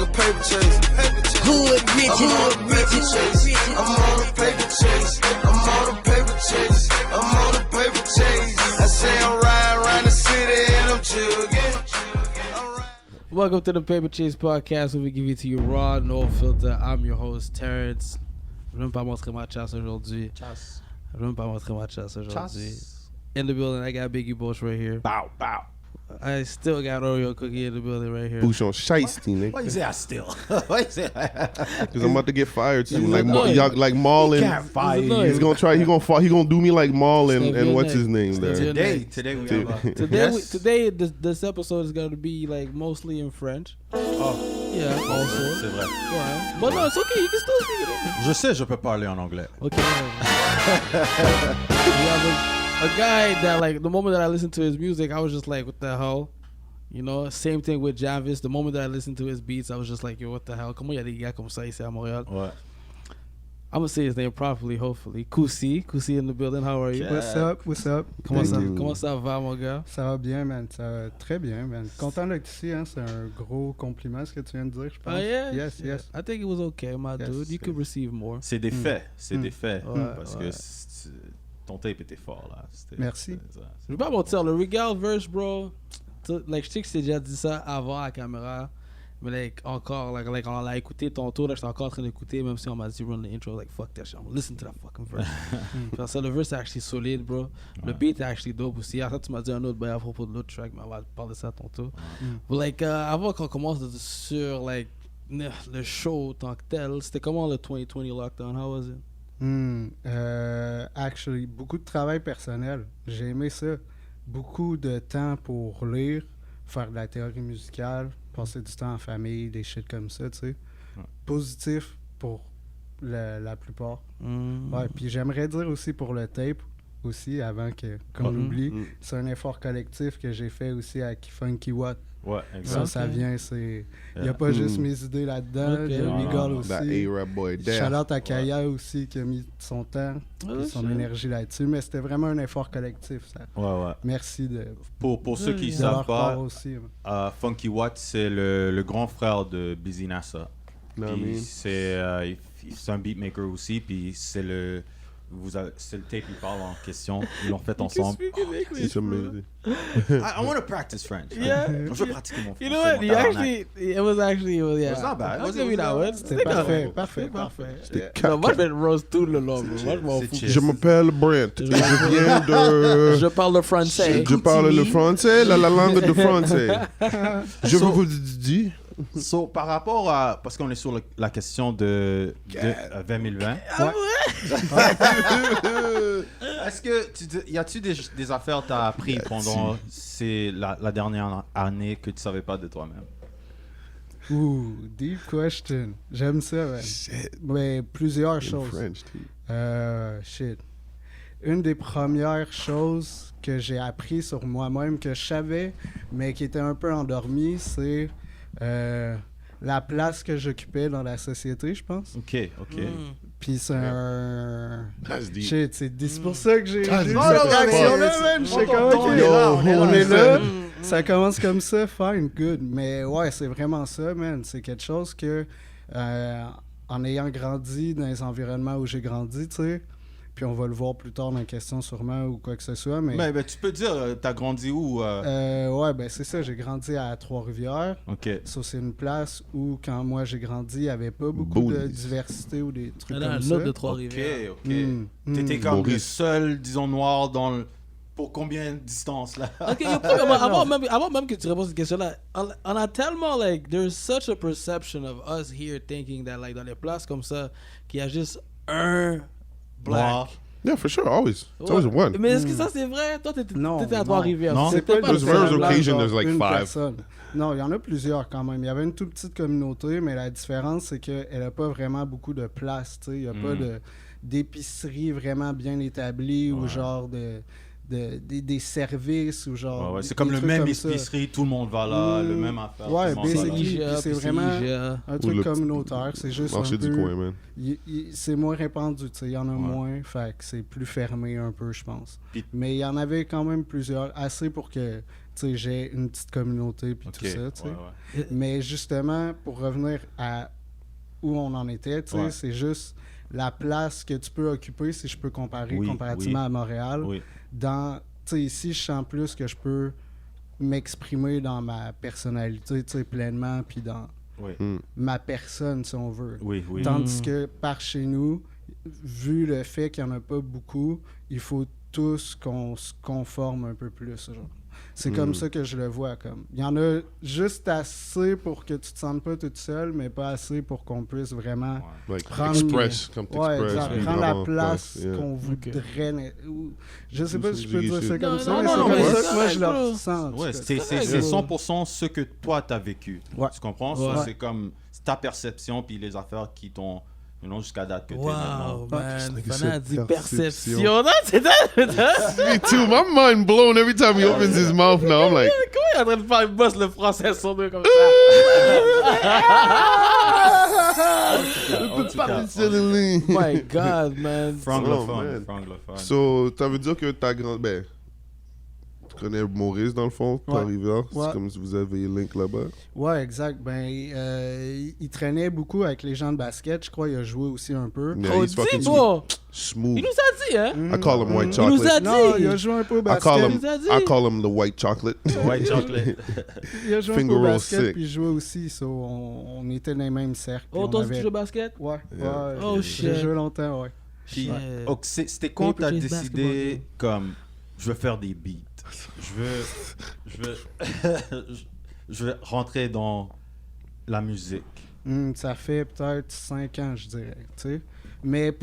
a paper chase. Hood bitches. I'm on a paper chase. I'm on a paper chase. I'm on a paper chase. I say I'm riding around the city and I'm jugging. Welcome to the Paper Chase Podcast, where we give it to you raw, no filter. I'm your host, Terrence. Je vais même pas montrer ma chasse aujourd'hui. Je vais même pas montrer ma chasse aujourd'hui. In the building, I got Biggie Bush right here. Bow, bow. I still got Oreo Cookie in the building right here. Bush on shiesty, nigga. Why you say I still? Why you say Because I'm about to get fired soon. Like, annoying. like Marlon. Can't fire He's you. He's gonna try. He gonna do me like Marlon and what's his name there. Today we have Today, this episode is gonna be like mostly in French. Oh, Yeah, also. c'est vrai. Yeah. But no, it's okay. You can still speak it English. Je sais, je peux parler en anglais. Okay. We have a guy that, like, the moment that I listened to his music, I was just like, what the hell? You know, same thing with Javis. The moment that I listened to his beats, I was just like, yo, what the hell? Comment il y a des gars comme ça ici à Montréal? Ouais. I'm gonna say his name properly, hopefully. Kusi in the building. How are you? What's up? What's up? Comment ça va, mon gars? Ça va bien, man. Ça va très bien, man. Content d'être ici, hein. C'est un gros compliment, ce que tu viens de dire, je pense. Oh, yeah? Yes, Yeah. yes. I think it was okay, my Yes. dude. You could receive more. C'est des faits. C'est des faits. Ouais, Parce ouais. que ton tape était fort, là. Merci. Je vais pas mentir, le Regal verse, bro. Like, je sais que je t'ai déjà dit ça avant à la caméra. Mais like, encore, like on l'a écouté tantôt, là, j'étais encore en train d'écouter, même si on m'a dit run the intro, like, fuck that shit, I'm gonna listen to that fucking verse. Parce que le verse est actually solide, bro. Le beat est actually dope aussi. Après, tu m'as dit un autre bail à propos de l'autre track, mais on va parler de ça tantôt. But like, avant qu'on commence sur, like, le show tant que tel, c'était comment le 2020 lockdown? How was it? Actually, beaucoup de travail personnel. J'ai aimé ça. Beaucoup de temps pour lire, faire de la théorie musicale, passer du temps en famille, des shit comme ça, tu sais. Positif pour la plupart. Ouais, puis j'aimerais dire aussi pour le tape, aussi, avant qu'on l'oublie, c'est un effort collectif que j'ai fait aussi avec Funky Watt. Ouais, exact. Ça vient, c'est... Il n'y a pas juste mes idées là-dedans, il y a Non, Regal non, aussi. That A-Rap boy there. Shout-out à Kaya aussi qui a mis son temps et son énergie là-dessus, mais c'était vraiment un effort collectif, ça. Ouais. Merci de Pour ceux qui ne de savent leur pas, part aussi. Funky Watt, c'est le grand frère de Busy NASA. Know what I Puis mean? c'est un beatmaker aussi, puis c'est le tape il parle en question. Ils l'ont fait ensemble. It's amazing. I want to practice French. Yeah. Je veux pratiquer mon français. You know what? mon tabarnak. It was actually, yeah. It's not bad. I'll give you that one. C'était parfait. Non, moi, je vais être rose tout le long. Moi, je m'en C'est fous. chill. Je m'appelle Brent et je viens de... Je parle le français. Je parle le français, la langue de français. Je vous dis... So, par rapport à... Parce qu'on est sur la question de 2020. Est-ce que... Y a-tu des affaires que tu as appris pendant la dernière année que tu savais pas de toi-même? Ouh, deep question. J'aime ça, ouais. Mais plusieurs In choses. French, too. Shit. Une des premières choses que j'ai appris sur moi-même, que je savais, mais qui était un peu endormi, c'est la place que j'occupais dans la société, je pense. OK. Puis c'est un... That's deep. Shit, c'est pour ça que j'ai eu cette deep. réaction-là, man. J'étais comme, ok, on est là. là. Ça commence comme ça, fine, good. Mais ouais, c'est vraiment ça, man. C'est quelque chose que, en ayant grandi dans les environnements où j'ai grandi, tu sais, puis on va le voir plus tard dans la question sûrement ou quoi que ce soit, mais... Ben, tu peux dire, t'as grandi où? ouais, ben c'est ça, j'ai grandi à Trois-Rivières. OK. Ça, c'est une place où, quand moi j'ai grandi, il n'y avait pas beaucoup de Bouddhiste. diversité ou des trucs Dans comme le ça. nord de OK. Trois-Rivières. T'étais comme le Maurice. seul, disons, noir dans le... Pour combien de distance, là? Ok, yo, premièrement, avant même que tu répondes à cette question-là, on a tellement, like, there's such a perception of us here thinking that, like, dans les places comme ça, qu'il y a juste un black. Noir. Yeah, for sure, always. It's always one. Mais est-ce que ça c'est vrai? Toi, t'étais Non, à non. Trois-Rivières. Non. C'était pas There's le rare seul black. occasions, there's like une 5. personne. Non, il y en a plusieurs quand même. Il y avait une toute petite communauté, mais la différence, c'est qu'elle n'a pas vraiment beaucoup de place. Il n'y a pas d'épicerie vraiment bien établie ou genre des services ou genre... Ouais, des- c'est comme des le trucs même comme ça. épicerie, tout le monde va là, le même affaire. Ouais, tout le monde va là. basically. IGA, c'est puis vraiment IGA. un Ou truc le communautaire. C'est juste un Marché du peu... coin, man. C'est moins répandu, tu sais, il y en a moins, fait que c'est plus fermé un peu, je pense. Puis- Mais il y en avait quand même plusieurs, assez pour que tu sais, j'ai une petite communauté puis Ok, tout ça, tu sais. ouais. Mais justement, pour revenir à où on en était, tu sais, Ouais. c'est juste la place que tu peux occuper, si je peux comparer Oui, comparativement oui. à Montréal. Oui. Dans, tu sais, ici, je sens plus que je peux m'exprimer dans ma personnalité, tu sais, pleinement, puis dans Oui. ma personne, si on veut. Oui, oui. Tandis que par chez nous, vu le fait qu'il n'y en a pas beaucoup, il faut tous qu'on se conforme un peu plus. Genre. C'est comme ça que je le vois. Comme. Il y en a juste assez pour que tu te sentes pas toute seule, mais pas assez pour qu'on puisse vraiment Like, prendre express, comme ouais, t'express. exact. puis Prendre la vraiment place yeah. qu'on voudrait. Ou- Je sais pas Tout si ça, je peux dire ça c'est- comme Non, ça, non, mais non, c'est non, comme mais ça c'est que moi je correct, le bro. ressens. en tout Ouais, cas. c'est 100% ce que toi t'as vécu. Ouais. Tu comprends? Ouais. Ça, c'est comme c'est ta perception puis les affaires qui t'ont jusqu'à date que t'es maintenant. Wow, man. nigga Fana a said dit perception. perception. Non, c'est ça. Me too. My mind blown every time he opens his mouth now. I'm like, Comment il est en train de faire une bosse le français sur deux comme ça? suddenly. My God, man. Francophone, man. francophone. So, ça veut dire que ta grande. Ben, tu connais Maurice dans le fond, Ouais. Trois-Rivières. Ouais. C'est comme si vous avez link là-bas. Ouais, exact. Ben, il traînait beaucoup avec les gens de basket. Je crois qu'il a joué aussi un peu. Yeah, Oh, he's fucking dis, bro. smooth. Il nous a dit, hein? I call him white Il nous chocolate. a Non, il a dit. joué un peu au I basket. call him. Il nous a dit. I call him the white chocolate. White chocolate. Il a joué un Finger peu au roll basket, sick. puis il jouait aussi. So, on était dans les mêmes cercles. puis Oh, on toi, avait- tu joues au basket? Ouais, Yeah. ouais. Oh, J'ai shit. joué longtemps, ouais. Puis, Ouais. ok, c'était quand Paper t'as chase décidé basketball. comme je veux faire des beats, je veux rentrer dans la musique. Ça fait peut-être 5 ans, je dirais. Tu sais. Mais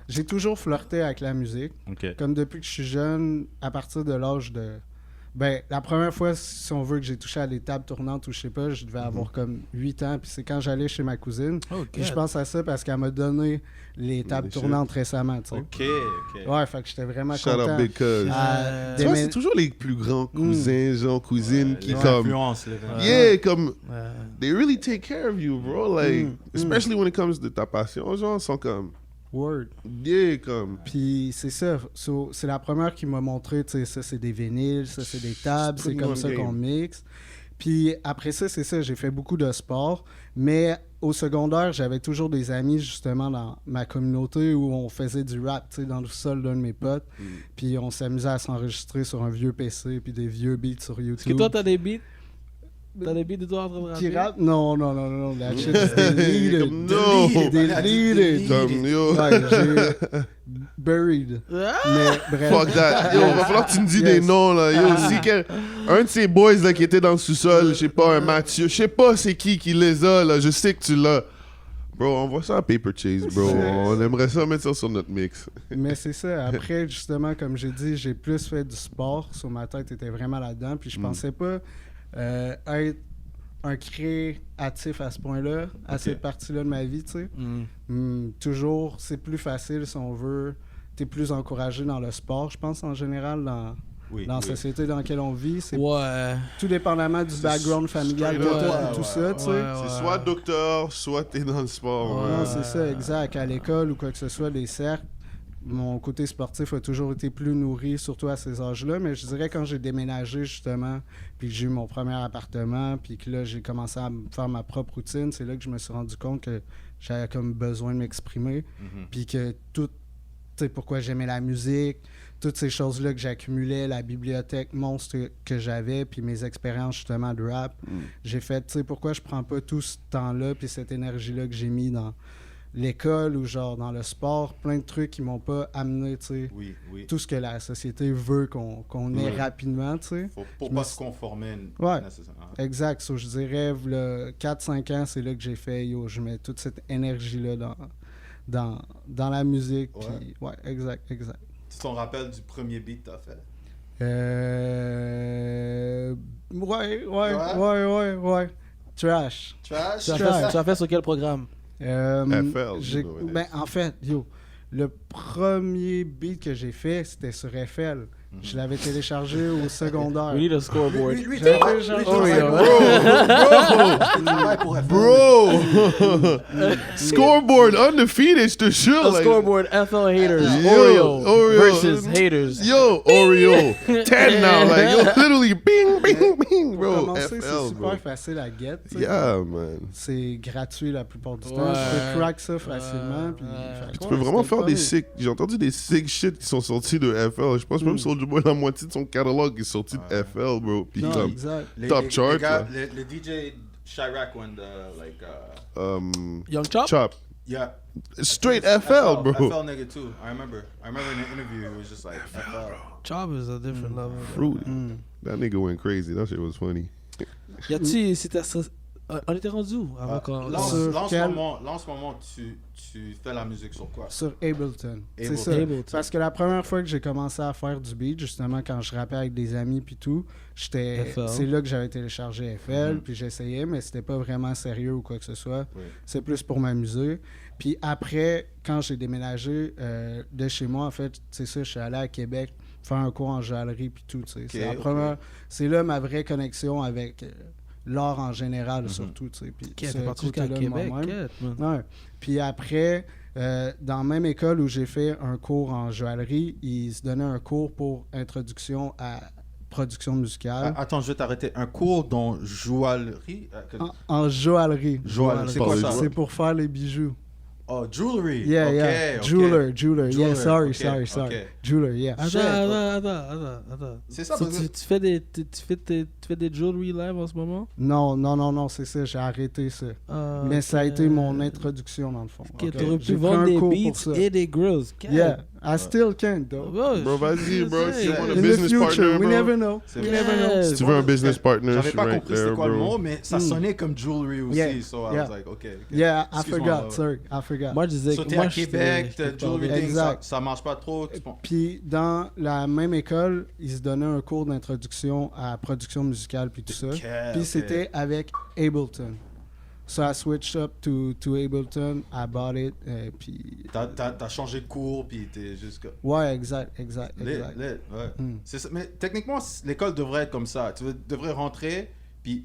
j'ai toujours flirté avec la musique. Ok. Comme depuis que je suis jeune, à partir de l'âge de... Ben, la première fois, si on veut, que j'ai touché à des tables tournantes ou je sais pas, je devais avoir comme 8 ans. Puis c'est quand j'allais chez ma cousine. Puis je pense à ça parce qu'elle m'a donné les tables shit. tournantes récemment, tu sais. Ok. Ouais, fait que j'étais vraiment Shout content. out Big Cuz. Euh, Tu vois, Démé- c'est toujours les plus grands cousins, genre cousines qui Les comme. influences, les Yeah, comme. Ouais. They really take care of you, bro. Like, especially when it comes to ta passion, genre, ils sont comme. Word. Yeah, comme. Puis c'est ça. So, c'est la première qui m'a montré, tu sais, ça c'est des vinyles, ça c'est des tables, c'est Putting comme on ça game. qu'on mixe. Puis après ça, c'est ça, j'ai fait beaucoup de sport. Mais au secondaire, j'avais toujours des amis justement dans ma communauté où on faisait du rap, tu sais, dans le sol d'un de mes potes. Puis on s'amusait à s'enregistrer sur un vieux PC, puis des vieux beats sur Est-ce que YouTube. toi, t'as des beats? T'as des beats de toi en train de rapper? Qui rappe? Non, la shit is deleted. Comme, no. Deleted. Comme, yo. Ouais, j'ai buried. Ah! Mais bref. Fuck that. Yo, va falloir que tu me dis Yes. des noms, là. Yo, si un de ces boys, là, qui était dans le sous-sol, je sais pas, un Mathieu, je sais pas c'est qui les a, là. Je sais que tu l'as. Bro, on voit ça à Paper Chase, bro. On aimerait ça mettre ça sur notre mix. Mais c'est ça. Après, justement, comme j'ai dit, j'ai plus fait du sport. Sur ma tête était vraiment là-dedans. Puis je pensais pas être un créatif à ce point-là, à cette partie-là de ma vie, tu sais. Toujours, c'est plus facile si on veut. T'es plus encouragé dans le sport, je pense, en général, dans la société dans laquelle on vit. C'est Ouais. tout dépendamment du background familial que straight t'as up. et tout ça, tu sais. Ouais. C'est soit docteur, soit t'es dans le sport. Ouais. Non, c'est ça, exact. À l'école ou quoi que ce soit, les cercles, mon côté sportif a toujours été plus nourri, surtout à ces âges-là. Mais je dirais quand j'ai déménagé, justement, puis que j'ai eu mon premier appartement, puis que là, j'ai commencé à faire ma propre routine, c'est là que je me suis rendu compte que j'avais comme besoin de m'exprimer. Puis que tout, tu sais, pourquoi j'aimais la musique, toutes ces choses-là que j'accumulais, la bibliothèque monstre que j'avais, puis mes expériences justement de rap, j'ai fait, tu sais, pourquoi je prends pas tout ce temps-là, puis cette énergie-là que j'ai mis dans l'école ou genre dans le sport, plein de trucs qui m'ont pas amené, tu sais, Oui, oui. tout ce que la société veut qu'on ait rapidement, tu sais. Pour Je pas me se suis- conformer Ouais. nécessairement. Exact. So, je dirais, 4-5 ans, c'est là que j'ai fait, yo, je mets toute cette énergie-là dans la musique. Ouais. Puis, ouais, exact. Tu t'en rappelles du premier beat que t'as fait? Ouais. Trash. Trash? Tu as fait sur quel programme? FL, you know it En fait, yo, le premier beat que j'ai fait, c'était sur FL. Je l'avais téléchargé au secondaire. We need a scoreboard. Lui, Je l'avais téléchargé au Oreo. secondaire. Bro! Scoreboard undefeated, je te jure. A like- scoreboard, FL haters, Yo, Oreo versus haters. Yo, Oreo. 10 now. Like, yo, literally, bing, bing, bing, Pour bro. commencer, c'est FL, super bro. facile à get. tu sais. Yeah, man. C'est gratuit la plupart du temps. Ouais. Tu peux crack ça facilement. Puis, Ouais. fait que Tu peux ouais, vraiment c'était faire des fun. sick. J'ai entendu des sick shit qui sont sortis de FL. Je pense même Soulja Boy, la moitié de son catalogue est sorti de FL, bro. Puis Non, comme, exact. Top chart, Les, gars, là. les DJ Chirac when like Young Chop? Chop. yeah. Straight FL, bro. FL nigga too. I remember in the interview it was just like FL. Chop is a different level. Fruity. That nigga went crazy. That shit was funny. Y a-tu, c'était ça. On était rendu où avant qu'on. Là, en Sur ce quel- moment, tu fais la musique sur quoi? Sur Ableton. C'est Ableton. ça. Ableton. Parce que la première fois que j'ai commencé à faire du beat, justement, quand je rappais avec des amis puis tout, FL. c'est là que j'avais téléchargé FL, puis j'essayais, mais c'était pas vraiment sérieux ou quoi que ce soit. Oui. C'est plus pour m'amuser. Puis après, quand j'ai déménagé de chez moi, en fait, c'est ça, je suis allé à Québec faire un cours en joaillerie puis tout, tu sais. C'est la ok. première... C'est là ma vraie connexion avec l'art en général, surtout, tu sais. Puis Quête, ce t'es parti jusqu'à côté-là de Québec, moi-même. quête, man. Ouais. Puis après, dans la même école où j'ai fait un cours en joaillerie, ils se donnaient un cours pour introduction à production musicale. Attends, je vais t'arrêter. Un cours dans joaillerie? En joaillerie. Joaillerie, c'est quoi ça? C'est pour faire les bijoux. Oh, jewelry. Yeah, Ok, yeah. ok. Jeweler. Jeweler, Yeah, sorry, ok, sorry. ok. Jeweler, yeah. Attends. C'est ça, So, parce que- tu fais des jewelry live en ce moment? Non, c'est ça, j'ai arrêté ça. Mais ça a été mon introduction, dans le fond. Ok, t'aurais J'ai pu pris vendre un des cours pour beats ça. et des grills. Yeah, I still can, though. Bro, vas-y, bro. Si tu want a In the business future, partner, we bro. never know. C'est We vrai. never know. Si tu veux un business partner, je J'avais suis pas right compris c'était there, quoi le bro. mot, mais ça sonnait comme jewelry aussi. Yeah, So I yeah. was like, ok. Yeah, I Excuse-moi, forgot, ouais. sorry, I forgot. Moi, je disais So que t'es moi, à Québec, j'étais t'as jewelry thing, Exact. ça marche pas trop. Puis dans la même école, ils se donnaient un cours d'introduction à la production musicale puis tout ça. Ok, Puis ok. c'était avec Ableton. So I switched up to Ableton, I bought it, puis... T'as changé de cours, puis t'es juste comme... Ouais, exact. Lit, ouais. C'est ça. Mais techniquement, l'école devrait être comme ça. Tu devrais rentrer, puis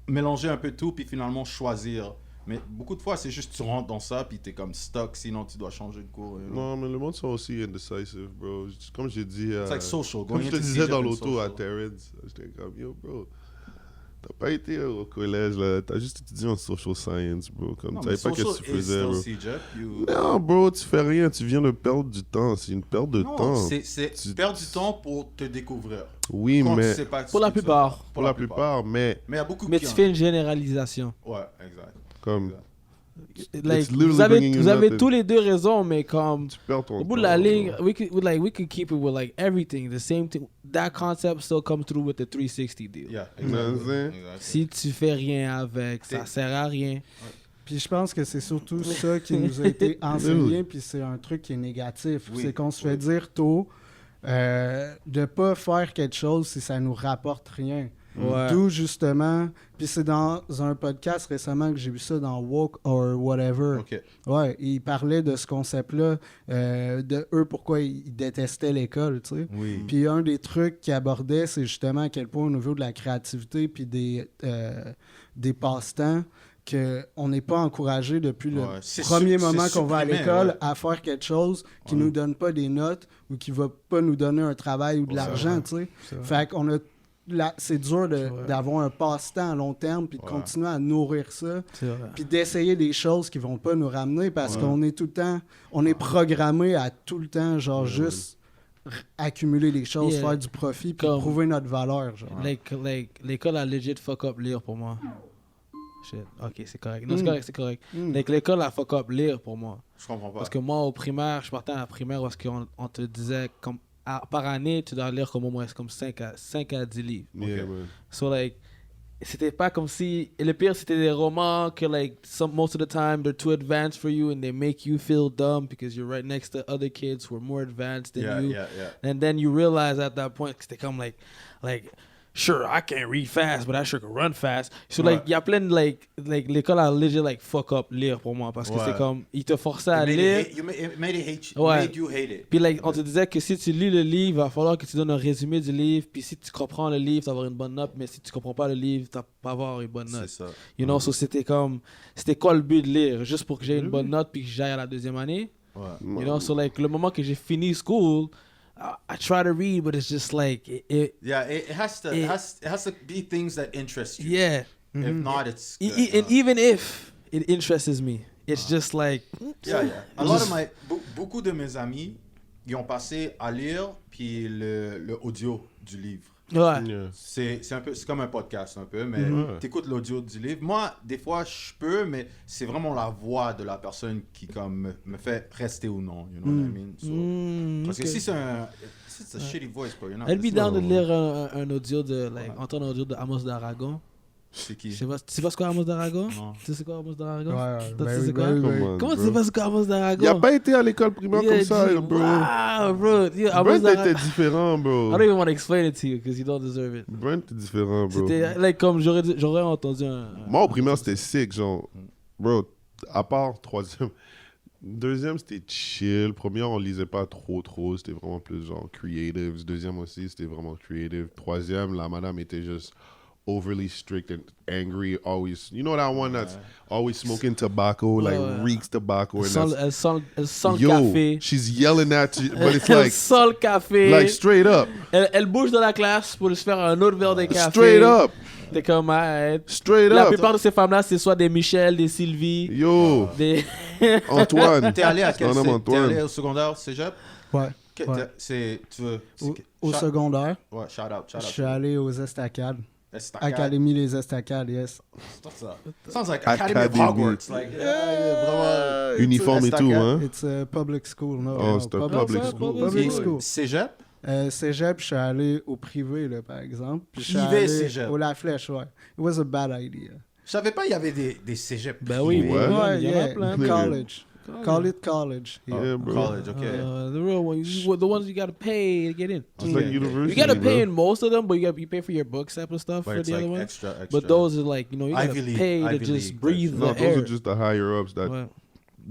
mélanger un peu tout, puis finalement choisir. Mais beaucoup de fois, c'est juste tu rentres dans ça, puis t'es comme stuck, sinon tu dois changer de cours. you know. Non, mais le monde sont aussi indecisive, bro. Comme j'ai dit... It's like social. Comme Going je te into disais dans Egypt and l'auto à social. Terrence, j'étais comme, yo, bro, t'as pas été au collège, là. T'as juste étudié en social science, bro. Comme, Non, tu mais savais pas qu'est-ce social que tu is faisais, still bro. Egypt. You- Non, bro, tu fais rien. Tu viens de perdre du temps. C'est une perte de Non, temps. c'est Tu- perdre du temps pour te découvrir. Oui, Quand tu mais... sais pas ce Pour que la tu veux plupart. faire. Pour la plupart, mais... Mais il y a beaucoup Mais qui tu en- fais une généralisation. Ouais, exact. Comme... Like, literally vous avez, bringing you vous avez nothing. tous les deux raison, mais comme Tu perds ton au bout de temps, la bro. ligne, we could keep it with like everything, the same thing. That concept still comes through with the 360 deal. Yeah, You know what I'm exactly. saying? Exactly. Si tu fais rien avec, ça T'es- sert à rien. Puis je pense que c'est surtout ça qui nous a été enseigné, puis c'est un truc qui est négatif. Oui, C'est qu'on se fait oui. dire tôt de pas faire quelque chose si ça nous rapporte rien. Ouais. D'où justement, puis c'est dans un podcast récemment que j'ai vu ça dans Woke or Whatever. Ok. Ouais, ils parlaient de ce concept-là, de eux pourquoi ils détestaient l'école, tu sais. Oui. Puis un des trucs qu'ils abordaient, c'est justement à quel point au niveau de la créativité puis des passe-temps, qu'on n'est pas encouragé depuis le Ouais, c'est premier c'est moment qu'on va à supprimé, l'école ouais. à faire quelque chose qui Ouais. nous donne pas des notes ou qui va pas nous donner un travail ou de Ouais, l'argent, tu sais. Fait qu'on a c'est dur vrai. d'avoir un passe-temps à long terme puis de Ouais. continuer à nourrir ça C'est vrai. puis d'essayer des choses qui vont pas nous ramener parce Ouais. qu'on est tout le temps, on est programmé à tout le temps, genre juste accumuler des choses, Yeah. faire du profit puis Comme- prouver notre valeur, genre. Like, l'école a legit fuck up lire pour moi. Shit. Ok, c'est correct. Non, c'est correct. Like, l'école a fuck up lire pour moi. Je comprends pas. Parce que moi, au primaire, je partais à la primaire parce qu'on on te disait, comme, par année, tu dois lire comme au moins comme 5 à 10 livres. Yeah, Ok. man. So, like, c'était pas comme si... Et le pire, c'était des romans que, like, most of the time, they're too advanced for you and they make you feel dumb because you're right next to other kids who are more advanced than Yeah, you. yeah, yeah. And then you realize at that point que c'était comme, like sure, I can't read fast, but I sure can run fast. So, like, il y a plein de, like, l'école a legit, like, fuck up lire pour moi. Parce que c'est comme, ils te forçaient à lire. It made you hate it. Puis, like, on te disait que si tu lis le livre, il va falloir que tu donnes un résumé du livre. Puis, si tu comprends le livre, tu vas avoir une bonne note. Mais si tu comprends pas le livre, tu vas pas avoir une bonne note. C'est ça. You know, so c'était comme, c'était quoi le but de lire? Juste pour que j'ai une bonne note puis que j'aille à la deuxième année? Ouais. You know, so, like, le moment que j'ai fini school, I try to read, but it's just like, Yeah, it has to be things that interest you. yeah. If not, it's And even if it interests me, it's just like, yeah. A lot of beaucoup de mes amis, ils ont passé à lire puis le audio du livre. ouais. Yeah. C'est un peu, c'est comme un podcast un peu, mais t'écoutes l'audio du livre. Moi, des fois, je peux, mais c'est vraiment la voix de la personne qui comme me fait rester ou non. You know what I mean? So, parce que si c'est un shitty voice, bro, you're not Elle be listening. down de lire un audio de, like, entendre un audio de Amos d'Aragon. C'est qui? Je sais pas, tu sais pas ce qu'est Amos d'Aragon? Non. Tu sais c'est quoi Amos d'Aragon? Ouais, Toi, ben tu sais oui, quoi? ben oui, Come ben on, Comment tu bro. sais pas ce qu'est Amos d'Aragon? Il a pas été à l'école primaire comme ça, bro. Wow, bro. Yeah, Amos Brent était d'Aragon. différent, I bro. don't even want to explain it to you because you don't deserve it. Brent était différent, bro. C'était, like, comme j'aurais entendu un... Moi, au primaire, c'était sick, genre. Bro, à part troisième. Deuxième, c'était chill. Première, on lisait pas trop. C'était vraiment plus genre creative. Deuxième aussi, c'était vraiment creative. Troisième, la madame était juste overly strict and angry. Always, you know that one that's always smoking tobacco, like ouais. reeks tobacco. And Elle sent le yo, café. she's yelling at you, but it's Elle like, sent le café. like straight up. Elle bouge dans la classe pour se faire un autre verre de café. Straight up. T'es comme, arrête. Straight La up. plupart de ces femmes-là, c'est soit des Michel, des Sylvie, Yo, des... Antoine. T'es allé à quel Son nom, T'es allé Antoine. au secondaire, cégep? Ouais. Que- Ouais. Tu veux... Au secondaire, Ouais, shout out. je suis allé aux Estacades. Estacade. Académie Les Estacades, yes. C'est ça. Sounds like Academy of Academy. Hogwarts. Like, vraiment... Uniforme et tout, Estacade. hein? It's a public school, no? Oh, no, c'est un public school. Public school. Cégep? Cégep, je suis allé au privé, là, par exemple. Puis je suis Privé allé cégep. au La Flèche, ouais. It was a bad idea. Je savais pas il y avait des cégeps. Ben oui, privés. Ouais. mais il y en a Yeah, plein. college. Call it college. Oh, Yeah. bro. college, ok. The real ones, the ones you gotta pay to get in. Just like university, You gotta pay bro. in most of them, but you pay for your books type of stuff But for it's the like other ones. extra. But those are like, you know, you gotta Ivy League, pay to Ivy just League, breathe No, the those air. are just the higher ups that Ouais.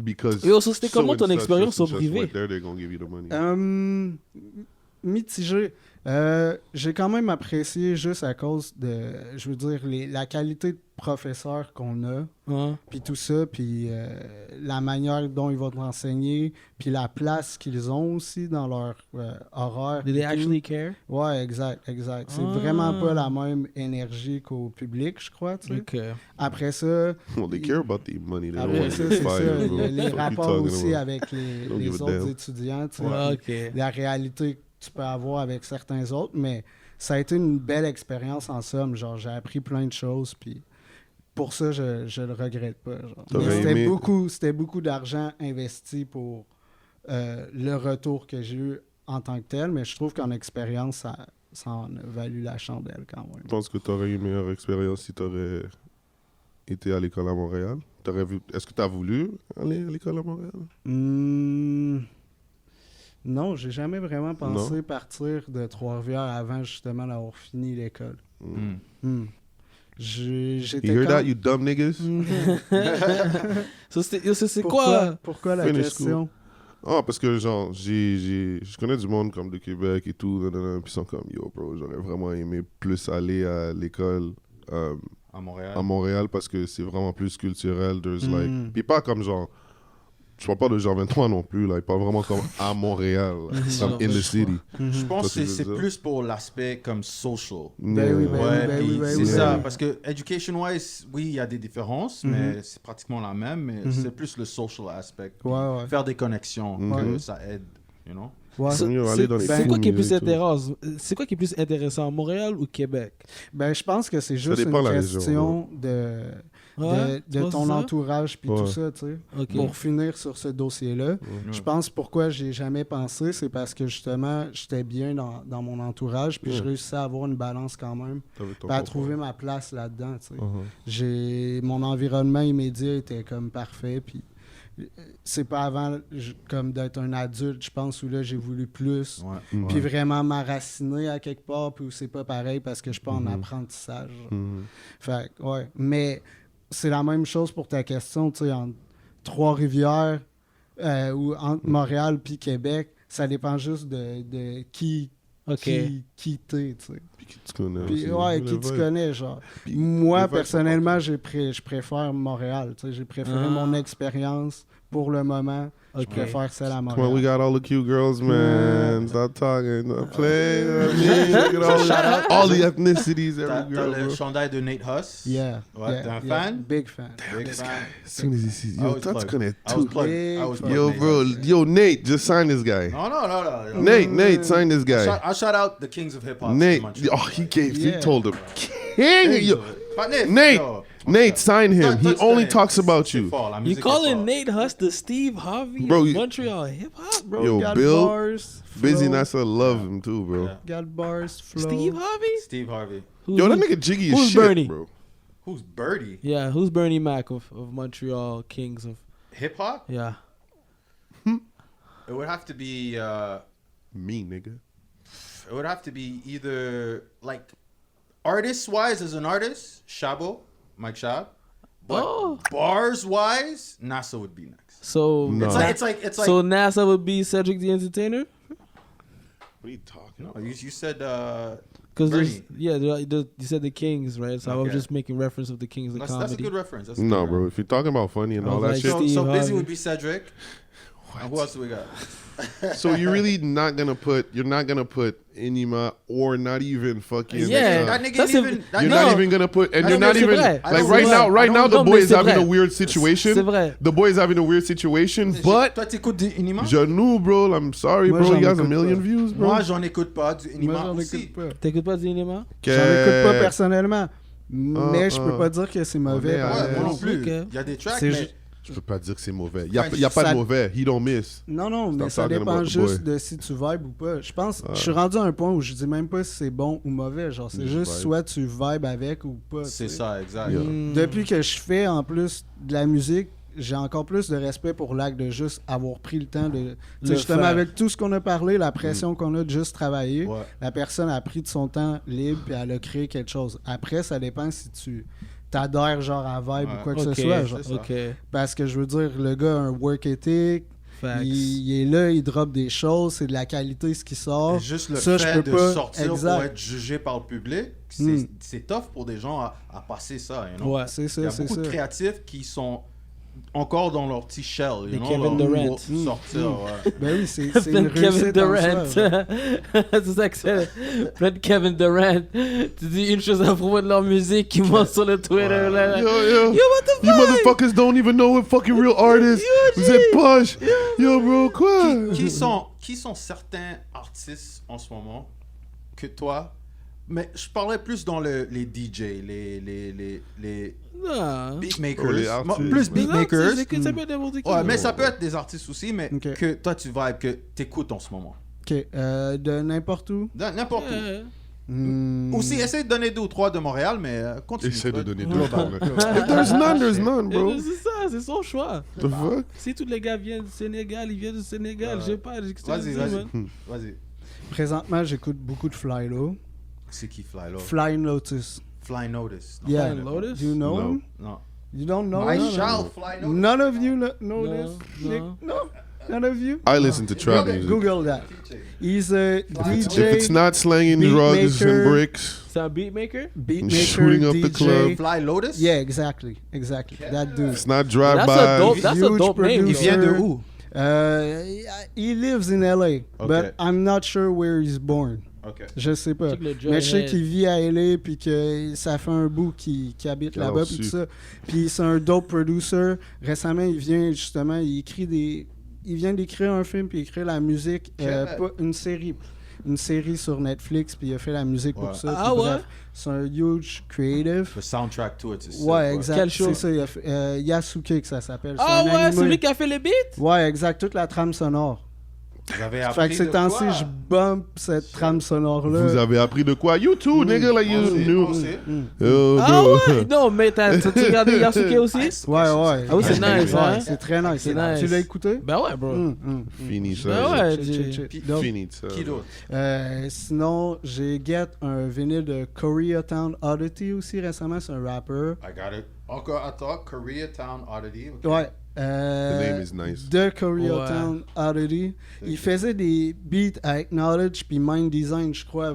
because. Et aussi, c'était comment ton so-and-such, expérience au such and such privé? went there, they're gonna give you the money. Mitigé. J'ai quand même apprécié juste à cause de, je veux dire, la qualité de professeur qu'on a, Hein? puis tout ça, puis la manière dont ils vont t'enseigner, puis la place qu'ils ont aussi dans leur horaire. Did they et tout. actually care? Ouais, exact. C'est Ah. vraiment pas la même énergie qu'au public, je crois, tu sais. Ok. Après ça, Well, they care about the money. They don't après want ça, to c'est get ça, fired, bro. les What you rapports talking aussi about? avec les Don't give a autres damn. étudiants, tu sais. Ouais, puis ok. la réalité que tu peux avoir avec certains autres, mais ça a été une belle expérience en somme. Genre, j'ai appris plein de choses, puis pour ça, je le regrette pas. Genre. T'aurais Mais aimé- c'était beaucoup d'argent investi pour le retour que j'ai eu en tant que tel, mais je trouve qu'en expérience, ça en a valu la chandelle quand même. Je pense que tu aurais eu une meilleure expérience si tu aurais été à l'école à Montréal. Est-ce que tu as voulu aller à l'école à Montréal? Non, j'ai jamais vraiment pensé partir de Trois-Rivières avant justement d'avoir fini l'école. J'étais You hear quand- that, you dumb niggas? So, c'est quoi? Pourquoi la Finish question? Ah, parce que genre, je connais du monde comme de Québec et tout, puis ils sont comme, yo, bro, j'aurais vraiment aimé plus aller à l'école À Montréal. à Montréal parce que c'est vraiment plus culturel. There's like, puis pas comme genre, je parle pas de Jean 23 non plus, là, pas vraiment comme à Montréal, là, comme in the city. Je pense Ça, que tu c'est veux dire? plus pour l'aspect comme social. Ben oui, ben Ouais, oui, ben puis oui, ben c'est oui, ça, ben oui. parce que education-wise, oui, il y a des différences, mais c'est pratiquement la même, mais c'est plus le social aspect. Puis Ouais. Faire des connexions, que ça aide, you know? Ouais. C'est mieux aller dans les C'est quoi qui est plus films et tout. intéressant? C'est quoi qui est plus intéressant, Montréal ou Québec? Ben, je pense que c'est juste dépend une de la région, question Ouais, tu de penses ton ça? entourage puis Ouais. tout ça, tu sais. Ok. Pour finir sur ce dossier-là, je pense pourquoi j'ai jamais pensé, c'est parce que justement, j'étais bien dans mon entourage puis je réussissais à avoir une balance quand même, T'avais ton puis à confort. trouver ma place là-dedans, tu sais. Uh-huh. Mon environnement immédiat était comme parfait, puis c'est pas avant comme d'être un adulte, je pense, où là j'ai voulu plus. Ouais. Puis vraiment m'enraciner à quelque part, puis où c'est pas pareil parce que je suis pas en Mhm. apprentissage. Mhm. Fait que, ouais. Mais c'est la même chose pour ta question, tu sais, entre Trois-Rivières ou entre Montréal puis Québec, ça dépend juste de qui Ok. qui t'es, tu sais. Puis qui tu connais Puis, aussi. ouais, Le qui tu vibe. connais, genre. Puis Moi, les vibes personnellement, je préfère Montréal, tu sais. J'ai préféré Ah. mon expérience pour le moment. Je Ok. préfère celle à Come on, we Montréal. got all the cute girls, man. Stop talking. Play. Look at all the ethnicities, T'as every t'as girl, le bro. chandail de Nate Huss. Yeah. Ouais, yeah, t'es un yeah. fan? Big fan. Big This fan. guy, as soon as he sees, I yo, was Tots plugged. gonna I was too. plugged. Big I was fan. plugged Yo, Nate bro, Huss. yo, Nate, just sign this guy. No. Nate, sign this guy. I shout out the kings of hip hop. Nate, Montreal. oh, he Yeah. told him, King, yo, But Nate, Nate, yo, Nate, sign him. He Touch only the- talks about c'est you. fort, la You musique est calling forte. Nate Huss the Steve Harvey Bro, of you- Montreal hip hop, bro? Yo, Got Bill, bars, Busy flow, Nasa love him too, bro. Yeah. Got bars, flow. Steve Harvey? Steve Harvey. Yo, that nigga jiggy as Who's shit, Bernie? bro. Who's Birdie? Yeah, who's Bernie Mac of Montreal Kings of? Hip hop? Yeah. It would have to be. Me, nigga. It would have to be either like artist wise as an artist, Shabo, Mike Shab. But Oh. bars wise, NASA would be next. So No. It's like so NASA would be Cedric the Entertainer? What are you talking no, about? you said Because Bernie. you said the Kings, right? So I was Okay. just making reference of the Kings of that's a comedy. good reference. That's a No, good bro. If you're talking about funny and I all was that like, shit, reference. So Steve Busy Harvey. would be Cedric. And who else do we got? so you're really not gonna put Enima or not even fucking. Yeah, that nigga that's ain't a- even. That You're nigga- not even gonna put, and I you're don't not think even c'est vrai. I like don't right think now. so. Right I now, don't the know, boy mais is c'est having vrai. a weird situation. C'est vrai. The boy is having a weird situation, but Toi, t'écoutes du Inima? Genou, bro. I'm sorry, Moi, bro. j'en He has a écoute million pas. views, bro. Moi, j'en écoute pas du Moi, Inima j'en aussi. écoute pas. T'écoutes pas du cinéma? J'en écoute pas Que- personnellement. Mais je peux pas dire que c'est mauvais. est à par Ouais, l'aise. moi non exemple. plus. Ok. Il y a des tracks, C'est mais ju- Je peux pas dire que c'est mauvais. Il y a Enfin, pas ça- de mauvais. He don't miss. Non, mais Stop ça talking dépend about the juste boy. de si tu vibes ou pas. Je pense, je suis rendu à un point où je dis même pas si c'est bon ou mauvais. Genre, c'est Je juste vibe. soit tu vibes avec ou pas. c'est tu sais. ça, exact. Yeah. Depuis que je fais en plus de la musique, j'ai encore plus de respect pour l'acte de juste avoir pris le temps de. Tu sais, Le justement, faire. avec tout ce qu'on a parlé, la pression qu'on a de juste travailler, Ouais. la personne a pris de son temps libre et elle a créé quelque chose. Après, ça dépend si tu t'adhères genre à vibe Ouais. ou quoi que Ok, ce soit. Genre. c'est ça. ok. Parce que je veux dire, le gars a un work ethic, Facts. il est là, il drop des choses, c'est de la qualité ce qui sort. Et juste le Ça, je fait peux de pas. sortir Exact. pour être jugé par le public, Mm. c'est tough pour des gens à passer ça. You know? Ouais. C'est Il y ça, a c'est beaucoup ça. de créatifs qui sont encore dans leur petit shell. You Les know, Kevin leur- Durant. pour sortir, ouais. Ben oui, c'est une Plein de Kevin réussite en Durant. soi, genre. C'est ça que c'est. Plein de Kevin Durant. Tu dis une chose à propos de leur musique, ils montent sur le Twitter. Ouais. Là, là. Yo, Yo, what the You fuck? motherfuckers don't even know what fucking real artists. Vous êtes poche. Yo, bro, quoi? Qui sont certains artistes en ce moment que toi, mais je parlais plus dans les DJ, les Non. beatmakers, Oh, les artistes. plus Les beatmakers. artistes, écoute, ça peut être n'importe qui. Ouais, mais ça peut être des artistes aussi, mais Ok. que toi tu vibes, que t'écoutes en ce moment. Ok, de n'importe où. N'importe où. Yeah. Aussi, essaye de donner 2 ou 3 de Montréal, mais continue. Essaie de Ouais. donner deux. If there's none, bro. C'est ça, c'est son choix. The fuck? Si tous les gars viennent du Sénégal, ils viennent du Sénégal. Je sais pas. Vas-y, vas-y. Présentement, j'écoute beaucoup de Flylo. C'est qui Fly Low? Flying Lotus. Fly Notice. Yeah. Flying Lotus? Do you know No. him? Non. You don't know I him? shall fly notice. None of you know No, this? Nick? no. No? None of you? I listen to trap music. Google that. He's a If DJ, it's not slanging drugs Beatmaker. and bricks, C'est un beatmaker? beatmaker, shooting up the DJ. club. Fly Lotus? Yeah, exactly. That dude. it's not That's a drive-by. dope, that's a Huge dope name. Il producer. vient de où? He lives in LA, Okay. but I'm not sure where he's born. Ok. Je sais pas. Check le Mais je sais Joyhead. qu'il vit à LA puis que ça fait un bout qu'il habite Quel là-bas ensu. puis tout ça. Puis c'est un dope producer. Récemment, il vient justement, il vient d'écrire un film puis écrire la musique, pas une série sur Netflix puis il a fait la musique Ouais. pour ça. Ah Puis ouais? bref, c'est un huge creative. Le soundtrack to it, c'est ça. Ouais, exact. Quel show? C'est ça. Il a fait, Yasuke que ça s'appelle. C'est Ah un ouais, anime. celui qui a fait les beats? Ouais, exact. Toute la trame sonore. J'avais Fait appris que ces de temps-ci, quoi? je bump cette trame sonore-là. Vous avez appris de quoi? You too, nigga, like you On sait, knew. on sait. Yo, Ah bro. ouais, non, mais t'as regardé Yasuke aussi? Ouais. Ah oui, c'est nice, hein? C'est très nice. C'est nice. Tu l'as écouté? Ben ouais, bro. Fini ça. Ben ouais, Shit, shit, j'ai- shit. Puis- Dope. Fini ça. Qui d'autre? Sinon, j'ai get un vinyle de Koreatown Oddity aussi récemment. C'est un rapper. I got it. Encore, attends, Koreatown Oddity. ok. Ouais. The name is nice. De Koreatown Oddity. Il faisait des beats avec Knowledge puis Mind Design, je crois,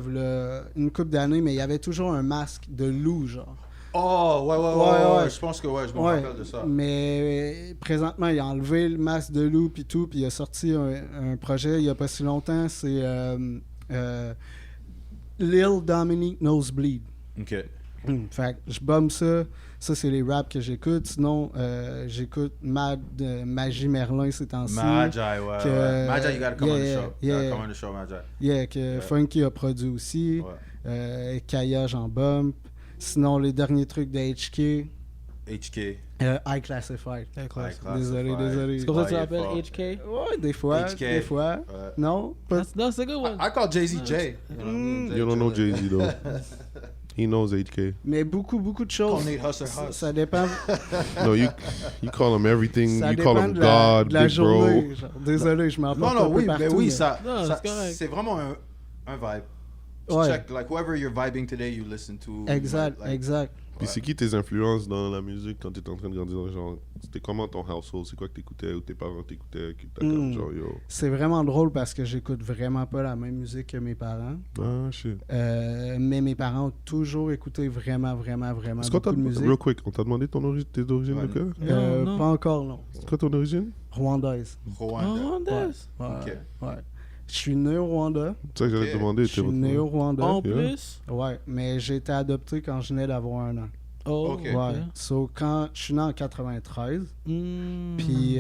une couple d'années, mais il y avait toujours un masque de loup, genre. Oh, ouais. Je pense que ouais, je me Ouais, rappelle de ça. mais présentement, il a enlevé le masque de loup puis tout, puis il a sorti un projet il y a pas si longtemps, c'est Lil Dominique Nosebleed. Ok. Fait que je bombe ça. Ça, c'est les raps que j'écoute. Sinon, j'écoute Magie Merlin ces temps-ci. Magi, ouais. que- ouais. Magi, you gotta come on the yeah, show. You yeah. gotta come on the show, Magi. Yeah, que Funky a produit aussi. Ouais. Kaya, j'en bump. Sinon, les derniers trucs de HK. HK. High Classified. Ouais, classe. Désolé. C'est comme ça que tu Ouais, l'appelles, il est HK? Ouais, des fois. HK. Des fois. Ouais. Non? Pas... Non, c'est good one. I call Jay-Z J. You don't know Jay-Z though. He knows HK. Mais beaucoup de Call choses. Nate Husser Ça, Huss. ça dépend, No, you call him everything. ça You call dépend him de la, God, de la big bro. journée. Genre. Désolé, je m'en Non, porte non, un peu oui, mais partout. oui, mais- ça, Non, ça- c'est correct. c'est vraiment un vibe. Tu Ouais. check, like, whoever you're vibing today, you listen to. Exact, like, exact. Puis c'est qui tes influences dans la musique quand t'étais en train de grandir? Genre, c'était comment ton household? C'est quoi que t'écoutais ou tes parents t'écoutaient? Que t'as comme genre, yo. C'est vraiment drôle parce que j'écoute vraiment pas la même musique que mes parents. Ah, shit. Mais mes parents ont toujours écouté vraiment Est-ce qu'on t'a beaucoup de musique. real quick, on t'a demandé tes origines Ouais. de quoi? Non. Pas encore, non. C'est quoi ton origine? Rwandaise. Rwanda. Rwandaise. Ouais, Ok. ouais. Je suis né au Rwanda. C'est ça que j'allais Ok. te demander. Je suis né au Rwanda. En Yeah. plus. Ouais, mais j'ai été adopté quand je venais d'avoir 1 an. Oh, Ok. Ouais. So, quand je suis né en 93, puis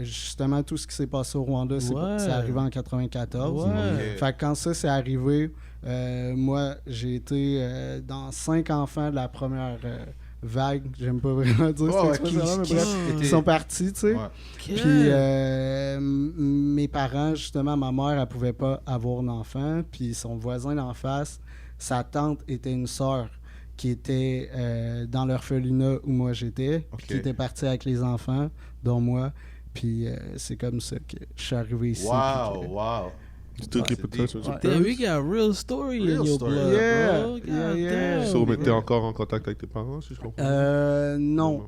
justement, tout ce qui s'est passé au Rwanda, c'est arrivé en 94. Ouais. Ok. Fait que quand ça s'est arrivé, moi, j'ai été dans 5 enfants de la première vague. J'aime pas vraiment dire Ouais, cette qui- expression-là, mais qui- bref, était- ils sont partis, tu sais. Ouais. Puis mes parents, justement, ma mère, elle pouvait pas avoir d'enfant. Puis son voisin d'en face, sa tante était une sœur qui était dans l'orphelinat où moi j'étais, puis Ok. qui était partie avec les enfants, dont moi. Puis c'est comme ça que je suis arrivé ici. Wow, puis que- wow. You still Ouais, keep c'est in touch deep. with your Ouais. Damn, parents? you got a real story Real in your story. blood, Yeah, bro. yeah, yeah. God So, damn. mais t'es encore en contact avec tes parents, si je comprends? Non.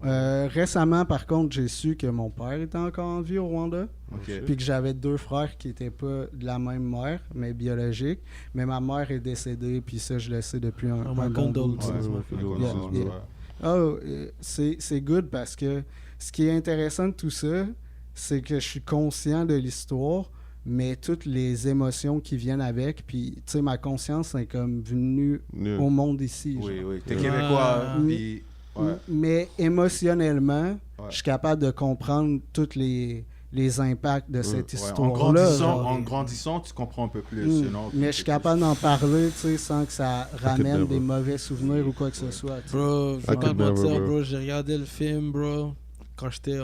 Récemment, par contre, j'ai su que mon père était encore en vie au Rwanda. Ok. Puis que j'avais 2 frères qui n'étaient pas de la même mère, mais biologiques. Mais ma mère est décédée, puis ça, je le sais depuis un Oh, my bon bout. condolences. Ouais, my ouais, friend. Yeah, ouais, yeah. ouais. Oh, c'est good parce que ce qui est intéressant de tout ça, c'est que je suis conscient de l'histoire, mais toutes les émotions qui viennent avec, puis tu sais, ma conscience est comme venue Yeah. au monde ici. Oui, genre. oui. T'es Ouais. québécois, puis... Ouais. Mais émotionnellement, Ouais. je suis capable de comprendre tous les impacts de cette Ouais, histoire-là. genre. en grandissant, tu comprends un peu plus. Mm. you know, Mais je suis capable d'en parler, tu sais, sans que ça ramène never. des mauvais souvenirs ou quoi que ce soit. tu sais. Bro, je vais I pas could te mentir, never, bro. bro. J'ai regardé le film, bro. Quand j'étais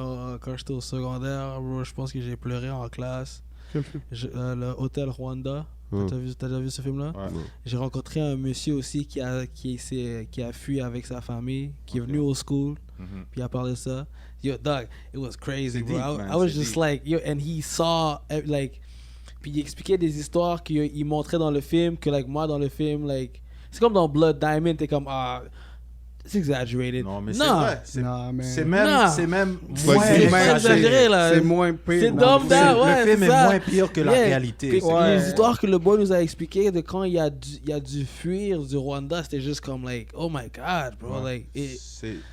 au secondaire, bro, je pense que j'ai pleuré en classe. Quel film? Le Hôtel Rwanda. Hmm. T'as déjà vu ce film-là? Ouais. J'ai rencontré un monsieur aussi qui a fui avec sa famille, qui est Ok. venu au school, Mhm. puis il a parlé de ça. Yo, dog, it was crazy, C'est bro. deep, I man, was c'est just deep. like, yo, and he saw, like, puis il expliquait des histoires qu'il montrait dans le film, que, like, moi, dans le film, like, c'est comme dans Blood Diamond, t'es comme, ah, c'est exaggerated. Non, mais c'est vrai. Non, mais C'est Non. même C'est moins c'est pas exagéré, là. c'est moins pire. C'est dans le dumb film. down, Le ouais, film c'est est ça. moins pire que la Yeah. réalité. Que- c'est- Ouais. Les histoires que le boy nous a expliquées de quand il a dû fuir du Rwanda, c'était juste comme, like, oh my god, bro. Ouais. Like, it,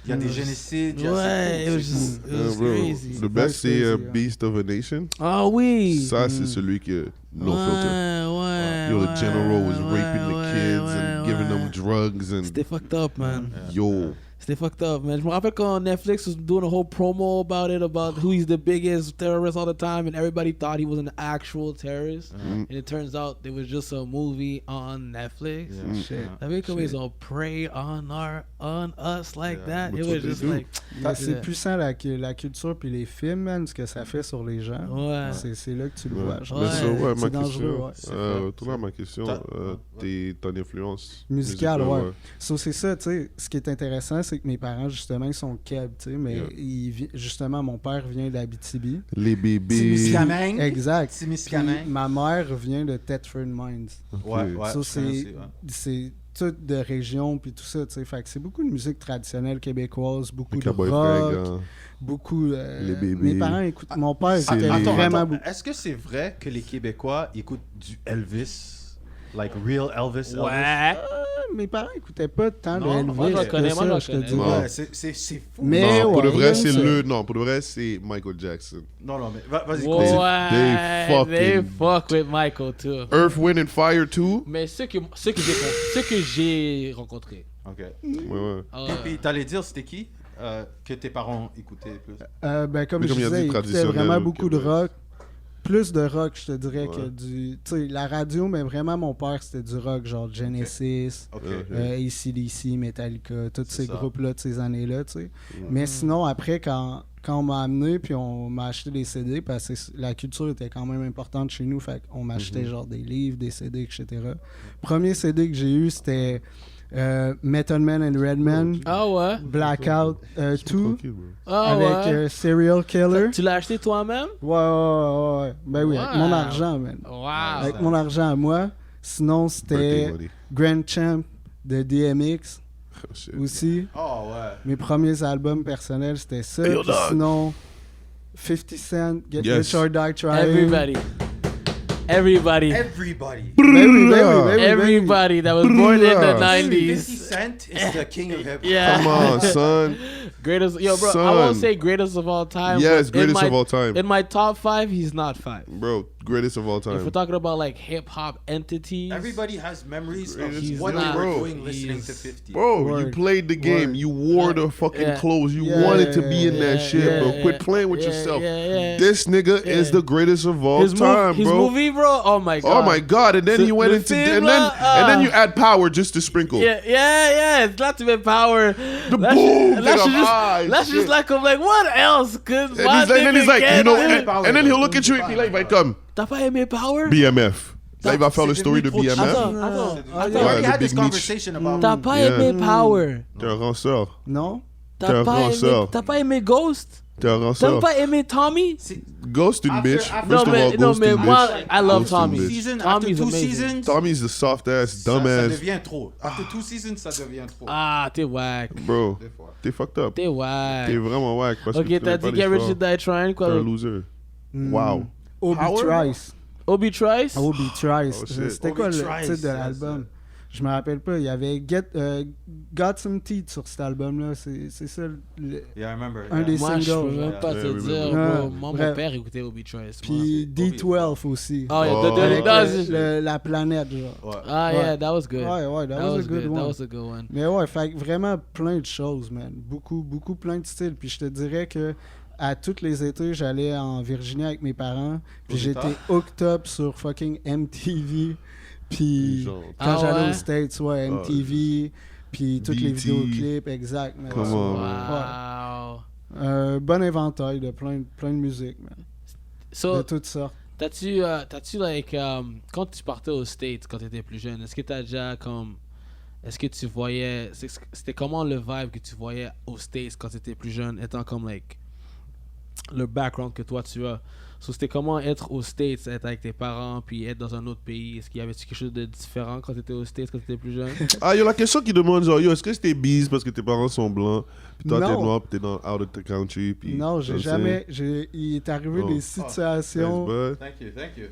Il y a des génocides. il y a- ouais, it was c'est just, it Yeah, was bro. crazy. Le best, c'est crazy, yeah. Beast of a Nation. Ah oui! Ça, c'est celui que no filter. Ouais, Yo, the ouais, general was ouais, raping the ouais, kids ouais, and giving ouais. them drugs and C'était fucked up, man. yo. C'était fucked up, man. Je me rappelle quand Netflix was doing a whole promo about it, about who he's the biggest terrorist all the time, and everybody thought he was an actual terrorist. And it turns out it was just a movie on Netflix. Shit. T'as vu comme ils ont prey on us like that? It was just like... Mais c'est puissant la culture puis les films, man, ce que ça fait sur les gens. Ouais. C'est là que tu le vois. genre. Mais ça, ouais, C'est ma dangereux, question. ouais. Retournons à ma question. Ton influence Musicale, ouais. So, c'est ça, tu sais. Ce qui est intéressant, c'est que mes parents, justement, ils sont Keb, tu sais, mais justement, mon père vient d'Abitibi. Les bébés. Témiscamingue. Exact. Témiscamingue. Puis ma mère vient de Thetford Mines. Ouais, So, je connais aussi, c'est tout de région puis tout ça, tu sais. Fait que c'est beaucoup de musique traditionnelle québécoise, beaucoup de Cowboy rock, Fringant. beaucoup... Les bébés. Mes parents écoutent... Mon père C'est écoutait les- vraiment beaucoup. Est-ce que c'est vrai que les Québécois écoutent du Elvis? Like real Elvis? Ouais. Mes parents écoutaient pas tant de Non, Elvis. moi, je le que connais, ça, moi, je le je te connais. dirais. Ouais, c'est fou. Mais Non, pour de ouais, vrai, c'est ça. le. Non, pour de vrai, c'est Michael Jackson. Non, mais vas-y, Ouais, continue. they fucking- fuck with Michael too. Earth, Wind and Fire 2. Mais ceux que j'ai rencontrés. Ok. Ouais. Puis t'allais dire, c'était qui que tes parents écoutaient plus? Ben, comme Mais je comme il a disais, dit, ils écoutaient traditionnel vraiment au beaucoup de Québec. rock. Plus de rock, je te dirais, Ouais. que du... Tu sais, la radio, mais vraiment, mon père, c'était du rock, genre Genesis, Ok. AC/DC, Metallica, tous C'est ces ça. groupes-là de ces années-là, tu sais. Mais sinon, après, quand on m'a amené, puis on m'a acheté des CD, parce que la culture était quand même importante chez nous, fait qu'on m'achetait genre des livres, des CD, etc. Premier CD que j'ai eu, c'était Method Man and Redman, Ah ouais? Blackout 2, Tranquille, bro. Ah avec ouais? Serial Killer. Tu l'as acheté toi-même? Ouais. Ben oui, avec Wow. mon argent, man. Wow. Avec mon argent à moi. Sinon, Birthday c'était money. Grand Champ de DMX Oh, shit. aussi. Oh, ouais. Mes premiers albums personnels, c'était ça. Yo, Puis dog. sinon, 50 Cent, Get Yes. Rich or Die Trying. Everybody. Everybody. Ben oui. Everybody that was born in the 50 90s. Cent is the king of hip hop. Yeah. Come on, son. Greatest, yo, bro. I won't Son. say greatest of all time. Yes, but in greatest my- of all time. In my top 5, he's not 5. Bro, greatest of all If we're time. talking about like hip hop entities, Everybody has memories of He's what not- they were bro. doing listening to He's- 50. Bro, you Word. played the game. Word. You wore the fucking Yeah. clothes. You Yeah, wanted to be in that yeah, shit, bro. yeah, Quit playing with yeah, yourself. yeah. This nigga is Yeah. the greatest of all his, time, his bro. movie, bro. Oh my god. Oh my god! And then So you went the into film, and then you add power just to sprinkle. Yeah. It's not to be power. The boom, That's get just, up, that's shit. just like I'm like, what else could And then he's like, you know, and then he'll look at you and be like, come, T'as pas aimé Power? BMF. Là, il va faire le c'est story de devenu trop BMF. Attends. We Ouais, already le had Big this Meech. conversation about T'as pas Yeah. aimé Power? T'es un ranceur. Non? T'es un ranceur. T'as pas aimé Ghost? T'es un T'as ranceur. pas aimé Tommy? Ghost une After- bitch. after- First of all, non, Ghost mais une moi, bitch. I love Ghost une Tommy. bitch. season, after Tommy's two amazing. seasons, Tommy's the soft ass, ça dumbass. devient trop. After 2 seasons, ça devient trop. Ah, t'es whack. Bro, Des fois. t'es fucked up. T'es whack. T'es vraiment whack. Parce que Ok, tu t'as fais pas dit Get Rich l'effort. or Die Trying, T'es quoi? un loser. Wow. Obi Power? Trice. Obi Trice? Obi Trice. Oh, shit. C'était quoi Obi le Trice, titre de yes, l'album? Je me rappelle pas. Il y avait Got Some Teeth sur cet album-là. C'est ça Yeah, I remember. un yeah. des Moi, je peux singles. même pas Yeah, te remember. dire, Ouais, bro. Moi, mon bref. père écoutait Obi Trice. moi. Puis D12 aussi. Oh, yeah, Oh. Avec that was- la planète, genre. Ouais. Ah, yeah, that was good. Ouais, that was a good one. That was a good one. Mais ouais, fait que vraiment plein de choses, man. Beaucoup plein de styles. Puis je te dirais que à tous les étés, j'allais en Virginie avec mes parents. Puis Aux j'étais États? hooked up sur fucking MTV. Puis Genre. quand Ah j'allais ouais? aux States, ouais, MTV. Puis tous les BT. vidéoclips, exact. Man. Come on. Wow. Bon inventaire de plein de musique, man. De So, toutes sortes. t'as-tu, like, quand tu partais aux States, quand t'étais plus jeune, est-ce que t'as déjà, comme, est-ce que tu voyais, c'était comment le vibe que tu voyais aux States quand t'étais plus jeune, étant comme, like, le background que toi tu as? So, c'était comment être aux States, être avec tes parents, puis être dans un autre pays? Est-ce qu'il y avait quelque chose de différent quand t'étais aux States, quand t'étais plus jeune? Ah, yo, la question qui demande, genre, yo, est-ce que c'était bise parce que tes parents sont blancs, puis toi t'es Non. noir, puis t'es dans out of the country, puis... Non, j'ai tu sais, jamais. Il est arrivé Oh. des nice, situations. bud. Thank you.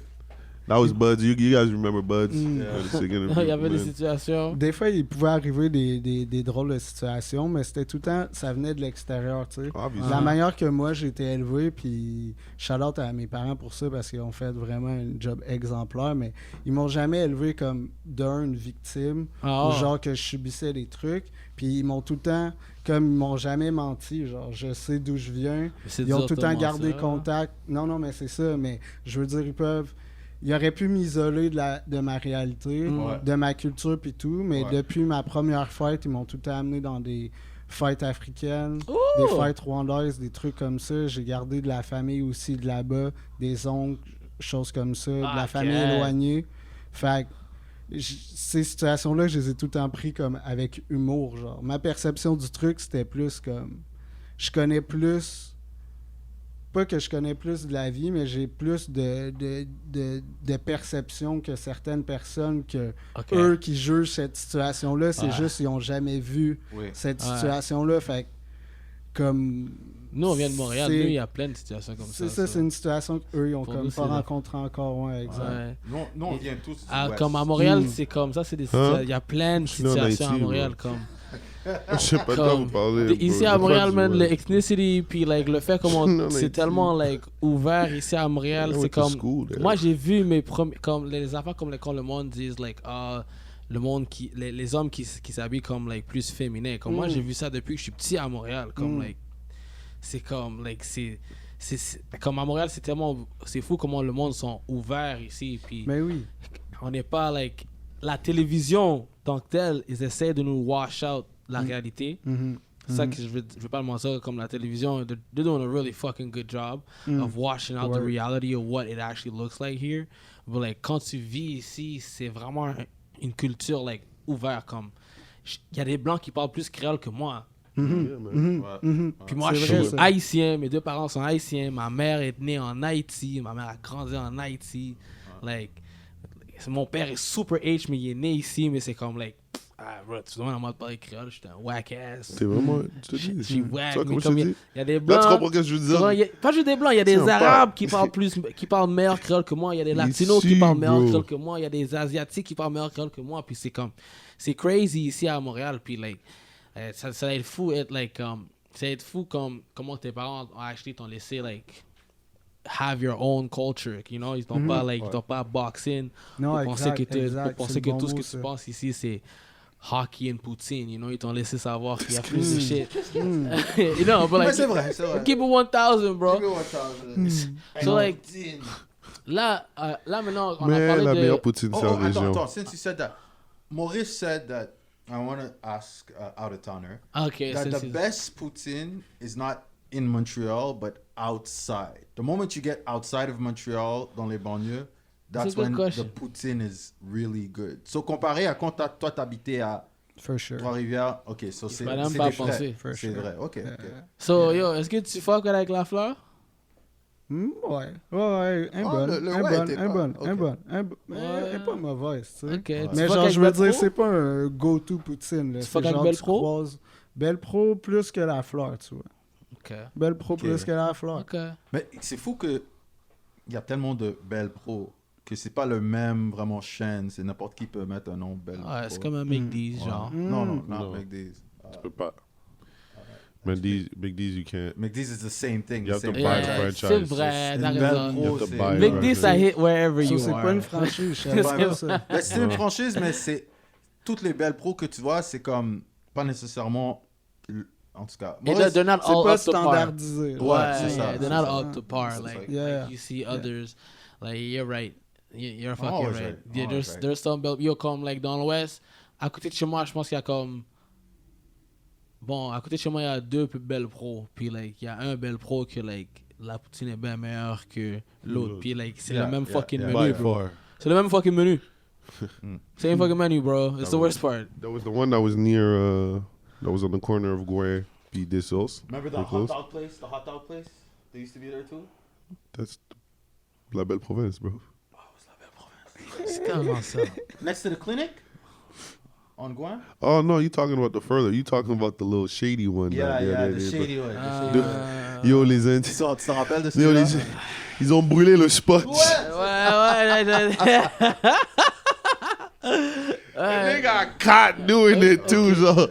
That was Buds. You guys remember Buds? Yeah. The sick interview, Il y avait des man. situations. Des fois, il pouvait arriver des drôles de situations, mais c'était tout le temps, ça venait de l'extérieur, tu sais. Obviously. La manière que moi j'ai été élevé, puis shout-out à mes parents pour ça parce qu'ils ont fait vraiment un job exemplaire, mais ils m'ont jamais élevé comme une victime, Ah. ou genre que je subissais des trucs, puis ils m'ont tout le temps, comme ils m'ont jamais menti, genre je sais d'où je viens, C'est ils ont dur tout le de temps mentir. gardé contact. Non, mais c'est ça, mais je veux dire, ils auraient pu m'isoler de ma réalité, Ouais. de ma culture puis tout, mais Ouais. depuis ma première fête, ils m'ont tout le temps amené dans des fêtes africaines, Ouh! des fêtes rwandaises, des trucs comme ça. J'ai gardé de la famille aussi de là-bas, des oncles, choses comme ça, de la Ok. famille éloignée. Fait que ces situations-là, je les ai tout le temps pris comme avec humour, genre. Ma perception du truc, c'était plus comme... Je connais plus... Pas que je connais plus de la vie, mais j'ai plus de perception que certaines personnes que Ok. eux qui jugent cette situation-là, c'est Ouais. juste qu'ils n'ont jamais vu Oui. cette Ouais. situation-là. Fait que, comme... Nous, on vient de Montréal. c'est- Nous, il y a plein de situations comme ça. C'est ça, c'est une situation qu'eux, ils ont Pour comme nous, pas c'est la- rencontré encore. Ouais, exact. Ouais. Nous, on vient tous du Ah, West. comme à Montréal, Mm. c'est comme ça, c'est des Hein? situations. Il y a plein de Je suis né en situations à Haïti, Montréal. moi. Comme, Je sais pas de quoi comme vous parlez. ici bro. à Montréal, Fuck man, you, le ouais. ethnicity, puis like, le fait comment Non, c'est Haïti. tellement like, ouvert ici à Montréal, I c'est went to comme. school there. Moi, j'ai vu mes premiers. Comme les affaires comme quand le monde dit, like, le monde qui. Les hommes qui s'habillent comme like, plus féminins. Comme moi, j'ai vu ça depuis que je suis petit à Montréal. Comme, like, c'est comme, like, comme à Montréal, c'est tellement. C'est fou comment le monde sont ouverts ici. Puis Mais oui. on n'est pas, like. La télévision, tant que telle, ils essaient de nous wash out la réalité. Mhm. C'est ça que je veux pas le mentir, comme la télévision, they're doing a really fucking good job of washing out the Ouais. reality of what it actually looks like here. But like, quand tu vis ici, c'est vraiment une culture like ouverte. Comme, il y a des blancs qui parlent plus créole que moi. Yeah, man. Ouais. Puis moi, C'est je vrai, suis ça. haïtien, mes deux parents sont haïtiens, ma mère est née en Haïti, ma mère a grandi en Haïti. Like, mon père est super H, mais il est né ici, mais c'est comme, like, bro, tu demandes à moi de parler créole, j'étais un whack ass. C'est vraiment. Je te Je dis. suis Tu whack, vois mais comment je comme te il dis? y a des Là, blancs. tu comprends ce que je veux Tu vois, dire? pas juste des blancs, il y a des C'est un arabes pas. qui parlent meilleur créole que moi, il y a des Il latinos qui suit, parlent meilleur bro. créole que moi, il y a des asiatiques qui parlent meilleur créole que moi, puis c'est comme, c'est crazy ici à Montréal, puis like, ça va être fou être like, ça va être fou comme comment tes parents ont actually t'ont laissé like have your own culture, you know, ils t'ont pas like, ils t'ont pas box in Non, pour penser que, exact, pour penser c'est que le tout bon ce que mot, tu ça. penses ici c'est hockey and poutine, you know, ils t'ont laissé savoir qu'il y a plus de shit. You know, but Mais like, c'est vrai, c'est vrai. keep it 1000, bro. Give me 1000. So like, là maintenant, on a Mais parlé la de... meilleure poutine, c'est en région. Attends, since you said that, Maurice said that, I want to ask out of towner, Okay, that since the it's- best poutine is not in Montreal, but outside. The moment you get outside of Montreal, dans les banlieues, that's a good when question. the poutine is really good. So, comparé à quand toi t'habitais à For sure. Trois-Rivières, ok, so c'est fallait même c'est pas des frais. penser. For C'est sure. vrai, ok, ok. So, yo, est-ce que tu fuck avec la fleur? Ouais, un Oh, bon, le un ouais bon, était un pas- bon, ok. un bon, un bon. Ouais. Elle est pas mauvaise, tu sais. Ok. Tu Mais fuck genre, avec je veux Belle dire, Pro? c'est pas un go-to poutine, là. Tu C'est fuck avec genre, Belle tu Pro? croises Belle Pro plus que la fleur, tu vois. Ok. Belle Pro plus que la fleur. Ok. Mais c'est fou que il y a tellement de belles pros que c'est pas le même vraiment chaîne. C'est n'importe qui peut mettre un nom belle. Ouais, c'est Pro. comme un McDee's, Ouais. genre. Non, non, Non. not McDee's. Tu peux pas. Big D's, you can't. McDee's is the same thing. You the have to same buy the Yeah, franchise. franchise. c'est vrai, Une t'as belle raison. pro, You have to c'est- buy it. McDee's, I hit wherever Ça, you c'est are. pas une franchise, je savais pas ça. Ben, c'est une franchise, mais c'est toutes les belles pros que tu vois, c'est comme pas nécessairement. En tout cas, Et Maurice, they're not C'est all pas up to par. standardisé. là. Ouais, Ouais, c'est ça, yeah, they're c'est not ça. up to par. C'est Like, ça. Yeah. like you see others, like you're right. You're fucking Always right. right. Yeah, Always there's right. there's some yo comme like dans l'Ouest, à côté de chez moi, je pense qu'il y a comme bon, à côté de chez moi, il y a deux belles pros, puis like il y a un belle pro que like la poutine est bien meilleure que l'autre, puis like c'est Yeah, le même yeah, fucking yeah. menu, By bro. far. C'est le même fucking menu. Same fucking menu, bro. It's the worst part. That was the one that was near, that was on the corner of Guay P. Dissos. Remember the Pretty hot close. dog place? The hot dog place? They used to be there too? That's La Belle Province, bro. C'est comment ça? Next to the clinic? On Gouin? Oh, no, you talking about the further. You talking about the little shady one. Yeah, that- yeah, that the is, shady one. Ah. the shady one. Yo, les Int. Tu te rappelles de Yo, celui-là? les Ils ont brûlé le spot. They got caught doing it too, genre.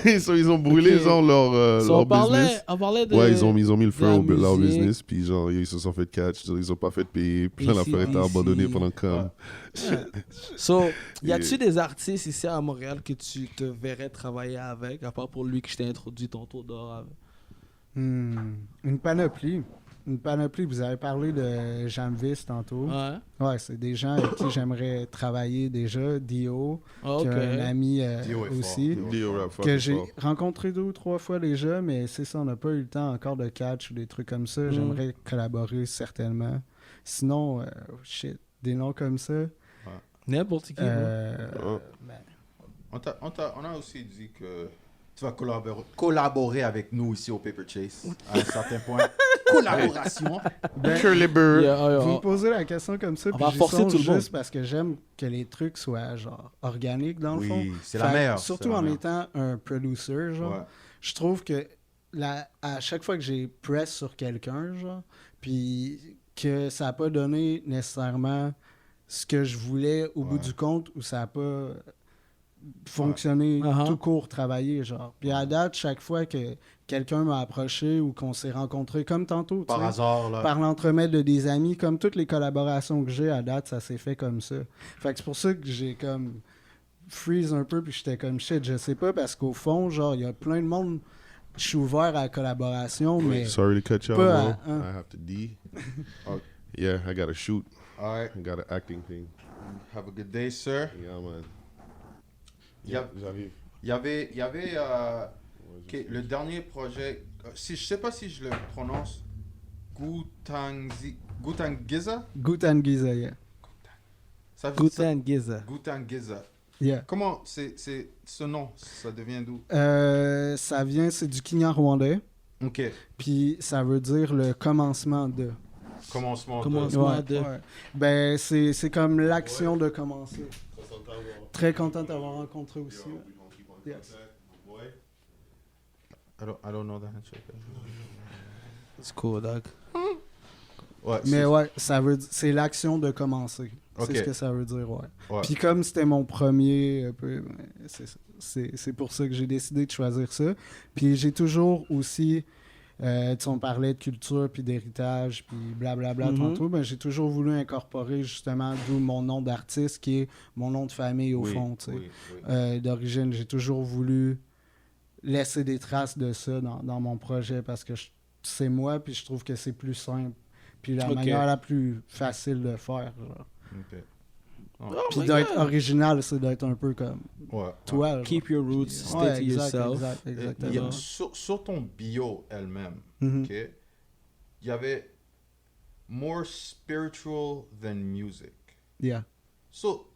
Ils ont brûlé, genre, leur business. On parlait de. Ouais, ils ont mis le feu la au leur musique. business, puis genre, ils se sont fait catch, ils ont pas fait payer, plein Ici, d'affaires étaient ici. abandonnées pendant comme... So, y a-tu des artistes ici à Montréal que tu te verrais travailler avec, à part pour lui que je t'ai introduit tantôt dehors avec? Une panoplie. Une panoplie. Vous avez parlé de Jamvis tantôt. Ouais. Ouais, c'est des gens avec qui j'aimerais travailler déjà. Dio, Ah, qui ok. a un ami Dio est fort. aussi. Dio. Dio rap fucking Que j'ai fort. rencontré 2 ou 3 fois déjà, mais c'est ça, on n'a pas eu le temps encore de catch ou des trucs comme ça. J'aimerais collaborer certainement. Sinon, shit, des noms comme ça. N'importe qui. Oh. Ben, On a aussi dit que tu vas collaborer avec nous ici au Paper Chase à un certain point. Collaboration. Curly Bird. vous me posez la question comme ça, On puis va j'y forcer songe tout le monde. juste parce que j'aime que les trucs soient genre organiques dans le Oui, fond. c'est la Fait que meilleure, Surtout c'est la en meilleure. étant un producer, genre. Ouais. Je trouve que à chaque fois que j'ai press sur quelqu'un, genre, puis que ça n'a pas donné nécessairement ce que je voulais au bout Ouais. du compte, ou ça n'a pas fonctionné Uh-huh. tout court, travaillé, genre. Puis à date, chaque fois que quelqu'un m'a approché ou qu'on s'est rencontré, comme tantôt, tu Par sais, hasard, là. par l'entremède de des amis, comme toutes les collaborations que j'ai à date, ça s'est fait comme ça. Fait que c'est pour ça que j'ai comme freeze un peu, puis j'étais comme shit, je sais pas, parce qu'au fond, genre, il y a plein de monde, je suis ouvert à la collaboration, mais Sorry to cut you Pas off, bro. à- I have to D. Yeah, I gotta shoot. All right. I got an acting thing. Have a good day, sir. Yeah, man. Yep. J'arrive. Il y avait ok, le dernier projet, si, je sais pas si je le prononce, Gutangiza? Gutangiza, yeah. Ça veut dire Guten Giza. Gutangiza. Yeah. Comment c'est ce nom, ça devient d'où? Ça vient, c'est du Kinyarwandais, Ok, puis ça veut dire le commencement de. commencement. Commencement. De... de- Ben, c'est comme l'action de commencer. Très content de t'avoir rencontré aussi. Yes. I don't know that handshake. C'est cool, dog. Ouais, Mais ouais, ça veut c'est l'action de commencer. Ok. C'est ce que ça veut dire, ouais. Ouais. Puis comme c'était mon premier, un peu, c'est pour ça que j'ai décidé de choisir ça. Puis j'ai toujours aussi, tu sais, on parlait de culture puis d'héritage puis blablabla tantôt, ben j'ai toujours voulu incorporer justement d'où mon nom d'artiste qui est mon nom de famille au Oui, fond, tu sais. oui. D'origine, j'ai toujours voulu laisser des traces de ça dans mon projet parce que c'est moi puis je trouve que c'est plus simple. Puis la Ok. manière la plus facile de faire, genre. Ok. Puis my d'être God. original, c'est d'être un peu comme Ouais. toi. genre. Keep your roots, stay Ouais, to exact, yourself. exact, Et il y a- exactement. sur ton bio elle-même, Mhm. ok, il y avait more spiritual than music. Yeah. So,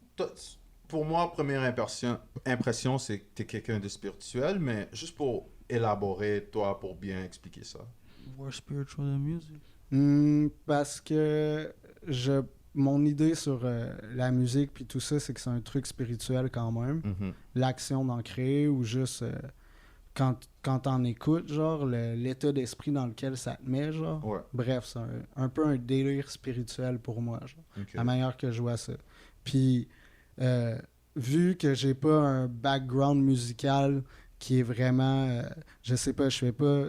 pour moi, première impression, c'est que tu es quelqu'un de spirituel, mais juste pour élaborer, toi, pour bien expliquer ça. More spiritual than music. Parce que mon idée sur la musique puis tout ça, c'est que c'est un truc spirituel quand même. Mhm. L'action d'en créer ou juste quand t'en écoutes, genre, l'état d'esprit dans lequel ça te met, genre. Ouais. Bref, c'est un peu un délire spirituel pour moi, genre. Ok. La manière que je vois ça. Puis, vu que j'ai pas un background musical qui est vraiment, je sais pas, je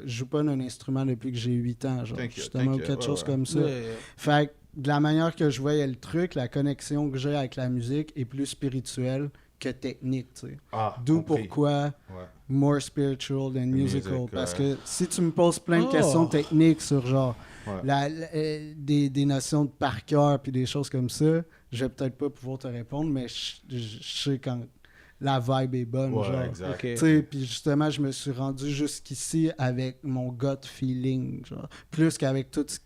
joue pas d'un instrument depuis que j'ai 8 ans, genre, T'inquiète, justement, ou t'inquiète, quelque ouais, chose ouais. comme ça. Ouais. Fait que de la manière que je voyais le truc, la connexion que j'ai avec la musique est plus spirituelle que technique, tu sais. Ah, D'où compris. pourquoi Ouais. more spiritual than musical. music, Parce ouais. que si tu me poses plein de Oh. questions techniques sur genre Ouais. des notions de par cœur puis des choses comme ça, je vais peut-être pas pouvoir te répondre, mais je sais quand la vibe est bonne. Ouais, genre. exact. Ok. Tu sais, puis justement, je me suis rendu jusqu'ici avec mon gut feeling, genre, plus qu'avec toutes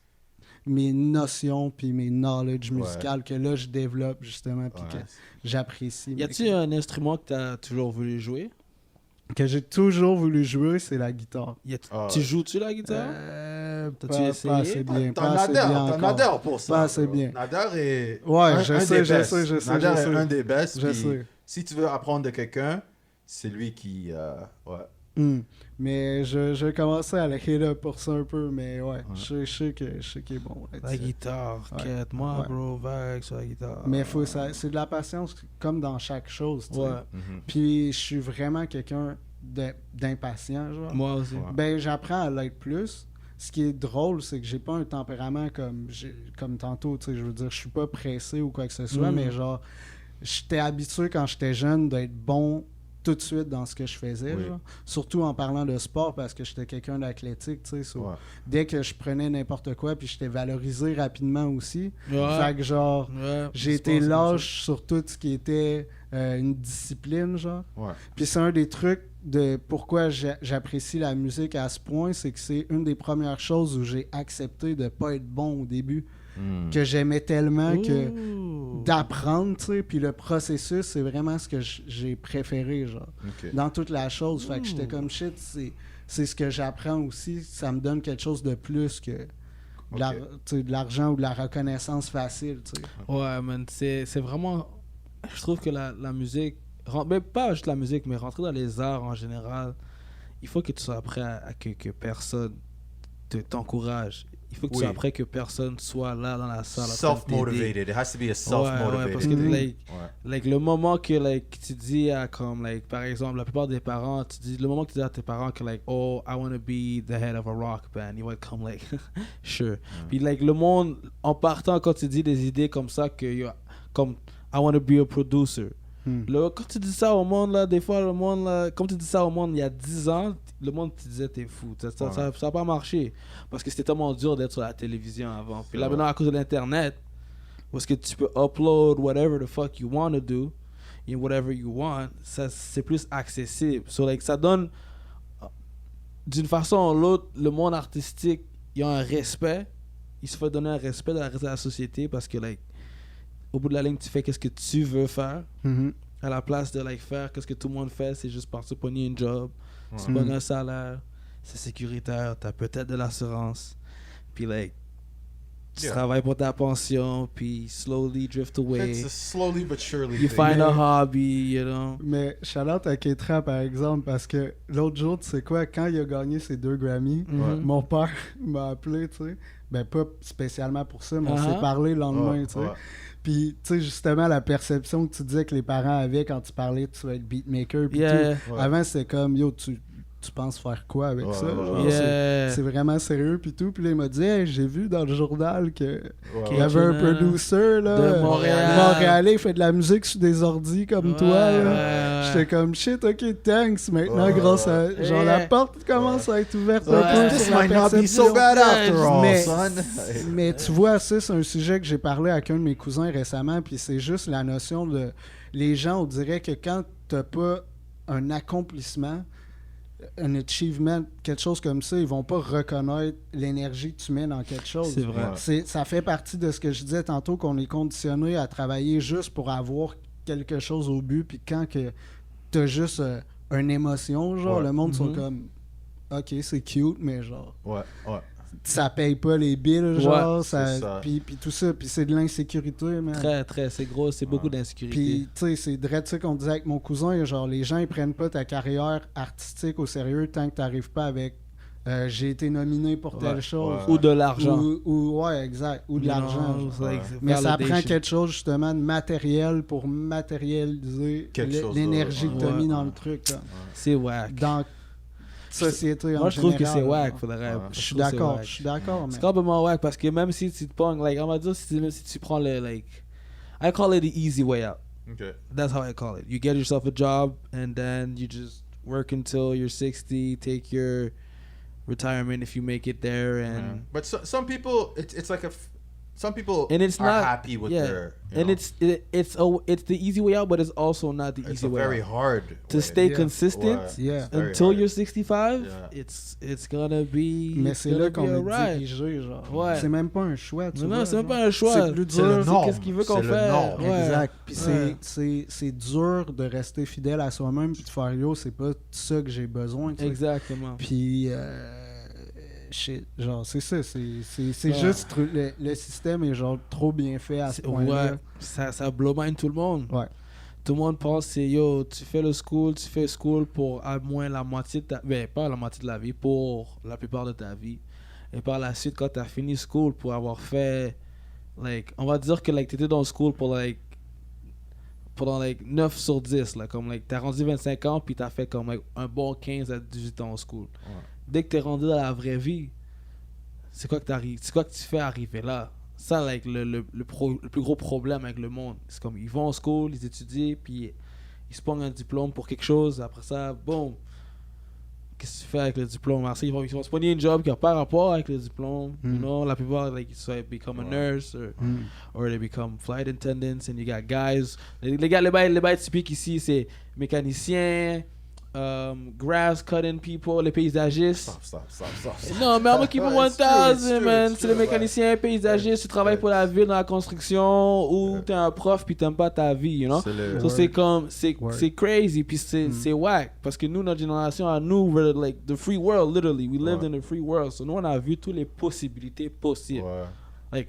mes notions puis mes knowledge Ouais. musicales que là, je développe justement puis Ouais. que j'apprécie. Y a-t-il un instrument que t'as toujours voulu jouer? Que j'ai toujours voulu jouer, c'est la guitare. Ah, Tu joues-tu la guitare? Pas, T'as-tu essayé? pas assez bien. T'en Pas assez adhères, bien t'en encore. adhères pour ça. Pas assez bro. bien. Nader est Ouais, je un sais, des je best. sais, je sais, Nader je est sais. un des best. Je puis sais. Si tu veux apprendre de quelqu'un, c'est lui qui... ouais. Mais je commençais à le hit up pour ça un peu, mais ouais, je sais qu'il est bon. La guitare, Ouais. quête-moi, Ouais. bro, vague sur la guitare. Mais c'est de la patience comme dans chaque chose, tu sais. Ouais, Puis je suis vraiment quelqu'un d'impatient, genre. moi aussi. Ouais. Ben, j'apprends à l'être plus. Ce qui est drôle, c'est que j'ai pas un tempérament comme tantôt, tu sais, je veux dire, je suis pas pressé ou quoi que ce soit, mais genre, j'étais habitué quand j'étais jeune d'être bon tout de suite dans ce que je faisais, Oui. genre. Surtout en parlant de sport parce que j'étais quelqu'un d'athlétique, tu sais. Ouais. Dès que je prenais n'importe quoi, puis j'étais valorisé rapidement aussi. Ouais. Fait que genre, Ouais, j'ai je été pense que c'est lâche sur tout ce qui était une discipline, genre. Ouais. Puis c'est un des trucs de pourquoi j'apprécie la musique à ce point, c'est que c'est une des premières choses où j'ai accepté de pas être bon au début, que j'aimais tellement que Ouh. d'apprendre, tu sais, puis le processus, c'est vraiment ce que j'ai préféré, genre, Ok. dans toute la chose. Fait que j'étais comme shit, c'est ce que j'apprends aussi, ça me donne quelque chose de plus que de la- Ok. tu sais, de l'argent ou de la reconnaissance facile, tu sais. Ouais, man, c'est vraiment. Je trouve que la musique. Mais pas juste la musique, mais rentrer dans les arts en général, il faut que tu sois prêt à que personne t'encourage. Il faut que tu Oui. sois prêt que personne soit là dans la salle. en train de t'aider. Self-motivated. It has to be a Ouais, self-motivated. ouais, parce que Mhm. like, Ouais. like, le moment que like, tu dis à comme like, par exemple la plupart des parents, tu dis le moment que tu dis à tes parents que like oh I want to be the head of a rock band, ils vont être comme like sure. Puis like le monde en partant quand tu dis des idées comme ça que comme I want to be a producer. Quand tu dis ça au monde là, des fois le monde là, comme tu dis ça au monde il y a 10 ans, le monde te disait t'es fou. Ça a pas marché parce que c'était tellement dur d'être sur la télévision avant. Puis là maintenant à cause de l'internet, parce que tu peux upload whatever the fuck you want to do and whatever you want, ça c'est plus accessible. So like ça donne d'une façon ou l'autre le monde artistique, il y a un respect, il se fait donner un respect dans le reste de la société parce que like au bout de la ligne tu fais qu'est-ce que tu veux faire à la place de like faire qu'est-ce que tout le monde fait, c'est juste partir pogner un job, tu pognes un salaire, c'est sécuritaire, t'as peut-être de l'assurance, puis like tu travailles pour ta pension, puis slowly drift away. It's a slowly but surely You thing. find a hobby, you know. Mais shout-out à Ketra, par exemple, parce que l'autre jour, tu sais quoi, quand il a gagné ses 2 Grammy, mon père m'a appelé, tu sais. Ben, pas spécialement pour ça, mais on s'est parlé le lendemain, Ouais, tu sais. ouais. Puis, tu sais, justement, la perception que tu disais que les parents avaient quand tu parlais, tu vas être beatmaker, puis Yeah. tout. Ouais. Avant, c'était comme, yo, tu penses faire quoi avec ça? Ouais, Genre, Yeah. c'est vraiment sérieux, puis tout. Puis là, il m'a dit, hey, j'ai vu dans le journal que Ouais, il y avait un Ketra, producer, là, de Montréal. Montréalais, il fait de la musique sur des ordis comme toi, là. Ouais. J'étais comme shit, ok, thanks. Maintenant, Ouais. grâce à. Genre, Yeah. la porte commence à être ouverte Ouais. un peu This sur la might not be perception. so bad after all, Mais- son. Mais tu vois, ça, c'est un sujet que j'ai parlé avec un de mes cousins récemment, puis c'est juste la notion de. Les gens, on dirait que quand t'as pas un accomplissement, un achievement, quelque chose comme ça, ils vont pas reconnaître l'énergie que tu mets dans quelque chose. C'est vrai. Ouais. Ça fait partie de ce que je disais tantôt, qu'on est conditionné à travailler juste pour avoir quelque chose au but, puis quand que t'as juste une émotion, genre, Ouais. le monde sont comme ok, c'est cute, mais genre Ouais, ouais. ça paye pas les billes, genre, c'est ça. puis tout ça, puis c'est de l'insécurité, man. Très, c'est gros, c'est beaucoup d'insécurité. Puis, tu sais, c'est direct ça qu'on disait avec mon cousin, genre, les gens, ils prennent pas ta carrière artistique au sérieux tant que t'arrives pas avec j'ai été nominé pour telle Ouais, chose. Ou de l'argent. Ouais, exact. Ou de You l'argent. know, genre. like, Mais ça prend validation. quelque chose, justement, de matériel pour matérialiser Quelque chose l'énergie d'autre, que t'as ouais. mis dans le truc, là. C'est whack. Dans la société en Moi, je trouve que général, c'est whack, genre. faudrait. Ouais. Je suis trouve que c'est d'accord, whack. je suis d'accord, mais... C'est complètement whack parce que même si tu te pognes, like, on va dire, même si tu prends le, like, I call it the easy way out. Okay. That's how I call it. You get yourself a job and then you just work until you're 60, take your retirement if you make it there, Yeah. and But some people, it's like some people And it's are not- happy with yeah. their. You and know, it's the easy way out, but it's also not the it's easy a way very out. hard To way. stay Yeah. consistent Ouais. Yeah. It's very until hard. you're 65, Yeah. it's gonna be. Mais it's c'est gonna là be qu'on est alright. dirigé, genre. Ouais. C'est même pas un choix, tu vois. Non, c'est même genre. pas un choix. C'est plus C'est le dur. norme. Qu'est-ce qu'il veut qu'on C'est le fasse? norme. Ouais. Exact. Puis Ouais. c'est dur de rester fidèle à soi-même puis de faire yo, c'est pas ça que j'ai besoin. tu sais. Exactement. Puis, shit, genre, c'est ça. C'est Ouais. juste le système est genre trop bien fait à ce point-là. Ouais, ça blow mind tout le monde. Ouais. tout le monde pense c'est yo, tu fais school pour à moins la moitié de ta... Ben, pas la moitié de la vie, pour la plupart de ta vie. Et par la suite, quand t'as fini school pour avoir fait, like, on va dire que like, t'étais dans school pour like, pendant like 9 sur 10, là, comme like, t'as rendu 25 ans puis t'as fait comme like, un bon 15 à 18 ans en school. Ouais. Dès que t'es rendu dans la vraie vie, c'est quoi que tu fais arriver là? Ça, like, le plus gros problème avec le monde. C'est comme, ils vont en school, ils étudient, puis ils se prennent un diplôme pour quelque chose. Après ça, boum. Qu'est-ce que tu fais avec le diplôme? Après ça, ils vont se prendre un job qui n'a pas rapport avec le diplôme. You know, la plupart, like, they become a nurse, or they become flight attendants, and you got guys. Les gars, les bails typiques ici, c'est mécaniciens, grass cutting people, les paysagistes. Stop. Non, mais I'm gonna keep it Ouais, 1000, man. it's C'est les true, mécaniciens, paysagistes, tu travailles pour la ville dans la construction, ou t'es un prof puis t'aimes pas ta vie, you know? C'est le- So c'est comme, c'est Word. crazy, puis c'est whack. Parce que nous, notre génération, à nous, we're like the free world, literally. We lived in the free world. So nous, on a vu toutes les possibilités possibles. Ouais. Like,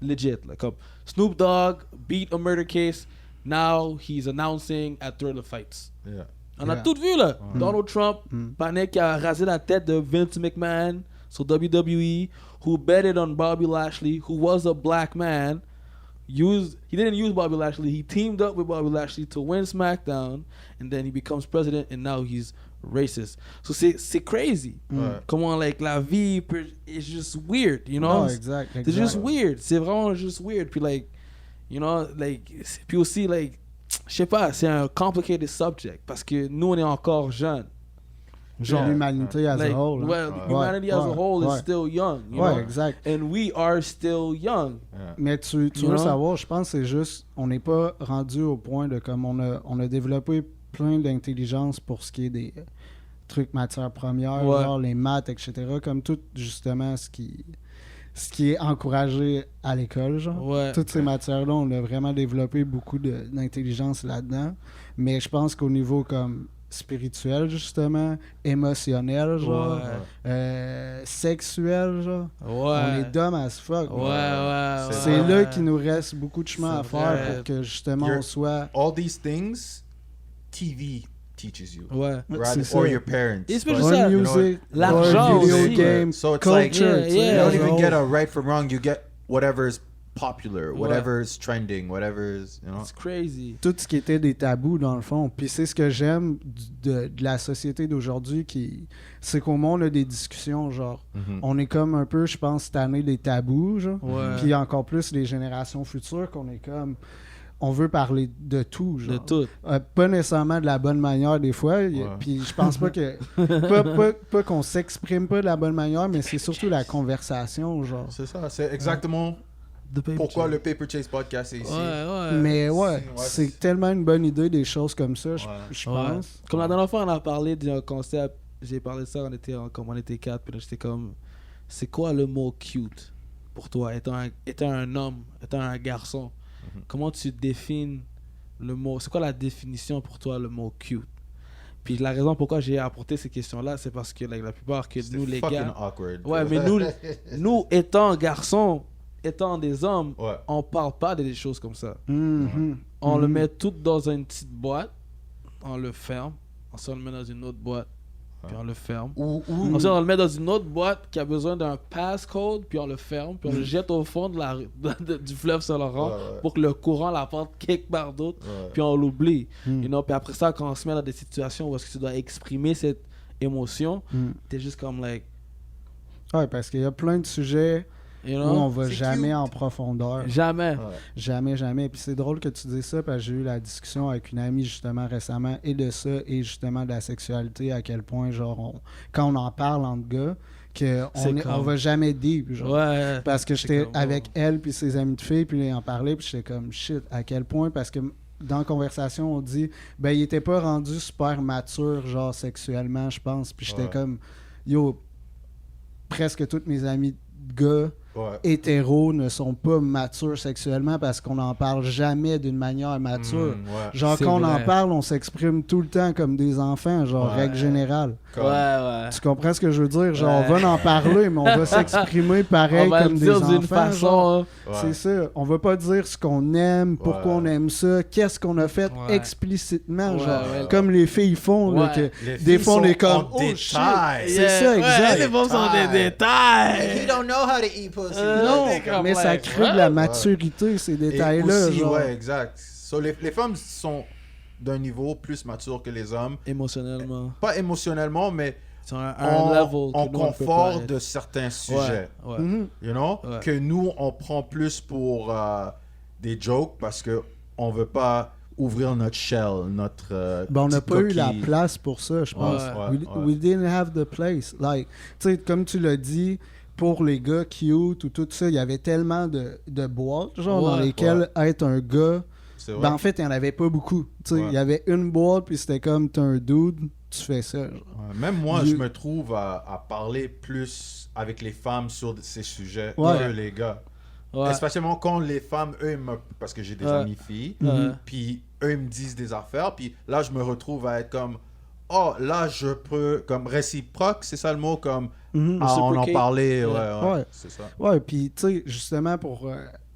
legit. Like, comme Snoop Dogg beat a murder case. Now he's announcing at Thriller Fights. Yeah. On a Yeah. tout vu là. Donald Trump, Panek qui a rasé la tête de Vince McMahon sur WWE, who betted on Bobby Lashley, who was a black man. He didn't use Bobby Lashley. He teamed up with Bobby Lashley to win SmackDown, and then he becomes president, and now he's racist. So c'est crazy. Ouais. Comment like la vie is just weird, you know? Non, exact. C'est juste weird. C'est vraiment juste weird. Puis like, you know, like, puis aussi like, je sais pas, c'est un complicated subject parce que nous on est encore jeunes. Genre l'humanité as Like, a whole. hein. well, humanity as a whole is ouais. still young. You Ouais, know? exact. And we are still young. Mais tu You veux know? savoir, je pense que c'est juste, on n'est pas rendu au point de comme on a développé plein d'intelligence pour ce qui est des trucs matières premières, Ouais. genre les maths, etc. Comme tout justement ce qui est encouragé à l'école, genre. Ouais. Toutes ces matières-là, on a vraiment développé beaucoup d'intelligence là-dedans. Mais je pense qu'au niveau comme spirituel, justement, émotionnel, genre, sexuel, genre, on est Ouais. dumb as fuck. Ouais. C'est là qu'il nous reste beaucoup de chemin à C'est faire vrai. pour que justement You're- on soit. All these things, TV teaches you. Ouais. Rather, C'est or ça. your parents. Et c'est But- pas juste Or ça. music, L'argent or video aussi. game, So it's culture. like- tu sais, Yeah, You don't as a even whole. get a right from wrong. You get whatever's popular, Ouais. whatever's trending, whatever's, you know. It's crazy. Tout ce qui était des tabous dans le fond. Puis c'est ce que j'aime de la société d'aujourd'hui, c'est qu'au monde on a des discussions, genre. On est comme un peu, je pense, cette année des tabous, genre. Ouais. Puis encore plus les générations futures qu'on est comme. On veut parler de tout, genre. De tout. Pas nécessairement de la bonne manière des fois. Puis je pense pas que. pas qu'on s'exprime pas de la bonne manière, mais c'est surtout la conversation, genre. C'est ça, c'est exactement The paper pourquoi chase. le Paper Chase podcast est ici. Ouais. Mais ouais, ouais, c'est tellement une bonne idée des choses comme ça, je Ouais. pense. Comme la dernière fois, on a parlé d'un concept. J'ai parlé de ça, on était 4, puis là, j'étais comme, c'est quoi le mot cute pour toi, étant un homme, étant un garçon? Comment tu définis le mot? C'est quoi la définition pour toi, le mot cute? Puis la raison pourquoi j'ai apporté ces questions-là, c'est parce que like, la plupart que C'était nous, les fucking gars... awkward. Ouais, mais nous, étant garçons, étant des hommes, Ouais. on parle pas de des choses comme ça. Mhm. On le met tout dans une petite boîte, on le ferme, ensuite on le met dans une autre boîte, puis on le ferme. Ensuite on le met dans une autre boîte qui a besoin d'un passcode, puis on le ferme, puis on le jette au fond du fleuve Saint-Laurent Ouais. pour que le courant l'apporte quelque part d'autre, Ouais. puis on l'oublie. You know? Puis après ça, quand on se met dans des situations où est-ce que tu dois exprimer cette émotion, t'es juste comme like, Ouais, parce qu'il y a plein de sujets you où know? on va C'est jamais cute. en profondeur. Jamais. Jamais, jamais. Puis c'est drôle que tu dises ça parce que j'ai eu la discussion avec une amie justement récemment et de ça et justement de la sexualité, à quel point, genre, quand on en parle entre gars, qu'on C'est comme- on va jamais deep, genre. Ouais. Parce que C'est j'étais comme, avec elle puis ses amis de filles, puis ils en parlaient, puis j'étais comme shit, à quel point, parce que dans la conversation, on dit, ben, il était pas rendu super mature, genre sexuellement, je pense, puis j'étais Ouais. comme, yo, presque tous mes amis de gars Ouais. hétéros ne sont pas matures sexuellement parce qu'on n'en parle jamais d'une manière mature. Ouais. Genre, C'est quand on en vrai. parle, on s'exprime tout le temps comme des enfants, genre, Ouais. règle générale. Comme- Ouais. Tu comprends ce que je veux dire? Genre, Ouais. on va en parler, mais on va s'exprimer pareil On va comme le des dire d'une enfants. genre. façon. Ouais. C'est ça. On va pas dire ce qu'on aime, pourquoi Ouais. on aime ça, qu'est-ce qu'on a fait Ouais. explicitement, Ouais, genre, ouais. comme les filles font, là, Ouais. que Les des filles fois on est sont comme en oh détail. shit. C'est ça, exact. Ouais, les femmes sont des He détails. don't know how to eat pussy. Non, c'est comme mais ça like, crée de ouais. la maturité, ces Et détails-là. aussi, genre. ouais, exact. So, les femmes sont d'un niveau plus mature que les hommes. Émotionnellement. Pas émotionnellement, mais Ils sont à un level. que en nous, on peut confort pas être. de certains sujets. Ouais. Ouais. Mhm. You know? Ouais. Que nous, on prend plus pour des jokes parce que on veut pas ouvrir notre shell, notre Ben, on n'a petite pas eu la coquille. place pour ça, je pense. Ouais, we, ouais. we didn't have the place. Like, tu sais, comme tu l'as dit, pour les gars cute ou tout ça, il y avait tellement de boîtes, genre, dans Ouais. lesquelles être un gars. C'est vrai. Ben, en fait, il n'y en avait pas beaucoup. Tu sais, Ouais. il y avait une boîte, puis c'était comme, t'es un dude, tu fais ça. genre. Ouais, même moi, Je- je me trouve à parler plus avec les femmes sur ces sujets Ouais. que les gars. Ouais. Especiellement quand les femmes, eux, parce que j'ai des Ouais. amis filles, Ouais. puis eux, ils me disent des affaires, puis là, je me retrouve à être comme, oh, là, je peux, comme réciproque, c'est ça le mot, comme, Mhm. on en Reciprocate. parlait, ouais, Ouais. Ouais. c'est ça. Ouais, puis tu sais, justement, pour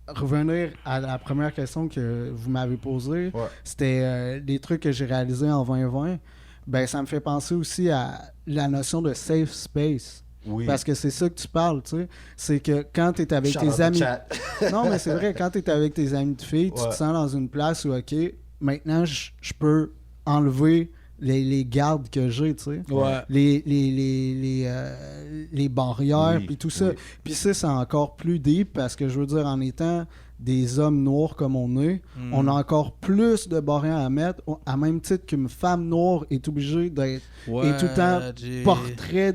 revenir à la première question que vous m'avez posée, Ouais. c'était des trucs que j'ai réalisés en 2020. Ben, ça me fait penser aussi à la notion de safe space. Oui. Parce que c'est ça que tu parles, tu sais. C'est que quand tu es avec Shout out tes to amis. chat. Non, mais c'est vrai, quand tu es avec tes amis de filles, tu Ouais. te sens dans une place où, OK, maintenant, je peux enlever les gardes que j'ai, tu sais. Ouais. Les barrières, Oui, puis tout ça. oui. Puis ça, c'est encore plus deep parce que je veux dire, en étant des hommes noirs comme on est, on a encore plus de barrières à mettre, à même titre qu'une femme noire est obligée d'être Ouais, et tout le temps Jay. portrait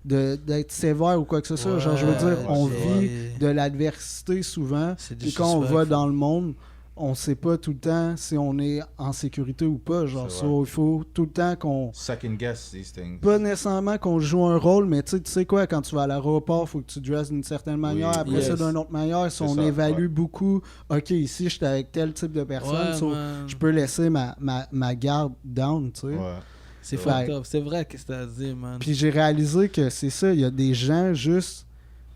d'être sévère ou quoi que ce soit. Genre, je veux dire, Ouais, on c'est- vit de l'adversité souvent. C'est Et quand on va disrespectful. dans le monde, on sait pas tout le temps si on est en sécurité ou pas. Genre, C'est ça, vrai. il faut tout le temps qu'on... Second guess these things. Pas nécessairement qu'on joue un rôle, mais tu sais quoi, quand tu vas à l'aéroport, il faut que tu dresses d'une certaine manière. Après Yes. ça, d'une autre manière, si C'est on ça, évalue ouais. beaucoup, OK, ici, j'étais avec tel type de personne, Ouais, so, man. je peux laisser ma garde down, tu sais. Ouais. C'est Ouais. fucked up. C'est vrai qu'est-ce que t'as dit, man. Puis j'ai réalisé que c'est ça, il y a des gens juste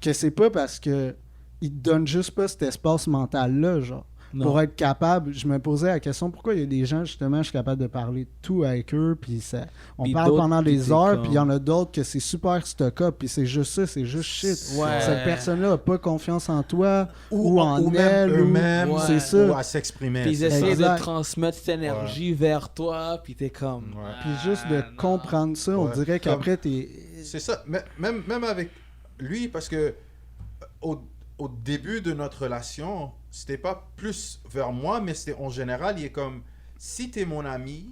que c'est pas parce que ils te donnent juste pas cet espace mental là, genre. Non. Pour être capable, je me posais la question pourquoi il y a des gens justement, je suis capable de parler de tout avec eux, puis ça, on Puis parle d'autres, pendant puis des t'es heures, comme- puis il y en a d'autres que c'est super stock up, puis c'est juste ça, c'est juste shit. Ouais. Cette personne-là a pas confiance en toi ou, en ou elle, même ou eux-mêmes, Ouais. c'est ça. ou à s'exprimer. Puis ils c'est ça. essaient Exact. de transmettre cette énergie vers toi, puis t'es comme. Ouais. Puis juste de comprendre ça, on Ouais. dirait Comme- qu'après t'es C'est ça. Même avec lui, parce que au début de notre relation, c'était pas plus vers moi, mais c'était en général, il est comme, si t'es mon ami,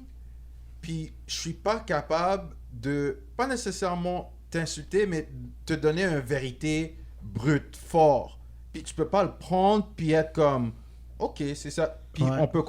puis je suis pas capable de, pas nécessairement t'insulter, mais te donner une vérité brute, fort. Puis tu peux pas le prendre, puis être comme, ok, c'est ça. Puis Ouais. on peut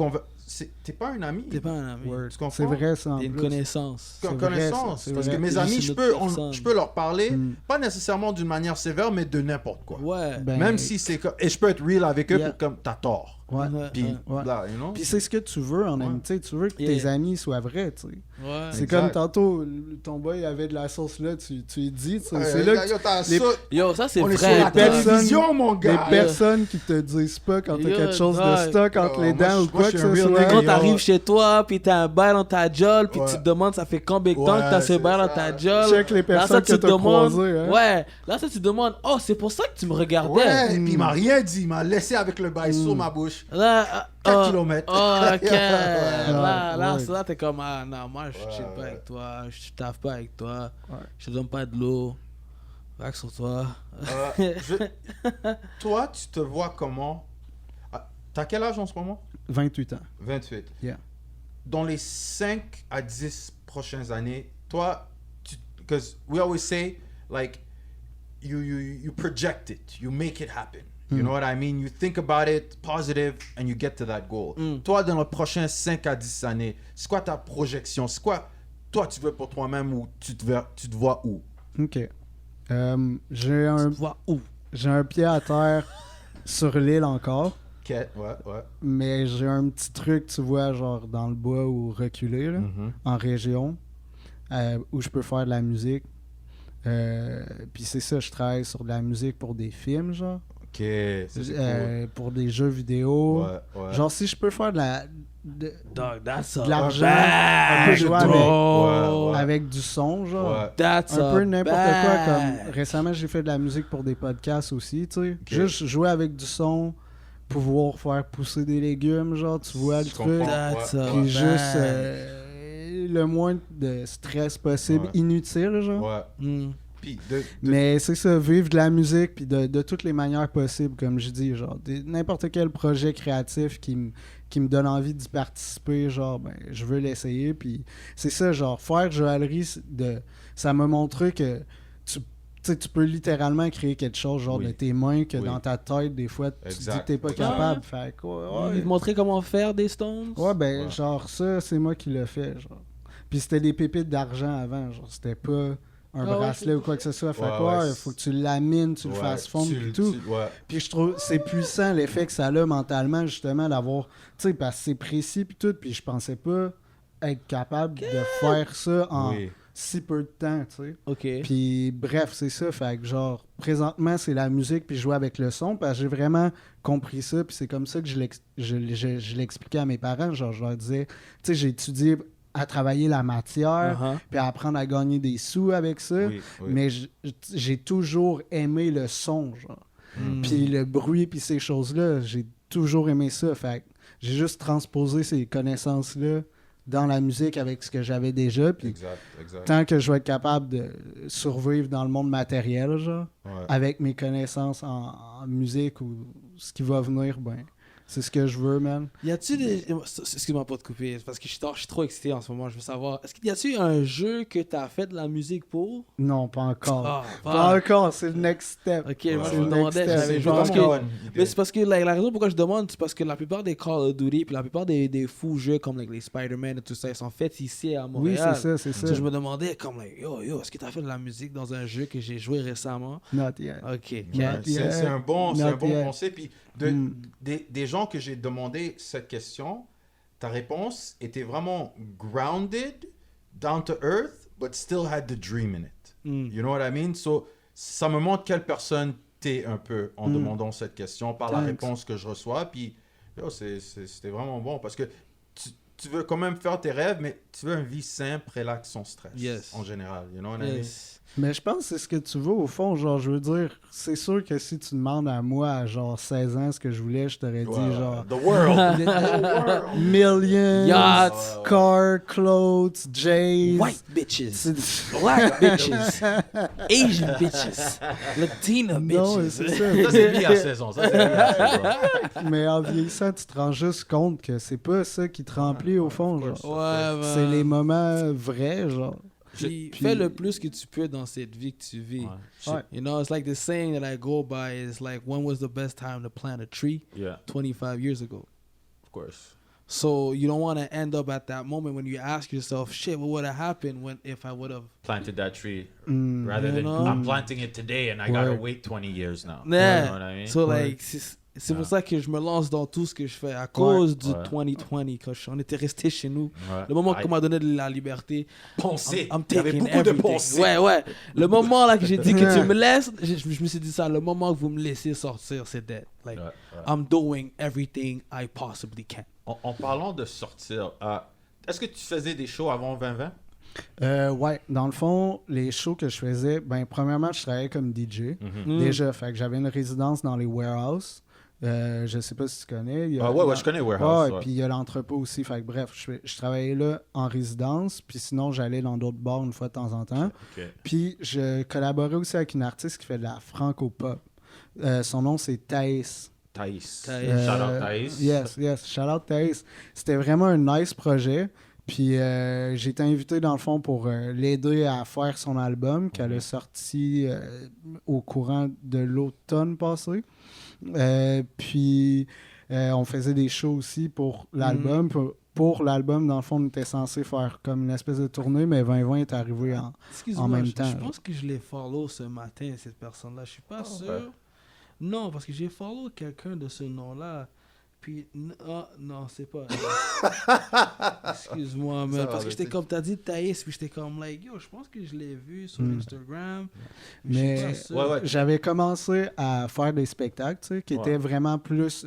t'es pas un ami. T'es pas un ami. Word. Tu comprends? C'est vrai ça en T'es une plus. connaissance. C'est vrai, Connaissance. ça, c'est Parce vrai. que mes C'est amis, juste je une peux, autre personne. je peux leur parler, Mm. pas nécessairement d'une manière sévère, mais de n'importe quoi. Ouais. Ben, Même si c'est comme. Et je peux être real avec eux Yeah. pour comme t'as tort. ouais. Puis Ouais. là, you know? Puis c'est ce que tu veux en Ouais. amitié. Tu veux que Yeah. tes amis soient vrais, tu sais. Ouais. C'est Exact. comme tantôt, ton boy avait de la sauce là, tu lui dis, tu sais, Ouais, c'est là que yo, t'as les- ça- Yo, ça c'est on est vrai. sur la personne- télévision, mon des gars. personnes qui te disent pas quand t'as Yo, quelque chose de ouais. stock entre les Moi, dents je- ou moi, quoi je que suis un ce real soit. nigga. Quand Yo. t'arrives chez toi, puis t'as un bail dans ta jolle, puis Ouais. tu te demandes ça fait combien de temps que Ouais, t'as ce c'est bail dans ça. ta jolle. Check les Là, personnes ça, que tu te t'as demandes. croisées, hein. Ouais. Là, ça, tu te demandes, oh, c'est pour ça que tu me regardais. Ouais, puis il m'a rien dit. Il m'a laissé avec le bail sur ma bouche. Là, 4 kilomètres. Oh, ok. Ouais, là, ouais. là, t'es comme, ah non, moi, je chill pas ouais. avec toi, je taffe pas avec toi, Ouais. je te donne pas de l'eau, vague sur toi. Toi, tu te vois comment? Ah, t'as quel âge en ce moment? 28 ans. 28. Yeah. Dans les 5 à 10 prochaines années, toi, because we always say, like, you project it, you make it happen. You know what I mean? You think about it positive and you get to that goal. Toi, dans les prochaines 5 à 10 années, c'est quoi ta projection? C'est quoi, toi, tu veux pour toi-même ou tu te vois où? OK. J'ai Tu un... te vois où? j'ai un pied à terre sur l'île encore. Ouais, ouais. Mais j'ai un petit truc, tu vois, genre dans le bois ou reculé, là, en région, où je peux faire de la musique. Puis c'est ça, je travaille sur de la musique pour des films, genre. Ok, c'est cool. Pour des jeux vidéo. Ouais. Genre, si je peux faire Dog, that's de a l'argent, bag, un peu jouer bro. Ouais. avec du son, genre. Ouais. That's Un a peu n'importe quoi, bag. comme récemment j'ai fait de la musique pour des podcasts aussi, tu sais. Juste jouer avec du son, pouvoir faire pousser des légumes, genre, tu vois le Je truc. comprends. That's a Puis bag. juste le moins de stress possible, Ouais. inutile, genre. Ouais. Mm. Puis Mais c'est ça, vivre de la musique, puis de toutes les manières possibles, comme je dis, genre, n'importe quel projet créatif qui me donne envie d'y participer, genre, ben, je veux l'essayer, puis c'est ça, genre, faire joaillerie, ça m'a montré que tu peux littéralement créer quelque chose, genre, Oui. de tes mains, que Oui. dans ta tête, des fois, tu te dis Exact. que t'es pas Exact. capable, fait quoi, Il te montrer comment faire des stones. ouais, ben, Ouais. genre, ça, c'est moi qui l'ai fait, genre. Puis c'était des pépites d'argent avant, genre, c'était pas un ouais, bracelet ou quoi que ce soit. Fait Ouais, quoi, ouais, il faut que tu lamines, tu le ouais, fasses fondre tu- et tout. ouais. Puis je trouve c'est puissant l'effet que ça a mentalement, justement, d'avoir. Tu sais, parce que c'est précis puis tout. Puis je pensais pas être capable de faire ça en Oui. si peu de temps, tu sais. Ok. Puis bref, c'est ça. Fait que genre, présentement, c'est la musique puis jouer avec le son. Parce que j'ai vraiment compris ça. Puis c'est comme ça que je l'expliquais à mes parents. Genre, je leur disais, tu sais, j'ai étudié à travailler la matière, Uh-huh. puis à apprendre à gagner des sous avec ça. Oui, oui. Mais j'ai toujours aimé le son, genre. Puis le bruit, puis ces choses-là, j'ai toujours aimé ça. Fait que j'ai juste transposé ces connaissances-là dans la musique avec ce que j'avais déjà. Puis Exact. tant que je vais être capable de survivre dans le monde matériel, genre, Ouais. avec mes connaissances en musique ou ce qui va venir, ben, c'est ce que je veux, man. Y a-tu des. Excuse-moi pas de couper, c'est parce que je suis trop excité en ce moment, je veux savoir. Est-ce qu'il y a-tu un jeu que t'as fait de la musique pour? Non, pas encore. Ah, Pas encore, c'est le next step. Ok, moi je C'est me le demandais, next step. j'avais C'est joué parce que. vraiment bonne idée. Mais c'est parce que la raison pourquoi je demande, c'est parce que la plupart des Call of Duty, puis la plupart des fous jeux comme like, les Spider-Man et tout ça, ils sont faits ici à Oui, Montréal. c'est ça, c'est ça. So, je me demandais, comme, like, yo, est-ce que t'as fait de la musique dans un jeu que j'ai joué récemment? Not yet. Ok. Ouais, Yeah. c'est un bon Not yet. conseil. Puis des gens que j'ai demandé cette question, ta réponse était vraiment grounded, down to earth, but still had the dream in it. You know what I mean? So, ça me montre quelle personne t'es un peu en demandant cette question par la Thanks. réponse que je reçois. Puis, yo, c'était vraiment bon parce que tu veux quand même faire tes rêves, mais tu veux une vie simple, relax, sans stress. Yes. En général. You know what I mean? Yes. Mais je pense que c'est ce que tu veux au fond. Genre, je veux dire, c'est sûr que si tu demandes à moi à genre 16 ans ce que je voulais, je t'aurais Ouais, dit genre The world. millions, Yachts. cars, clothes, Jays. White bitches, C'est- black bitches, Asian bitches, Latina Non, bitches. c'est ça. Ça, c'est mis à 16 ans. Ça, c'est mis à 16 ans. Mais en vieillissant, tu te rends juste compte que c'est pas ça qui te remplit au fond. Genre. Ouais, man. C'est les moments vrais, genre. Puis, Puis- fais le plus que tu peux dans cette vie que tu vis. Ouais. You know, it's like the saying that I go by is like, when was the best time to plant a tree? Yeah, 25 years ago. of course. So you don't want to end up at that moment when you ask yourself, shit, what would have happened if I would have... Planted that tree Mm. rather You than know? I'm planting it today and I gotta Word. wait 20 years now. Yeah. You know what I mean? So Ouais. like, c'est pour Ouais. ça que je me lance dans tout ce que je fais à cause du Ouais. 2020, quand on était resté chez nous. Ouais. Le moment I- qu'on m'a donné de la liberté, Penser. I'm Il y avait taking beaucoup de everything. pensées. Ouais. Le moment là que j'ai dit que tu me laisses, je me suis dit ça, le moment que vous me laissez sortir, c'est dead. Like, Ouais, ouais. I'm doing everything I possibly can. En parlant de sortir, est-ce que tu faisais des shows avant 2020? Ouais, dans le fond, les shows que je faisais, ben premièrement, je travaillais comme DJ. Mm. Déjà, fait que j'avais une résidence dans les warehouses. Je sais pas si tu connais. il y a- Ouais, je connais Warehouse. Ouais, puis il y a l'entrepôt aussi. Fait que bref, je travaillais là en résidence. Puis sinon, j'allais dans d'autres bars une fois de temps en temps. Ok. Puis je collaborais aussi avec une artiste qui fait de la franco-pop. Son nom, c'est Thaïs. Thaïs. Thaïs. Shout out Thaïs. Yes. Shout out Thaïs. C'était vraiment un nice projet. Puis j'ai été invité dans le fond pour l'aider à faire son album qu'elle a sorti au courant de l'automne passé. Puis on faisait des shows aussi pour l'album. Pour l'album, dans le fond, on était censé faire comme une espèce de tournée, mais 2020 est arrivé en Excuse-moi, même je temps. pense que je l'ai follow ce matin, cette personne-là. Je suis pas sûr. Non, parce que j'ai follow quelqu'un de ce nom-là. Puis, non, c'est pas. Excuse-moi, mais Ça va, parce que mais j'étais c'est- comme, t'as dit Thaïs, puis j'étais comme, like, yo, je pense que je l'ai vu sur Instagram. Mais je suis pas sûr. Ouais, ouais. j'avais commencé à faire des spectacles, tu sais, qui étaient vraiment plus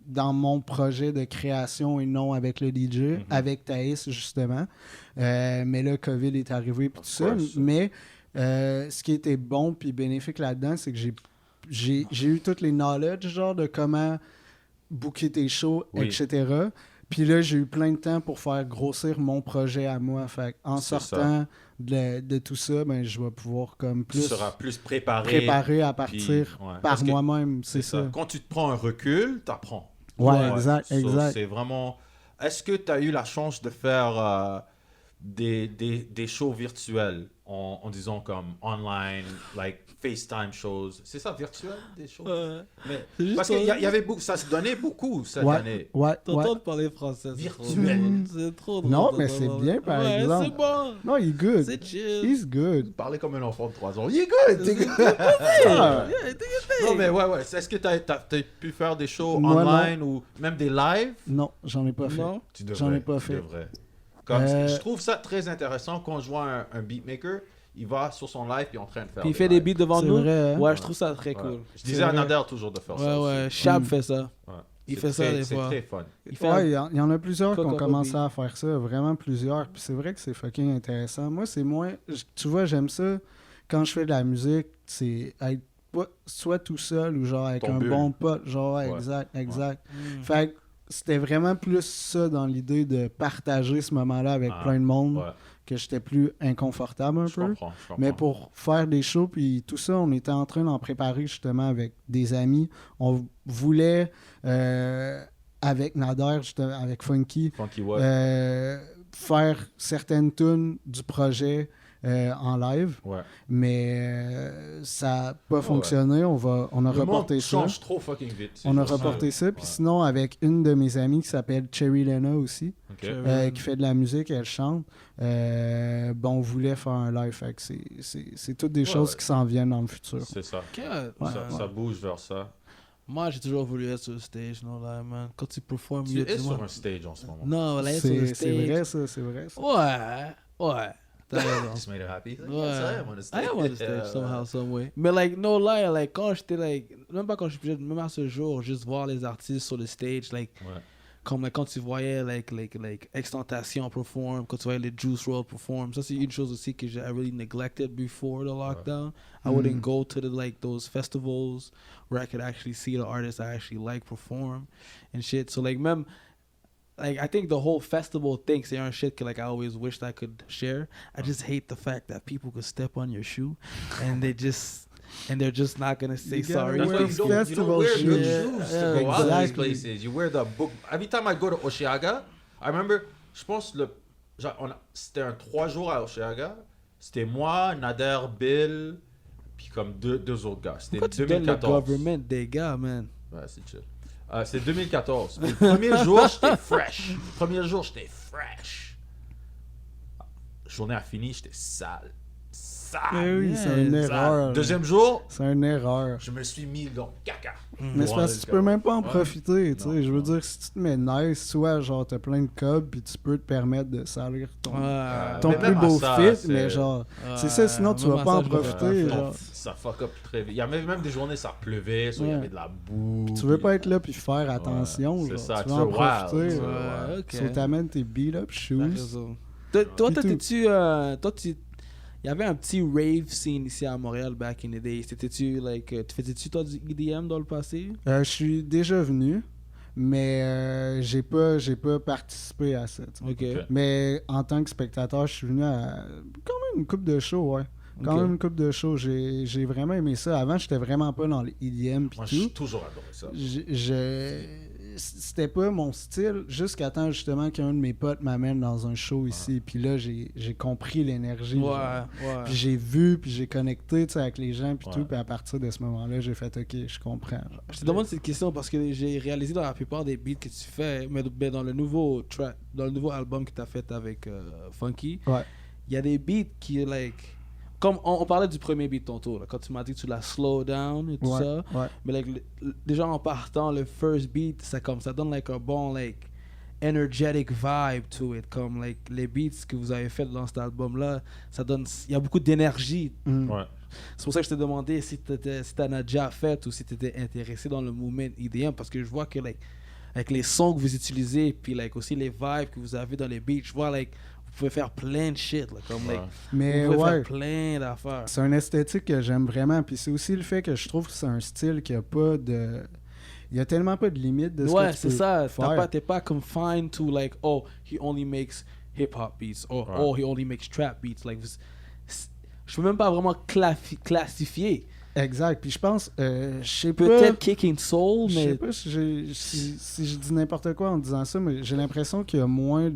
dans mon projet de création et non avec le DJ, avec Thaïs, justement. Mais là, COVID est arrivé, puis tout ça. course. Mais ce qui était bon puis bénéfique là-dedans, c'est que j'ai eu toutes les knowledge, genre, de comment booker tes shows, Oui. etc. Puis là, j'ai eu plein de temps pour faire grossir mon projet à moi. Fait en C'est sortant de tout ça, ben, je vais pouvoir comme Tu plus seras plus préparé. préparer à partir puis, ouais. par Parce que moi-même. C'est ça. Quand tu te prends un recul, t'apprends. Ouais, exact, So, exact. c'est vraiment... Est-ce que tu as eu la chance de faire des shows virtuels en disant comme online, like FaceTime shows? C'est ça, virtuel, des shows? Ouais. Mais, C'est juste parce ça. qu'il y avait beaucoup, ça se donnait beaucoup cette Ouais, année. ouais, T'entends ouais. parler français. C'est trop Virtuel. drôle. C'est trop drôle. Non, de mais t'entendre c'est bien, par parler. exemple. Ouais, c'est bon. Non, il est good. C'est chill. He's good. Parler comme un enfant de 3 ans. Il est good, t'es good. Ah. Yeah, take it Non, mais ouais. Est-ce que t'as pu faire des shows Moi, online ou même des lives? Non, j'en ai pas fait. Non. Tu devrais. J'en ai pas tu fait. devrais. Comme, Euh, je trouve ça très intéressant quand je vois un beatmaker, il va sur son live puis il est en train de faire Puis il fait des lives. beats devant C'est nous. vrai, hein? Ouais, je trouve ça très Ouais. cool. Je disais à vrai. Nader toujours de faire ça. Ouais, ouais. aussi. Chab fait ça. Ouais. Il C'est fait ça très- des fois. C'est très fun. Il fait Ouais, il y en a plusieurs qui ont Coco commencé Bobby. à faire ça, vraiment plusieurs. Puis c'est vrai que c'est fucking intéressant. Moi, c'est moins. Tu vois, j'aime ça. Quand je fais de la musique, c'est être soit tout seul ou genre avec Ton un bulle. bon pote. Genre, ouais, Ouais. exact. Mm. Fait que c'était vraiment plus ça dans l'idée de partager ce moment-là avec Ah, plein de monde, Ouais, que j'étais plus inconfortable un je peu. comprends. Mais pour faire des shows, puis tout ça, on était en train d'en préparer justement avec des amis. On voulait, avec Nader, justement, avec Funky, Funky What? faire certaines tunes du projet en live, Ouais. mais ça n'a pas ouais. fonctionné. On a Le monde reporté ça. change trop fucking vite. c'est On a juste reporté ça. Puis Ouais. sinon, avec une de mes amies qui s'appelle Cherry Lena aussi, Ok. qui fait de la musique, elle chante. On voulait faire un live. Fait que c'est toutes des choses ouais. qui s'en viennent dans le futur. C'est ça. Ouais. Ça bouge vers ça. Moi, j'ai toujours voulu être sur le stage, non, là, man. Quand tu performes, Tu es sur un stage en ce moment. Non, là, être sur le C'est stage. vrai, ça, c'est vrai. Ça. Ouais. T'as raison. Just made her happy. Ouais. I am on the stage Yeah. somehow, some way. Mais like, no lie, like, quand j'étais, like, même pas quand je suis plus jeune, même à ce jour, juste voir les artistes sur le stage, like, Ouais. comme like, quand tu voyais, like, Extentation perform, quand tu voyais les Juice WRLD perform, ça c'est une chose aussi que j'ai really neglected before the lockdown. I wouldn't go to those festivals where I could actually see the artists I actually like perform and shit. So like, même, like, I think the whole festival thing, c'est un shit que like I always wished I could share. I just hate the fact that people could step on your shoe and they're just not gonna say You gotta sorry. That's wear why you don't wear festival good shoes. shoes Yeah, to go out to these exactly. places. You wear the book. Every time I go to Oshiaga, I remember, je pense, c'était un 3 jours à Oshiaga. C'était moi, Nader, Bill, puis comme deux autres gars. C'était Pourquoi tu donnes le 2014. government des gars, man? Ouais, c'est chill. C'est 2014. Le premier jour, j'étais fresh. Le premier jour, j'étais fresh. La journée a fini, j'étais sale. Eh oui, yeah, c'est une ça- erreur. Deuxième jour, C'est une erreur. je me suis mis dans le caca. Mais c'est parce que tu peux même pas en Ouais. profiter, tu Non, sais. Je veux non. dire, si tu te mets nice, soit genre t'as plein de cobs, puis tu peux te permettre de salir ton Ouais. Mais plus même à beau ça, fit, c'est- mais genre, c'est ça, sinon tu même vas à pas ça, en je devrais profiter, pas faire. genre. Ça fuck up très vite. Il y avait même des journées, ça pleuvait, soit il y Ouais. avait de la boue. Tu veux puis- pas être là puis faire attention, c'est genre. ça, Tu tu veux en veux wild, profiter, tu genre. veux- Ouais, ok. So t'amènes tes beat-up T'as shoes. raison. Toi, Et tout. t'étais-tu. Il y avait un petit rave scene ici à Montréal back in the day. T'étais-tu, like. Tu faisais-tu, toi, du EDM dans le passé? Je suis déjà venu, mais j'ai pas participé à ça, tu sais. Ok. Ok. Mais en tant que spectateur, je suis venu à quand même une coupe de shows, ouais. Quand Ok. même une coupe de shows. J'ai vraiment aimé ça. Avant, j'étais vraiment pas dans l'EDM pis Moi, tout. j'ai toujours adoré ça. C'était pas mon style jusqu'à temps justement qu'un de mes potes m'amène dans un show ici. Puis là, j'ai compris l'énergie. Ouais, genre. ouais. Puis j'ai vu, puis j'ai connecté tu sais, avec les gens, puis Ouais. tout. Puis à partir de ce moment-là, j'ai fait OK, je comprends. genre. Je te demande cette question parce que j'ai réalisé dans la plupart des beats que tu fais, mais dans le nouveau album que tu as fait avec Funky, Ouais. il y a des beats qui, like, comme on parlait du premier beat tantôt, là, quand tu m'as dit que tu l'as slow down et tout Ouais, ça. ouais. Mais like, déjà en partant, le first beat, ça donne like un bon like energetic vibe to it. Comme like les beats que vous avez fait dans cet album-là, il y a beaucoup d'énergie. Ouais. C'est pour ça que je t'ai demandé si t'en as déjà fait ou si t'étais intéressé dans le mouvement EDM, parce que je vois que like avec les sons que vous utilisez, puis like aussi les vibes que vous avez dans les beats, je vois like vous pouvez faire plein de shit, là, comme like Mais vous pouvez ouais, faire plein d'affaires. c'est un esthétique que j'aime vraiment. Puis c'est aussi le fait que je trouve que c'est un style qui a pas de... Il y a tellement pas de limite de ce Ouais, que tu c'est peux ça. faire. T'es pas confined to like, oh, he only makes hip-hop beats, or oh, he only makes trap beats. Like, je peux même pas vraiment classifier. Exact. Puis je pense, je sais pas... Peut-être Kicking Soul, Je sais mais pas si je dis n'importe quoi en disant ça, mais j'ai l'impression qu'il y a moins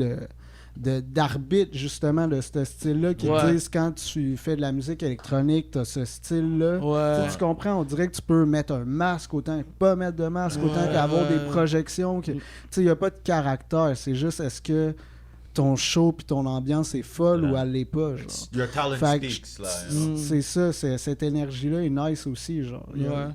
d'arbitres justement de ce style-là qui Ouais. disent quand tu fais de la musique électronique, t'as ce style-là. ouais. Tu comprends, on dirait que tu peux mettre un masque autant que pas mettre de masque, autant qu'avoir des projections. Tu sais, il n'y a pas de caractère. C'est juste, est-ce que ton show puis ton ambiance est folle ou elle l'est pas, genre. Your talent Fait que speaks, là. C'est ça, cette énergie-là est nice aussi, genre.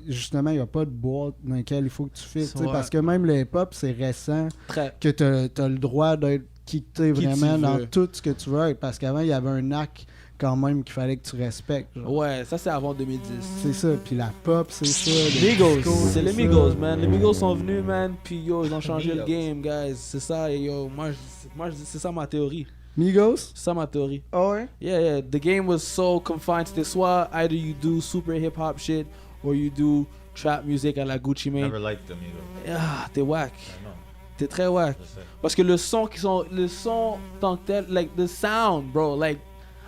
Justement, il n'y a pas de boîte dans laquelle il faut que tu fites, tu sais, Ouais. parce que même le hip-hop, c'est récent Très. que t'as le droit d'être qui t'es Qui vraiment tu dans veux. tout ce que tu veux être, parce qu'avant, il y avait un acte quand même qu'il fallait que tu respectes, genre. Ouais, ça c'est avant 2010. C'est ça, puis la pop, c'est ça. le Migos, disco, c'est les ça. Migos, man. Les Migos sont venus, man, puis yo, ils ont changé le Migos. game, guys. C'est ça, et yo, moi, je dis, c'est ça ma théorie. Migos? C'est ça ma théorie. Ah ouais? Yeah, the game was so confined. C'était soit either you do super hip hop shit or you do trap music à la Gucci Mane. Never liked them either. Ah, t'es whack. I know. T'es très whack. Je sais. Parce que le son tant que tel, like the sound, bro, like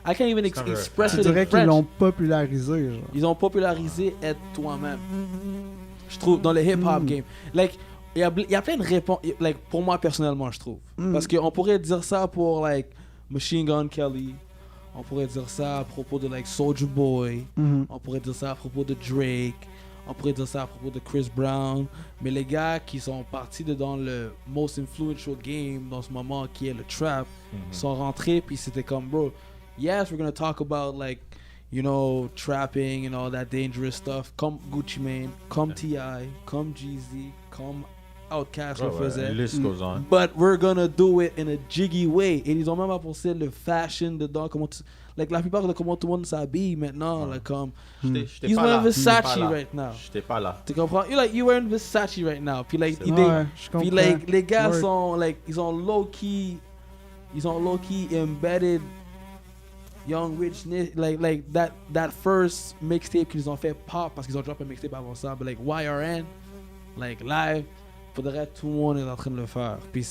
I can't even It's never express Tu it in dirais qu'ils French. l'ont popularisé, genre. Ils ont popularisé être toi-même. Je trouve dans le hip-hop game. Like, il y a plein de réponses. Like, pour moi personnellement, je trouve. Parce qu'on pourrait dire ça pour like Machine Gun Kelly. On pourrait dire ça à propos de like Soulja Boy. Mhm. On pourrait dire ça à propos de Drake. On pourrait dire ça à propos de Chris Brown. Mais les gars qui sont partis dans le most influential game dans ce moment, qui est le trap, sont rentrés. Puis c'était comme, bro, yes, we're gonna talk about like, you know, trapping and all that dangerous stuff. Comme Gucci Mane, comme T.I., comme Jeezy, comme Outkast le faisait. The list goes on. But we're gonna do it in a jiggy way. Et ils ont même apporté le fashion dedans. Like, la plupart de comment tout le monde s'habille maintenant. Like, comme, J'étais he's pas wearing là. Versace J'étais pas là. right now. J'étais pas là. Tu comprends? You wearing Versace right now. Puis like, Ouais, je puis comprends. like les gars Word. sont like ils ont low key embedded Young Rich like that first mixtape qu'ils ont fait pop parce qu'ils ont drop un mixtape avant ça, but like YRN like live, faudrait tout le monde est en train de le faire. Puis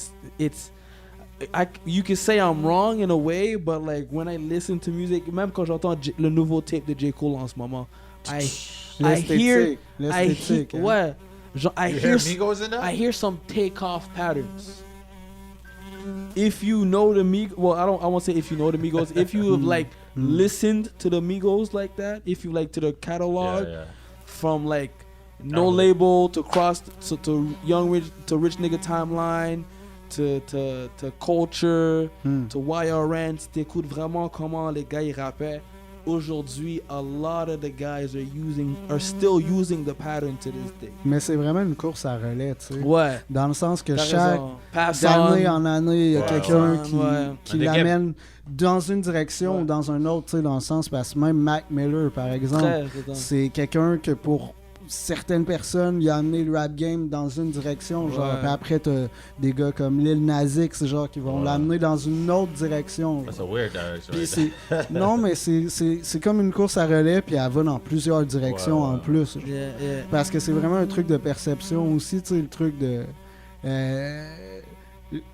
you can say I'm wrong in a way, but like when I listen to music, même quand j'entends le nouveau tape de J. Cole en ce moment, I hear L'esthétique, hein. ouais, genre, I You hear hear Migos in that? I hear some takeoff patterns. If you know the Migos, well, I won't say if you know the Migos. If you have like listened to the Migos like that, if you like to the catalog Yeah. from like No Download. Label to Cross to Young Rich to Rich Nigga Timeline to Culture to YRN, si t'écoutes vraiment comment les gars ils rappaient. Aujourd'hui, a lot of the guys are still using the pattern to this day. Mais c'est vraiment une course à relais, tu sais. Ouais. Dans le sens que T'as chaque raison. Pass d'année on. en année, il y a Ouais, quelqu'un ouais. qui Mais l'amène dans une direction Ouais. ou dans un autre, tu sais, dans le sens, parce que même Mac Miller, par exemple, Très, c'est ça. c'est quelqu'un que pour certaines personnes, il a amené le rap game dans une direction, genre, Ouais. puis après, t'as des gars comme Lil Nas X, genre, qui vont Ouais. l'amener dans une autre direction. That's genre. a weird direction. Puis right there. non, mais c'est comme une course à relais, puis elle va dans plusieurs directions Ouais, ouais. en plus. genre. Yeah, yeah. Parce que c'est vraiment un truc de perception aussi, tu sais, le truc de...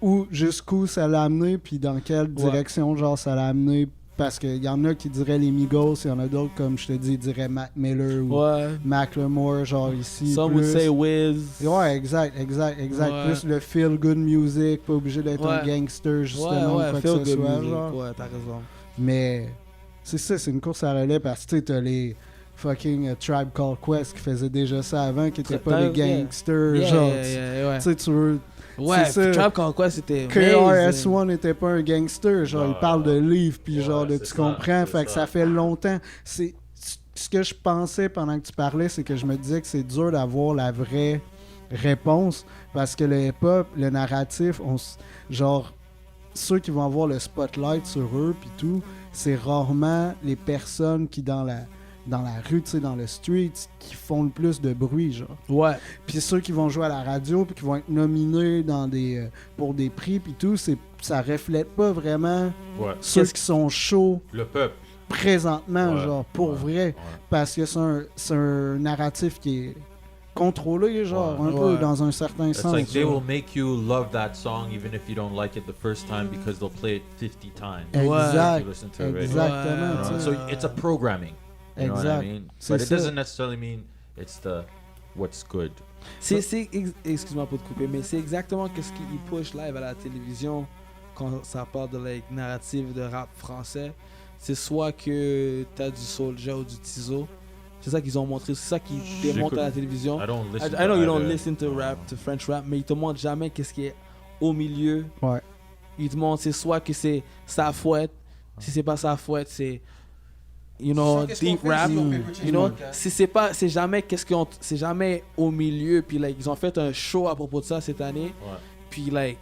où, jusqu'où ça l'a amené, puis dans quelle direction, genre, ça l'a amené. Parce qu'il y en a qui diraient les Migos, il y en a d'autres, comme je te dis, diraient Mac Miller ou Ouais. Macklemore, genre ici. Some plus... would say Wiz. Ouais, exact. Ouais. Plus le feel-good music, pas obligé d'être un Ouais. gangster, justement, ou quoi que feel ce good soit, music. genre. Ouais, t'as raison. Mais c'est ça, c'est une course à relais parce que tu sais, t'as les fucking Tribe Called Quest qui faisaient déjà ça avant, qui étaient pas T'as- des gangsters, Yeah, genre. yeah, yeah, ouais. Tu sais, tu veux. Ouais, C'est ça. Trap Conquest, c'était KRS-One n'était pas un gangster, genre, il parle de livres, puis Ouais, genre, de, c'est tu ça, comprends, c'est fait que ça. ça fait longtemps. C'est ce que je pensais pendant que tu parlais, c'est que je me disais que c'est dur d'avoir la vraie réponse, parce que le hip-hop, le narratif, genre, ceux qui vont avoir le spotlight sur eux, puis tout, c'est rarement les personnes qui, dans la rue, tu sais, dans le street, qui font le plus de bruit, genre. Ouais. Puis ceux qui vont jouer à la radio, puis qui vont être nominés dans pour des prix, puis tout, ça reflète pas vraiment Ouais. ceux qui sont chauds Le peuple. présentement, Ouais, genre, pour ouais, vrai. ouais. Parce que c'est un narratif qui est contrôlé, genre, Ouais. un peu, Ouais. dans un certain It's sens. like they genre. will make you love that song even if you don't like it the first time because they'll play it 50 times. Exact. You listen to it, right? Exactement, Ouais. tu sais. So it's a programming. You know what Exact. I mean? C'est But it ça. doesn't necessarily mean it's the what's good. Excuse-moi pour te couper, mais c'est exactement ce qu'ils push live à la télévision quand ça parle de like, narrative de rap français. C'est soit que t'as du Soulja ou du Tizo. C'est ça qu'ils ont montré, c'est ça qu'ils démontrent à la télévision. I don't listen. I know to you don't either. listen to rap, to French rap, mais ils te montrent jamais qu'est-ce qui est au milieu. Ouais. Ils te montrent c'est soit que c'est sa fouette, si c'est pas sa fouette, c'est you know deep rap. You know, si c'est jamais c'est jamais au milieu. Puis like ils ont fait un show à propos de ça cette année. Ouais. Puis like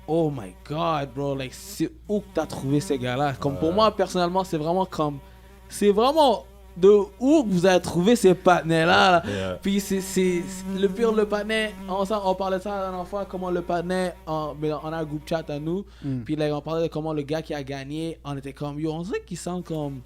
oh my god, bro, like c'est où que t'as trouvé ces gars-là? Comme pour moi personnellement, c'est vraiment de où que vous avez trouvé ces partenaires-là. Yeah. Puis c'est le pire, le partenaire, on parlait de ça la dernière fois, comment le partenaire, on a un groupe chat à nous, puis là, on parlait de comment le gars qui a gagné, on était comme, yo, on dirait qu'il sent comme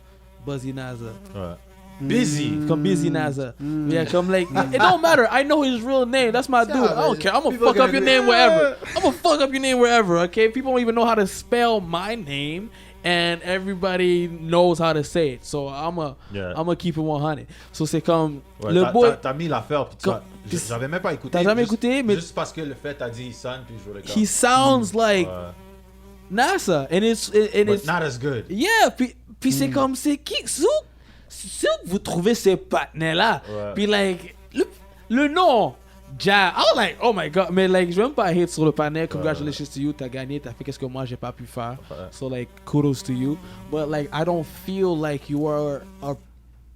Buzzy Naza. Ouais. Busy. Comme Busy Naza. Yeah, comme like, it don't matter, I know his real name, that's my dude, I don't care, I'm gonna fuck up your name wherever. I'm gonna fuck up your name wherever, okay? People don't even know how to spell my name. And everybody knows how to say it. So I'm gonna keep it 100. So c'est comme Ouais, le boy. t'as mis l'affaire puis Comme- j'avais même pas écouté. T'as jamais juste- écouté, mais- juste parce que le fait t'as dit son puis je voulais comme. He sounds like Ouais. NASA, and it's But not as good. yeah. Puis c'est comme c'est qui c'est où vous trouvez ces partenaires là. Ouais. Puis like le nom. Jab, I was like, oh my god, mais like, je vais même pas hate sur le panel. Congratulations to you, t'as gagné, t'as fait qu'est-ce que moi j'ai pas pu faire. Ouais. So like, kudos to you. But like, I don't feel like you are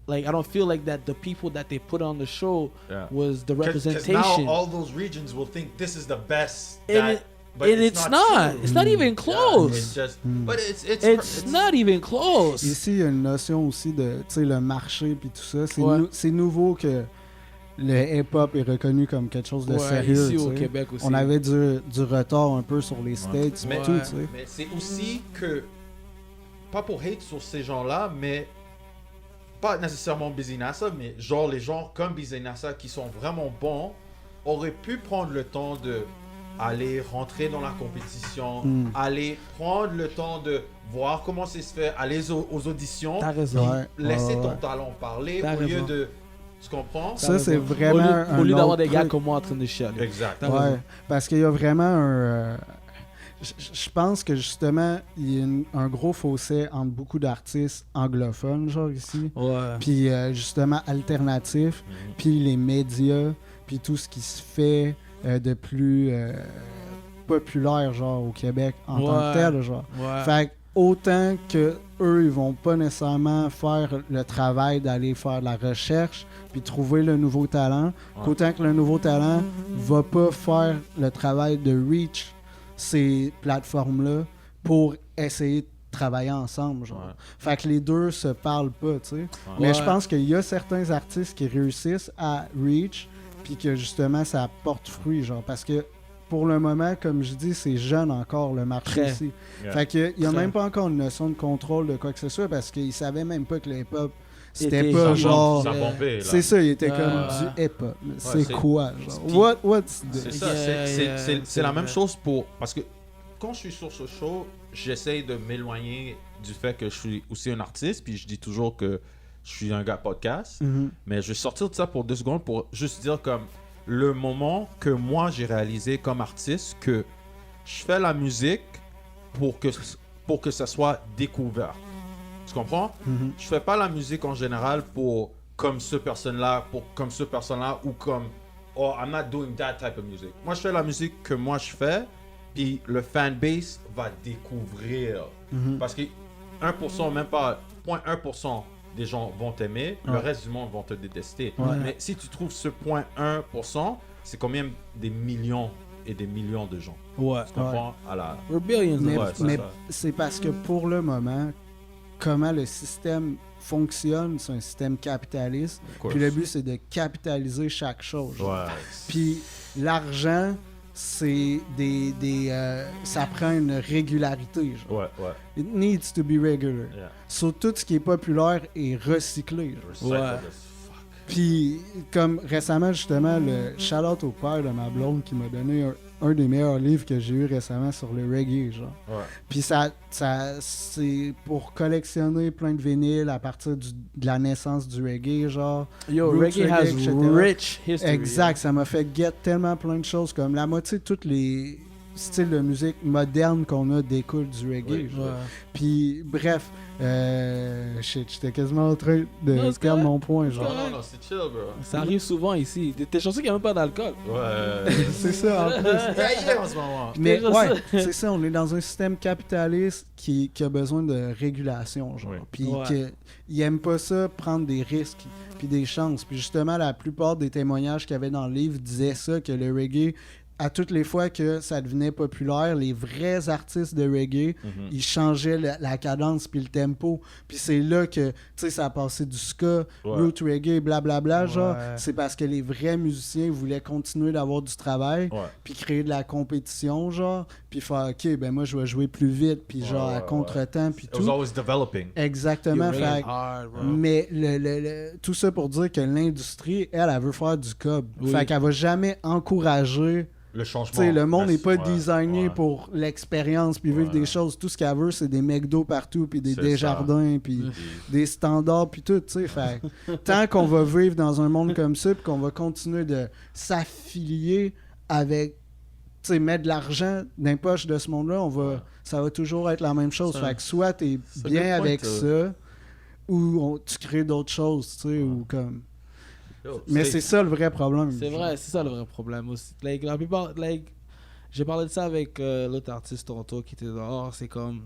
like, I don't feel like that the people that they put on the show Yeah. was the 'Cause representation. now all those regions will think this is the best. And it's not. true. It's not even Yeah, close. it's just, but It's not even close. Ici, il y a une notion aussi de, tu sais, le marché puis tout ça. C'est Ouais. c'est nouveau que le hip-hop est reconnu comme quelque chose de Ouais, sérieux. ici au tu sais. Québec aussi. On avait du retard un peu sur les States Mais, et tout, tu sais. mais c'est aussi que, pas pour hate sur ces gens-là, mais pas nécessairement Busy NASA, mais genre les gens comme Busy NASA qui sont vraiment bons auraient pu prendre le temps de aller rentrer dans la compétition, aller prendre le temps de voir comment ça se fait, aller aux auditions, T'as raison. Ouais, laisser ouais, ton ouais. talent parler T'as au lieu raison. de... Tu comprends? Ça, c'est vraiment Au un lieu d'avoir autre des gars truc. comme moi en train de chialer. Exact. T'as raison. Ouais, parce qu'il y a vraiment un... je pense que justement, il y a un gros fossé entre beaucoup d'artistes anglophones, genre ici, Ouais. puis justement alternatifs, puis les médias, puis tout ce qui se fait de plus populaire, genre au Québec en tant que tel, genre. Ouais. Fait que autant que eux, ils vont pas nécessairement faire le travail d'aller faire de la recherche puis trouver le nouveau talent, qu'autant que le nouveau talent va pas faire le travail de reach ces plateformes-là pour essayer de travailler ensemble, genre. Ouais. Fait que les deux se parlent pas, tu sais. Mais Ouais. je pense qu'il y a certains artistes qui réussissent à reach puis que justement ça porte fruit, genre, parce que pour le moment, comme je dis, c'est jeune encore le marché Très. ici. Yeah. Fait qu'il n'y a Très. même pas encore une notion de contrôle de quoi que ce soit parce qu'ils savaient même pas que le hip-hop, c'était Était pas genre- genre... Ça bombait, là. C'est ça, il était Ouais. comme du hip-hop. C'est c'est- quoi, genre? Puis- What's C'est this? ça, Yeah, yeah, c'est la c'est même vrai. chose pour... Parce que quand je suis sur ce show, j'essaye de m'éloigner du fait que je suis aussi un artiste, puis je dis toujours que je suis un gars podcast, Mhm. mais je vais sortir de ça pour 2 secondes pour juste dire comme le moment que moi j'ai réalisé comme artiste que je fais la musique pour que ça soit découvert. Tu comprends? Mhm. Je fais pas la musique en général pour comme ce personne-là, ou comme or I'm not doing that type of music. Moi, je fais la musique que moi je fais, puis le fanbase va découvrir. Parce que 1%, même pas 0.1% des gens vont t'aimer, le reste du monde vont te détester. Mais si tu trouves ce 0.1%, c'est combien des millions et des millions de gens. Ouais. Tu comprends? À la... We're billions. Mais, Ouais, c'est mais ça. c'est parce que pour le moment, comment le système fonctionne, c'est un système capitaliste. course. Puis le but, c'est de capitaliser chaque chose. Ouais. Puis l'argent, c'est ça prend une régularité. Genre. Ouais, ouais. It needs to be regular. Yeah. So, tout ce qui est populaire est recyclé. genre. Recycle Ouais. this. Puis, comme récemment, justement, le shout-out au père de ma blonde qui m'a donné un des meilleurs livres que j'ai eu récemment sur le reggae, genre. Ouais. Puis ça c'est pour collectionner plein de vinyles à partir de la naissance du reggae, genre. Yo, Roots reggae has etc. rich history. Exact, ça m'a fait get tellement plein de choses, comme la moitié de tous les styles de musique moderne qu'on a découlent du reggae. Oui, genre. Ouais. Puis bref, shit, j'étais quasiment en train de Non, c'est perdre correct. mon point, genre. Non, non, c'est chill, bro. Ça arrive souvent ici. T'es chanceux qu'il n'y a même pas d'alcool. Ouais. C'est ça, en plus. Yeah, en ce moment. Mais Je ouais, sais. c'est ça, on est dans un système capitaliste qui a besoin de régulation, genre. Oui. Puis Ouais. il aime pas ça, prendre des risques, puis des chances. Puis justement, la plupart des témoignages qu'il y avait dans le livre disaient ça, que le reggae, à toutes les fois que ça devenait populaire, les vrais artistes de reggae, ils changeaient la cadence puis le tempo. Puis c'est là que, tu sais, ça a passé du ska, root reggae, blablabla, genre. Ouais. C'est parce que les vrais musiciens voulaient continuer d'avoir du travail, Ouais. puis créer de la compétition, genre, puis faire, OK, ben moi, je vais jouer plus vite, puis genre, à ouais, contre-temps, puis It was tout. always developing. Exactement. You're Fait, really hard, bro. mais tout ça pour dire que l'industrie, elle veut faire du cob. Oui. Fait qu'elle va jamais encourager. Le changement. Tu sais, le monde n'est pas Ouais, designé ouais. pour l'expérience puis vivre Ouais. des choses. Tout ce qu'elle veut, c'est des McDo partout, puis des C'est Desjardins, puis des standards, puis tout. Tu sais, fait tant qu'on va vivre dans un monde comme ça, puis qu'on va continuer de s'affilier avec, tu sais, mettre de l'argent dans les poches de ce monde-là, ça va toujours être la même chose. Ça- Fait que soit t'es c'est bien good point, avec ça, ou tu crées d'autres choses, tu sais, ou comme. Yo, Mais c'est ça le vrai problème. C'est vrai, c'est ça le vrai problème aussi. Like, la plupart, like, j'ai parlé de ça avec l'autre artiste Toronto qui était dehors. C'est comme,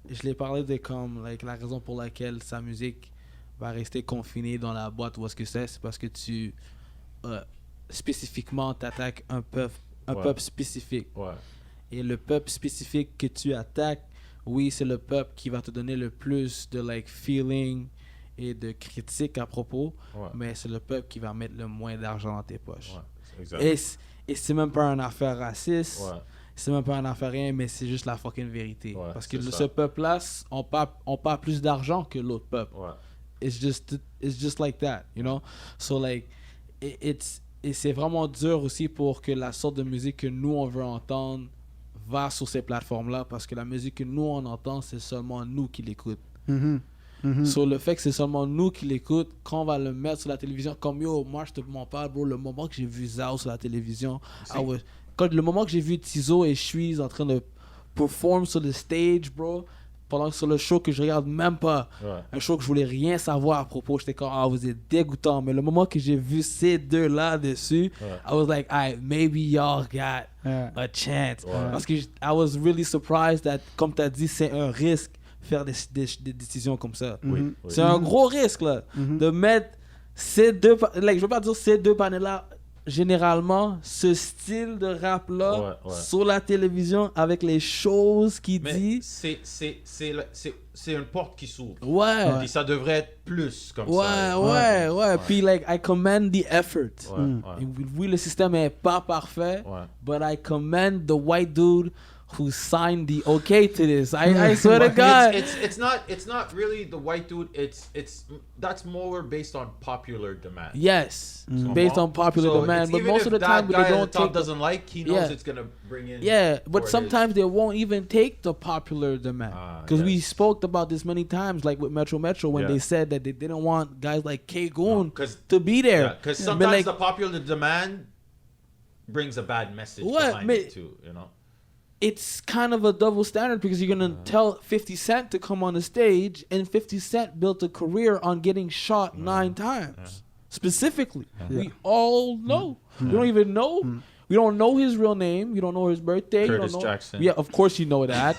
je l'ai parlé de comme, like, la raison pour laquelle sa musique va rester confinée dans la boîte où est-ce que c'est parce que tu spécifiquement t'attaques un peuple spécifique. Ouais. Et le peuple spécifique que tu attaques, oui, c'est le peuple qui va te donner le plus de like feeling et de critique à propos, Ouais. mais c'est le peuple qui va mettre le moins d'argent dans tes poches. Ouais. Exact. Et c'est même pas une affaire raciste, Ouais. c'est même pas une affaire rien, mais c'est juste la fucking vérité. Ouais, Parce que c'est ça. ce peuple-là, on pas plus d'argent que l'autre peuple. Ouais. It's just like that, you know? So like, et c'est vraiment dur aussi pour que la sorte de musique que nous on veut entendre va sur ces plateformes-là, parce que la musique que nous on entend, c'est seulement nous qui l'écoute. Mhm. Mhm. Sur le fait que c'est seulement nous qui l'écoute, quand on va le mettre sur la télévision, comme yo, moi je te mens pas, bro, le moment que j'ai vu Zao sur la télévision, le moment que j'ai vu Tizo et Shuiz en train de perform sur le stage, bro, pendant que sur le show que je regarde même pas, Ouais. un show que je voulais rien savoir à propos, j'étais comme, ah, vous êtes dégoûtant, mais le moment que j'ai vu ces deux-là dessus, Ouais. I was like, alright, maybe y'all got Ouais. a chance. Ouais. Parce que I was really surprised that, comme tu as dit, c'est un risque faire des décisions comme ça. Oui. Mhm. Oui. C'est un gros risque là, Mhm. de mettre ces deux, like, je veux pas dire ces deux panels-là, généralement, ce style de rap-là Ouais, ouais. sur la télévision avec les choses qu'il Mais dit. c'est une porte qui s'ouvre. Ouais. Puis ça devrait être plus comme Ouais, ça. ouais. Puis, like, I commend the effort. Ouais, Mm. ouais. Et oui, le système est pas parfait, Ouais. but I commend the white dude who signed the okay to this. I swear to But God. it's not really the white dude. That's more based on popular demand. Yes, So, based on popular so demand, it's but even most if of the that time guy they at don't the top take. doesn't like, he knows Yeah. it's gonna bring in. Yeah, but for sometimes they won't even take the popular demand. Because we yes. spoke about this many times, like with Metro when Yeah. they said that they didn't want guys like K Goon No, 'cause- to be there. Because But sometimes like, the popular demand brings a bad message Ouais, behind mais- it too. You know. it's kind of a double standard because you're gonna tell 50 Cent to come on the stage, and 50 Cent built a career on getting shot 9 times. specifically. Yeah. We all know. We don't even know. We don't know his real name. You don't know his birthday. You Curtis don't know. Jackson. Yeah, of course you know that.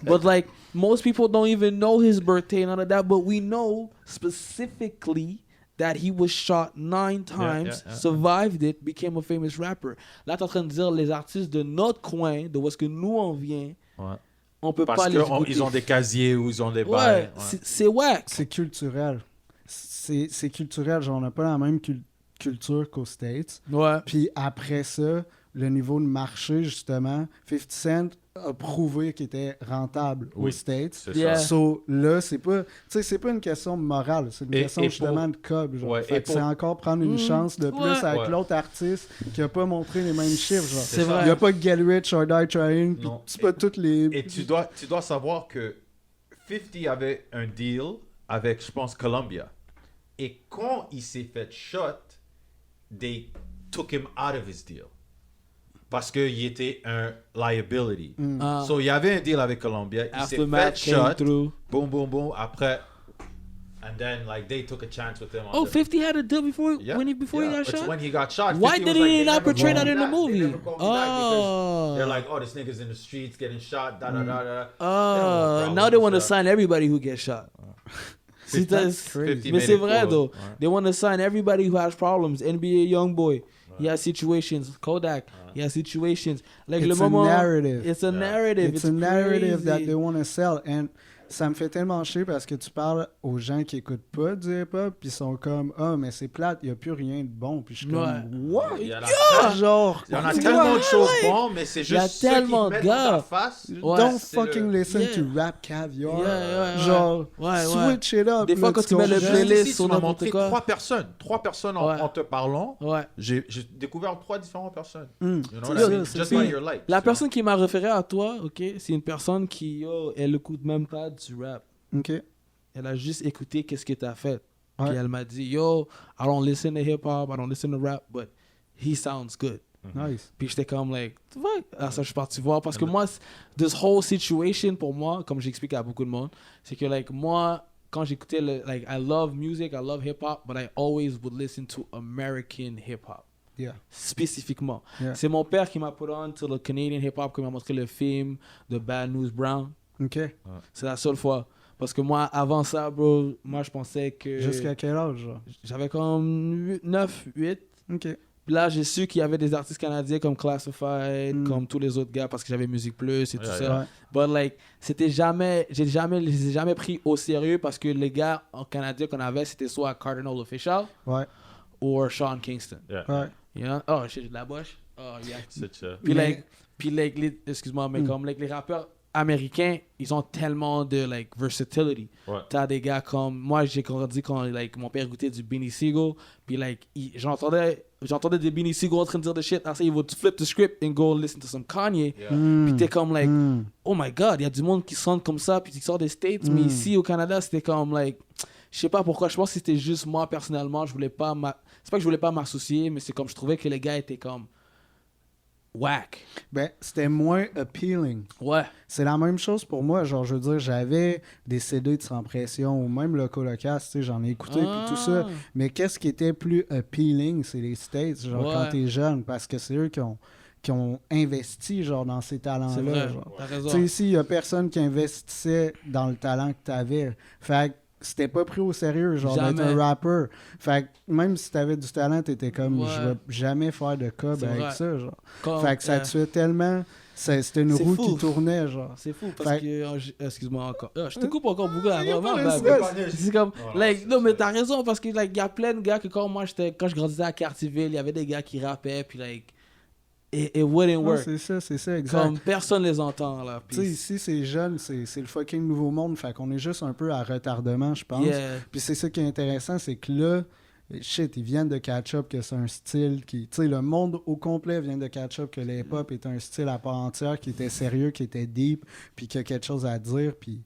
But like most people don't even know his birthday, none of that. But we know specifically that he was shot 9 times, yeah. survived it, became a famous rapper. Là, t'es en train de dire les artistes de notre coin, de où est-ce que nous on vient, Ouais. on peut Parce pas les écouter. qu'ils ont des casiers ou ils ont des Ouais, bails. Ouais. c'est whack. C'est culturel. C'est culturel. Genre, on n'a pas la même culture qu'aux States. Ouais. Puis après ça, le niveau de marché, justement, 50 Cent a prouvé qu'il était rentable aux Oui, States. c'est Yeah. ça. So, là, c'est pas une question morale, c'est une Et- question et justement de cob. Genre. Ouais, Fait et que pour- c'est encore prendre une chance de plus Ouais. avec Ouais. l'autre artiste qui a pas montré les mêmes chiffres. Genre. C'est ça. vrai. Il n'y a pas Get Rich or Die Trying, puis Non. c'est pas toutes les... Et tu dois savoir que 50 avait un deal avec, je pense, Columbia. Et quand il s'est fait shot, they took him out of his deal. Parce qu'il était un liability. Ah. So, il y avait un deal avec Columbia. Il s'est fait Aftermath came shot. through. Boom, boom, boom. Après, and then, like, they took a chance with him. Oh, 50 had a deal before Yeah, before he yeah. got It's shot? when he got shot. Why 50 did was like, he they not never portray called that me in the back. They movie? never called me back because Oh. they're like, oh, this nigga's in the streets getting shot, da da da da. Oh, now they want to sign everybody who gets shot. C'est That's crazy. 50 Mais made c'est it vrai, cool. though. Ouais. They want to sign everybody who has problems. NBA Youngboy. He has situations. Kodak. He has situations. Like It's le a moment. narrative. It's a narrative. It's a narrative that crazy. they want to sell. And ça me fait tellement chier parce que tu parles aux gens qui écoutent pas du hip-hop, puis ils sont comme « Ah, mais c'est plate, il n'y a plus rien de bon. » Puis je suis Ouais. comme « What? Il y en a Genre, Il y en a Tu tellement vois, de choses ouais. bonnes, mais c'est Il y a juste ceux qui tellement te de mettent gars. dans ta face. Ouais. don't c'est fucking le- listen Yeah. to Rap Caviar. Yeah, ouais, Genre, ouais, switch it up. Des fois, là, quand tu mets le comprends? playlist Ici, sur tu m'as n'importe montré quoi. trois personnes en, Ouais. en te parlant. Ouais. J'ai découvert 3 différentes personnes. Mm. You know C'est what I ça, mean? c'est Just ça. by your likes. La you personne qui m'a référé à toi, ok, c'est une personne qui, yo, elle écoute même pas du rap. OK. Elle a juste écouté qu'est-ce que t'as fait. Ouais. Puis elle m'a dit, yo, I don't listen to hip-hop, I don't listen to rap, but he sounds good. Nice. Puis j'étais comme, like, tu vois, ah, ça, je suis parti voir. Parce que moi, this whole situation, pour moi, comme j'explique à beaucoup de monde, c'est que, like, moi, quand j'écoutais, like, I love music, I love hip-hop, but I always would listen to American hip-hop. Yeah. Spécifiquement. Yeah. C'est mon père qui m'a put on to le Canadian hip-hop, qui m'a montré le film de Bad News Brown. OK. C'est la seule fois. Parce que moi, avant ça, bro, moi, je pensais que... Jusqu'à quel âge, genre? J'avais comme 9, 8. OK. Puis là, j'ai su qu'il y avait des artistes canadiens comme Classified, Mm. comme tous les autres gars, parce que j'avais Musique Plus et tout Yeah, ça. Ouais. But like, c'était jamais, je les ai jamais pris au sérieux parce que les gars en canadien qu'on avait, c'était soit Cardinal Official Ouais. ou Sean Kingston. Yeah. Ouais. You know? Oh, shit, j'ai de la bouche. Oh, yeah. C'est ça. Puis Mais- like, excuse-moi, mais comme like, les rappeurs américains, ils ont tellement de like versatility. Ouais. T'as des gars comme moi, j'ai grandi quand like mon père goûtait du Beanie Siegel, puis like j'entendais des Beanie Siegel en train de dire de shit. Après il would flip the script and go listen to some Kanye. Yeah. Puis t'es comme like Mm. oh my god, il y a du monde qui sonne comme ça, puis qui sort des States, mais ici au Canada c'était comme like je sais pas pourquoi, je pense que c'était juste moi personnellement, je voulais pas c'est pas que je voulais pas m'associer, mais c'est comme je trouvais que les gars étaient comme whack. Ben, c'était moins appealing. Ouais. C'est la même chose pour moi. Genre, je veux dire, j'avais des CD de Sans Pression ou même le Colocast, tu sais, j'en ai écouté puis tout ça. Mais qu'est-ce qui était plus appealing, c'est les States, genre, Ouais. quand t'es jeune, parce que c'est eux qui ont investi, genre, dans ces C'est talents-là. vrai. genre. T'as raison. Tu sais, ici, il n'y a personne qui investissait dans le talent que t'avais. Fait que c'était pas pris au sérieux, genre, d'être Jamais. un rapper. Fait que même si t'avais du talent, t'étais comme, Ouais. je vais jamais faire de cob C'est avec vrai. ça, genre. Comme, Fait que ça te fait tellement... C'était une C'est roue fou. qui tournait, genre. C'est fou parce Fait- que excuse-moi encore. Je te coupe encore beaucoup là. Y a Vraiment, pas de bad. stress. C'est comme Voilà, like c'est non mais ça. t'as raison parce que like y a plein de gars que quand je grandissais à Cartierville, il y avait des gars qui rappaient puis like it wouldn't Non, work. c'est ça, exact. Comme personne les entend là. Tu sais, Puis ici, c'est jeune, c'est le fucking nouveau monde, fait qu'on est juste un peu à retardement, je pense. yeah. Puis c'est ça qui est intéressant, c'est que là, shit, ils viennent de catch-up que c'est un style qui... Tu sais, le monde au complet vient de catch-up que le hip-hop est un style à part entière, qui était sérieux, qui était deep, puis qui a quelque chose à dire, puis...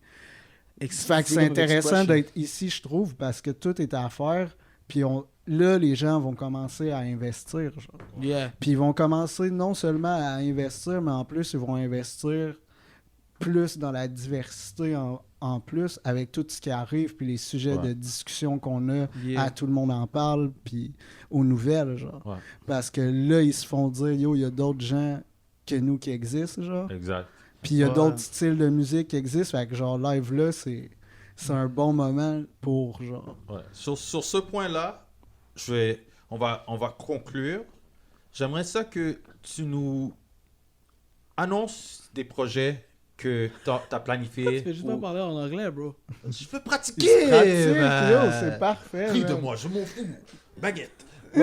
Fait que c'est Freedom of intéressant expression. d'être ici, je trouve, parce que tout est à faire, puis là, les gens vont commencer à investir, genre. Yeah. Puis ils vont commencer non seulement à investir, mais en plus, ils vont investir plus dans la diversité en plus, avec tout ce qui arrive, puis les sujets Ouais. de discussion qu'on a, Yeah. à tout le monde en parle, puis aux nouvelles, genre. Ouais. Parce que là, ils se font dire, yo, il y a d'autres gens que nous qui existent, genre. Exact. Puis il y a Ouais. d'autres styles de musique qui existent, fait que genre, live là, c'est un bon moment pour, genre. Ouais. Sur ce point-là, on va conclure. J'aimerais ça que tu nous annonces des projets que tu as planifiés. Tu fais juste pas parler en anglais, bro. Je veux pratiquer! C'est pratique, man. yo, c'est parfait. Ris de man. moi, je m'en fous. Baguette. Je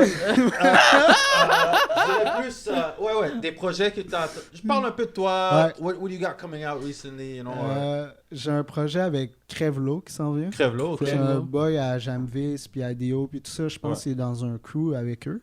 dirais plus, ouais, des projets que tu as. Je parle un peu de toi. Ouais. What you got coming out recently, you know? J'ai un projet avec Crève-L'eau qui s'en vient. Crève-là, ok. C'est un boy à Jamvis, puis à Dio, puis tout ça. Je pense Ouais. qu'il est dans un crew avec eux.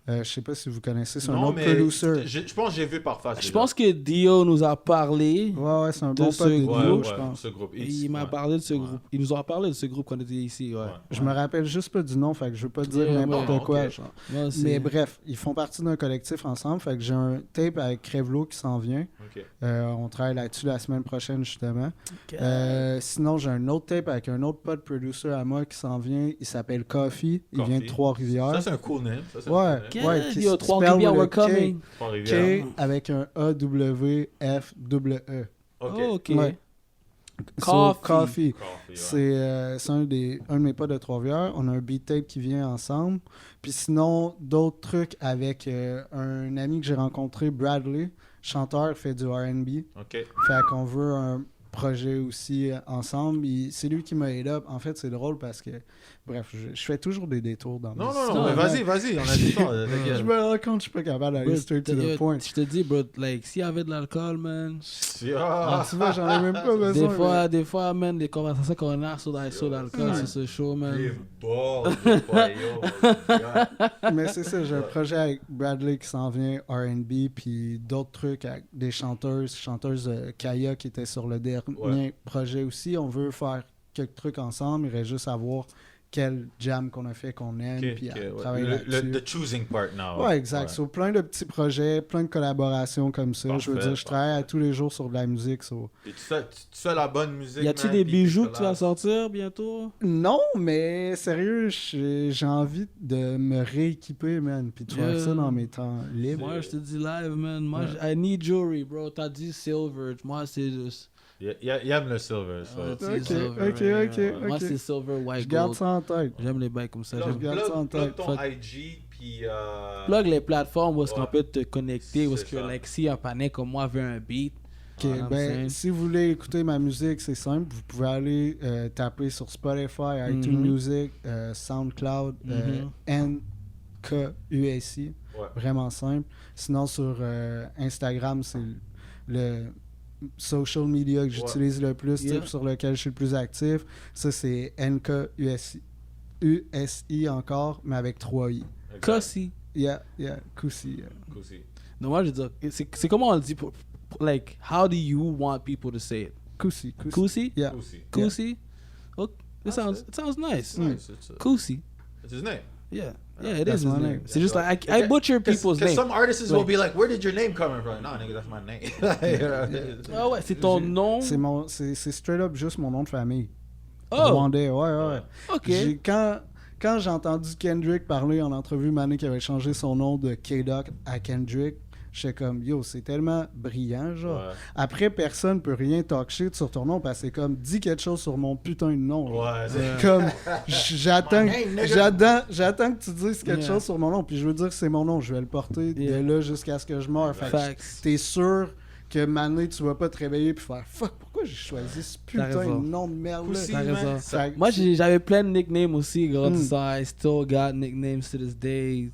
Je sais pas si vous connaissez, c'est un Non, autre mais producer. je pense que j'ai vu par face. Je déjà. pense que Dio nous a parlé. Ouais, c'est un de bon ce pote de groupe. Ouais, Dio, ouais, je pense. ce groupe. Il m'a ouais. parlé de ce Ouais. groupe. Ils nous ont parlé de ce groupe quand on était ici, ouais. Ouais. Je me rappelle juste pas du nom, fait que je veux pas dire Yeah, n'importe ouais, quoi. ok. genre. Moi, c'est- Mais bref, ils font partie d'un collectif ensemble, fait que j'ai un tape avec Crève-L'eau qui s'en vient. Ok. On travaille là-dessus la semaine prochaine, justement. Ok. Sinon, j'ai un autre tape avec un autre pote producer à moi qui s'en vient. Il s'appelle Coffee. Il vient de Coffee. Trois-Rivières. Ça, c'est un cool name. Ça, c'est un Ouais. cool name. qui Yo, se Trois-Rivières, spell we're with a K. coming. Trois-Rivières. K avec un A-W-F-E-E. Ok. Oh, ok. Ouais. Coffee. Coffee. Coffee, ouais. C'est un de mes potes de Trois-Rivières. On a un beat tape qui vient ensemble. Puis sinon, d'autres trucs avec un ami que j'ai rencontré, Bradley, chanteur, fait du R&B. Ok. Fait qu'on veut un projet aussi ensemble. C'est lui qui m'a aidé up. En fait, c'est drôle parce que, bref, je fais toujours des détours dans mes Non, histoires. non, mais vas-y, on a du temps. Je me rends compte que je suis pas capable d'aller Bro, straight to the yo, point. je te dis, bro, like, s'il y avait de l'alcool, man. Ah, Tu vois, j'en ai même pas besoin. Des fois, man, les conversations qu'on a sur l'alcool, sur ce show, man. Mais c'est ça, j'ai un projet avec Bradley qui s'en vient, R&B, puis d'autres trucs avec des chanteuses Kaya qui était sur le dernier projet aussi. On veut faire quelques trucs ensemble, il reste juste à voir quel jam qu'on a fait qu'on aime, puis à travailler là-dessus. The choosing part now. Ouais, exact. So, plein de petits projets, plein de collaborations comme ça. Je veux Parfait, dire, je travaille à tous les jours sur de la musique. So. Et tu fais la bonne musique. Y a-tu man, des puis bijoux tu que tu vas sortir bientôt? Non, mais sérieux, j'ai envie de me rééquiper, man, puis de faire Yeah. ça dans mes temps libres. Moi, je te dis live, man. Moi, Ouais. I need jewelry, bro. T'as dit silver. Moi, c'est juste. Il aime le silver. ça. Ah, Ok, c'est silver, ok, man. ok, Moi, ok. c'est silver, Je white, garde gold. ça en tête. J'aime les bails comme ça. Plug, J'aime garde ça en plug tête. ton Fuck. IG, puis... Plug les plateformes où est-ce qu'on Ouais. peut te connecter, où est-ce C'est que, ça. like, si un panier comme moi veut un beat. Ok, I'm ben, saying. si vous voulez écouter ma musique, c'est simple. Vous pouvez aller taper sur Spotify, iTunes Mhm. Music, SoundCloud, NKUSI. Ouais. Vraiment simple. Sinon, sur Instagram, c'est le social media que j'utilise le plus, Yeah. type, sur lequel je suis le plus actif. Ça, c'est NKUSI. USI encore, mais avec 3 I. Exact. Cossi. Yeah, Kusi. Cool, aussi. Non, moi, je veux dire, c'est comment on le dit like, how do you want people to say it? Kusi. Kusi? Yeah. Cool. Kusi? Okay. It sounds nice. Nice. It's Kusi. his name. Yeah. Yeah, it That's is his my name. name. C'est juste like, I butcher people's Because names. some artists will Like- be like, where did your name come from? No, nigga, that's my name. Ah ouais, c'est ton nom. C'est straight up juste mon nom de famille. Oh, Rwandais, ouais. ok. Quand j'ai entendu Kendrick parler en entrevue, Mané qui avait changé son nom de K-Doc à Kendrick, j'étais comme, yo, c'est tellement brillant, genre. Ouais. Après, personne peut rien talk shit sur ton nom parce que c'est comme, dis quelque chose sur mon putain de nom. genre. Ouais, c'est- Comme, j'attends My name, nigga. j'attends que tu dises quelque Yeah. chose sur mon nom, puis je veux dire que c'est mon nom, je vais le porter Yeah. de là jusqu'à ce que je meure. Fait que Facts. t'es sûr que Mané, tu vas pas te réveiller puis faire, fuck, pourquoi j'ai choisi ce putain de raison. nom de merde là? Pussy, T'as man. raison. Fait que- Moi, j'avais plein de nicknames aussi, grandissant. Mm. I still got nicknames to this day.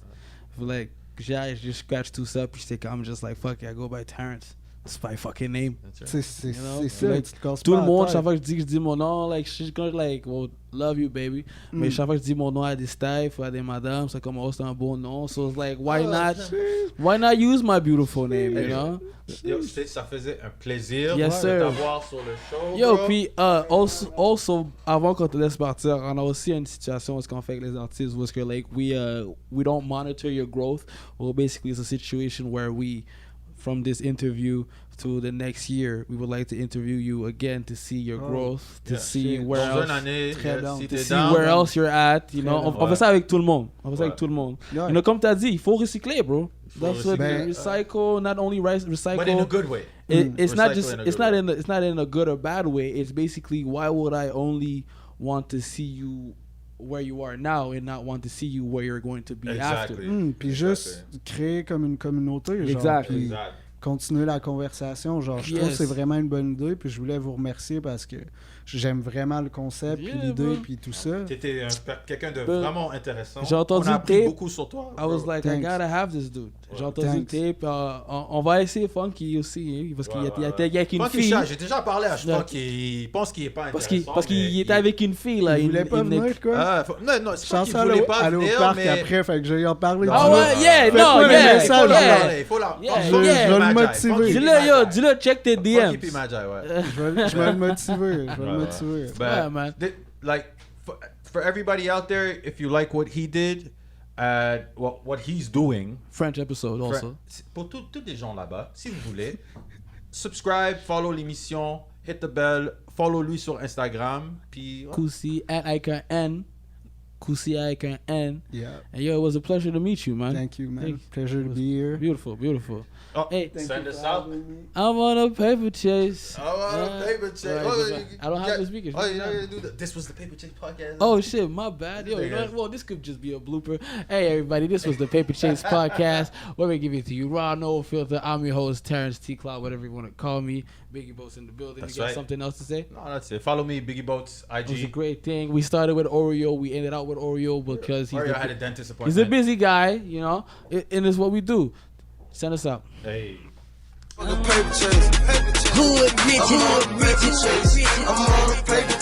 Like, j'ai just scratch tout ça, puis j'étais comme just like, fuck, I go by Terrence. It's my fucking name. That's right. C'est You know, c'est ça, like, tu te casses Tout pas le la monde, tête. chaque fois que je dis mon nom, like, je suis comme, like, well, love you, baby. Mais chaque fois que je dis mon nom à des staffs ou à des madames, c'est comme, oh, c'est un bon nom. So it's like, why not use my beautiful name, you know? Yo, tu sais, ça faisait un plaisir Yes, de sir. t'avoir sur le show. Yo, bro. puis, also, avant qu'on te laisse partir, on a aussi une situation où ce qu'on fait avec les artistes, où est-ce que, like, we don't monitor your growth. Well, basically, it's a situation where we from this interview to the next year, we would like to interview you again to see your growth, to see where Dans else, une année, Très down. si to t'es see down, where else you're at. You Très know, down. on fait ça avec tout le monde. On fait ça avec Ouais. tout le monde. Ouais. You know, comme t'as dit, il faut recycler, bro. That's what recycler. recycle. Not only recycle. but in a good way. It's not Recycle just in a it's good not way. it's not in a good or bad way. It's basically, why would I only want to see you where you are now and not want to see you where you're going to be after? Exactly. Puis juste créer comme une communauté, genre, Exact. puis Exact. continuer la conversation. Genre, je trouve que Yes. c'est vraiment une bonne idée, puis je voulais vous remercier parce que j'aime vraiment le concept, puis Yeah, l'idée, bro. puis tout ça. T'étais quelqu'un de Ben, vraiment intéressant. j'ai entendu On a le appris tape. beaucoup sur toi. I was bro. like, I Thanks. gotta have this dude. J'ai entendu le Thanks. tape. On va essayer Funky aussi, hein, parce qu'il Ouais, y a ouais. avec une Funky fille. Chat, j'ai déjà parlé à Schmuck, Ouais. il pense qu'il est pas Parce intéressant. qu'il était avec une fille là. Il voulait pas une- venir, quoi. Ah, non, c'est pas Je qu'il suis voulait pas aller au venir, parc mais... après, fait que j'ai en parlé. Ah Dis-le. ouais, yeah, Faites-moi non, des yeah, messages, Il faut yeah. leur parler, il faut leur Yeah, Funky yeah. puis Je vais le Magi, motiver. Funky puis Dis-le, check tes Funky DMs. puis Magi, ouais. Je vais le motiver. Je vais le Ouais, motiver. Ben, Yeah, man. Like, for everybody out there, if you like what he did, what he's doing, French episode also. pour tous les gens là-bas, si vous voulez, subscribe, follow l'émission, hit the bell, follow lui sur Instagram, puis... ouais. Kusi avec un N. Kusi avec un N. Yeah. And yo, it was a pleasure to meet you, man. Thank you, man. Thanks. Pleasure to be here. Beautiful, beautiful. Oh, Hey, send us out. I'm on a paper chase. Paper chase. Right, I don't have the speakers. Oh, you know, you do this was the Paper Chase podcast. Oh shit, my bad. Yo, you know what? Well, this could just be a blooper. Hey everybody, this was the Paper Chase podcast. Where we give it to you raw, no filter. I'm your host, Terrence T. Cloud, whatever you want to call me. Biggie Boats in the building. That's you got right. something else to say? No, that's it. Follow me, Biggie Boats, It was a IG. great thing. We started with Oreo. We ended out with Oreo because Mario had a dentist appointment. he's a busy guy, you know, and it's what we do. Send us out. Hey. Paper chase. Hood bitches. I'm on a paper chase. I'm on a paper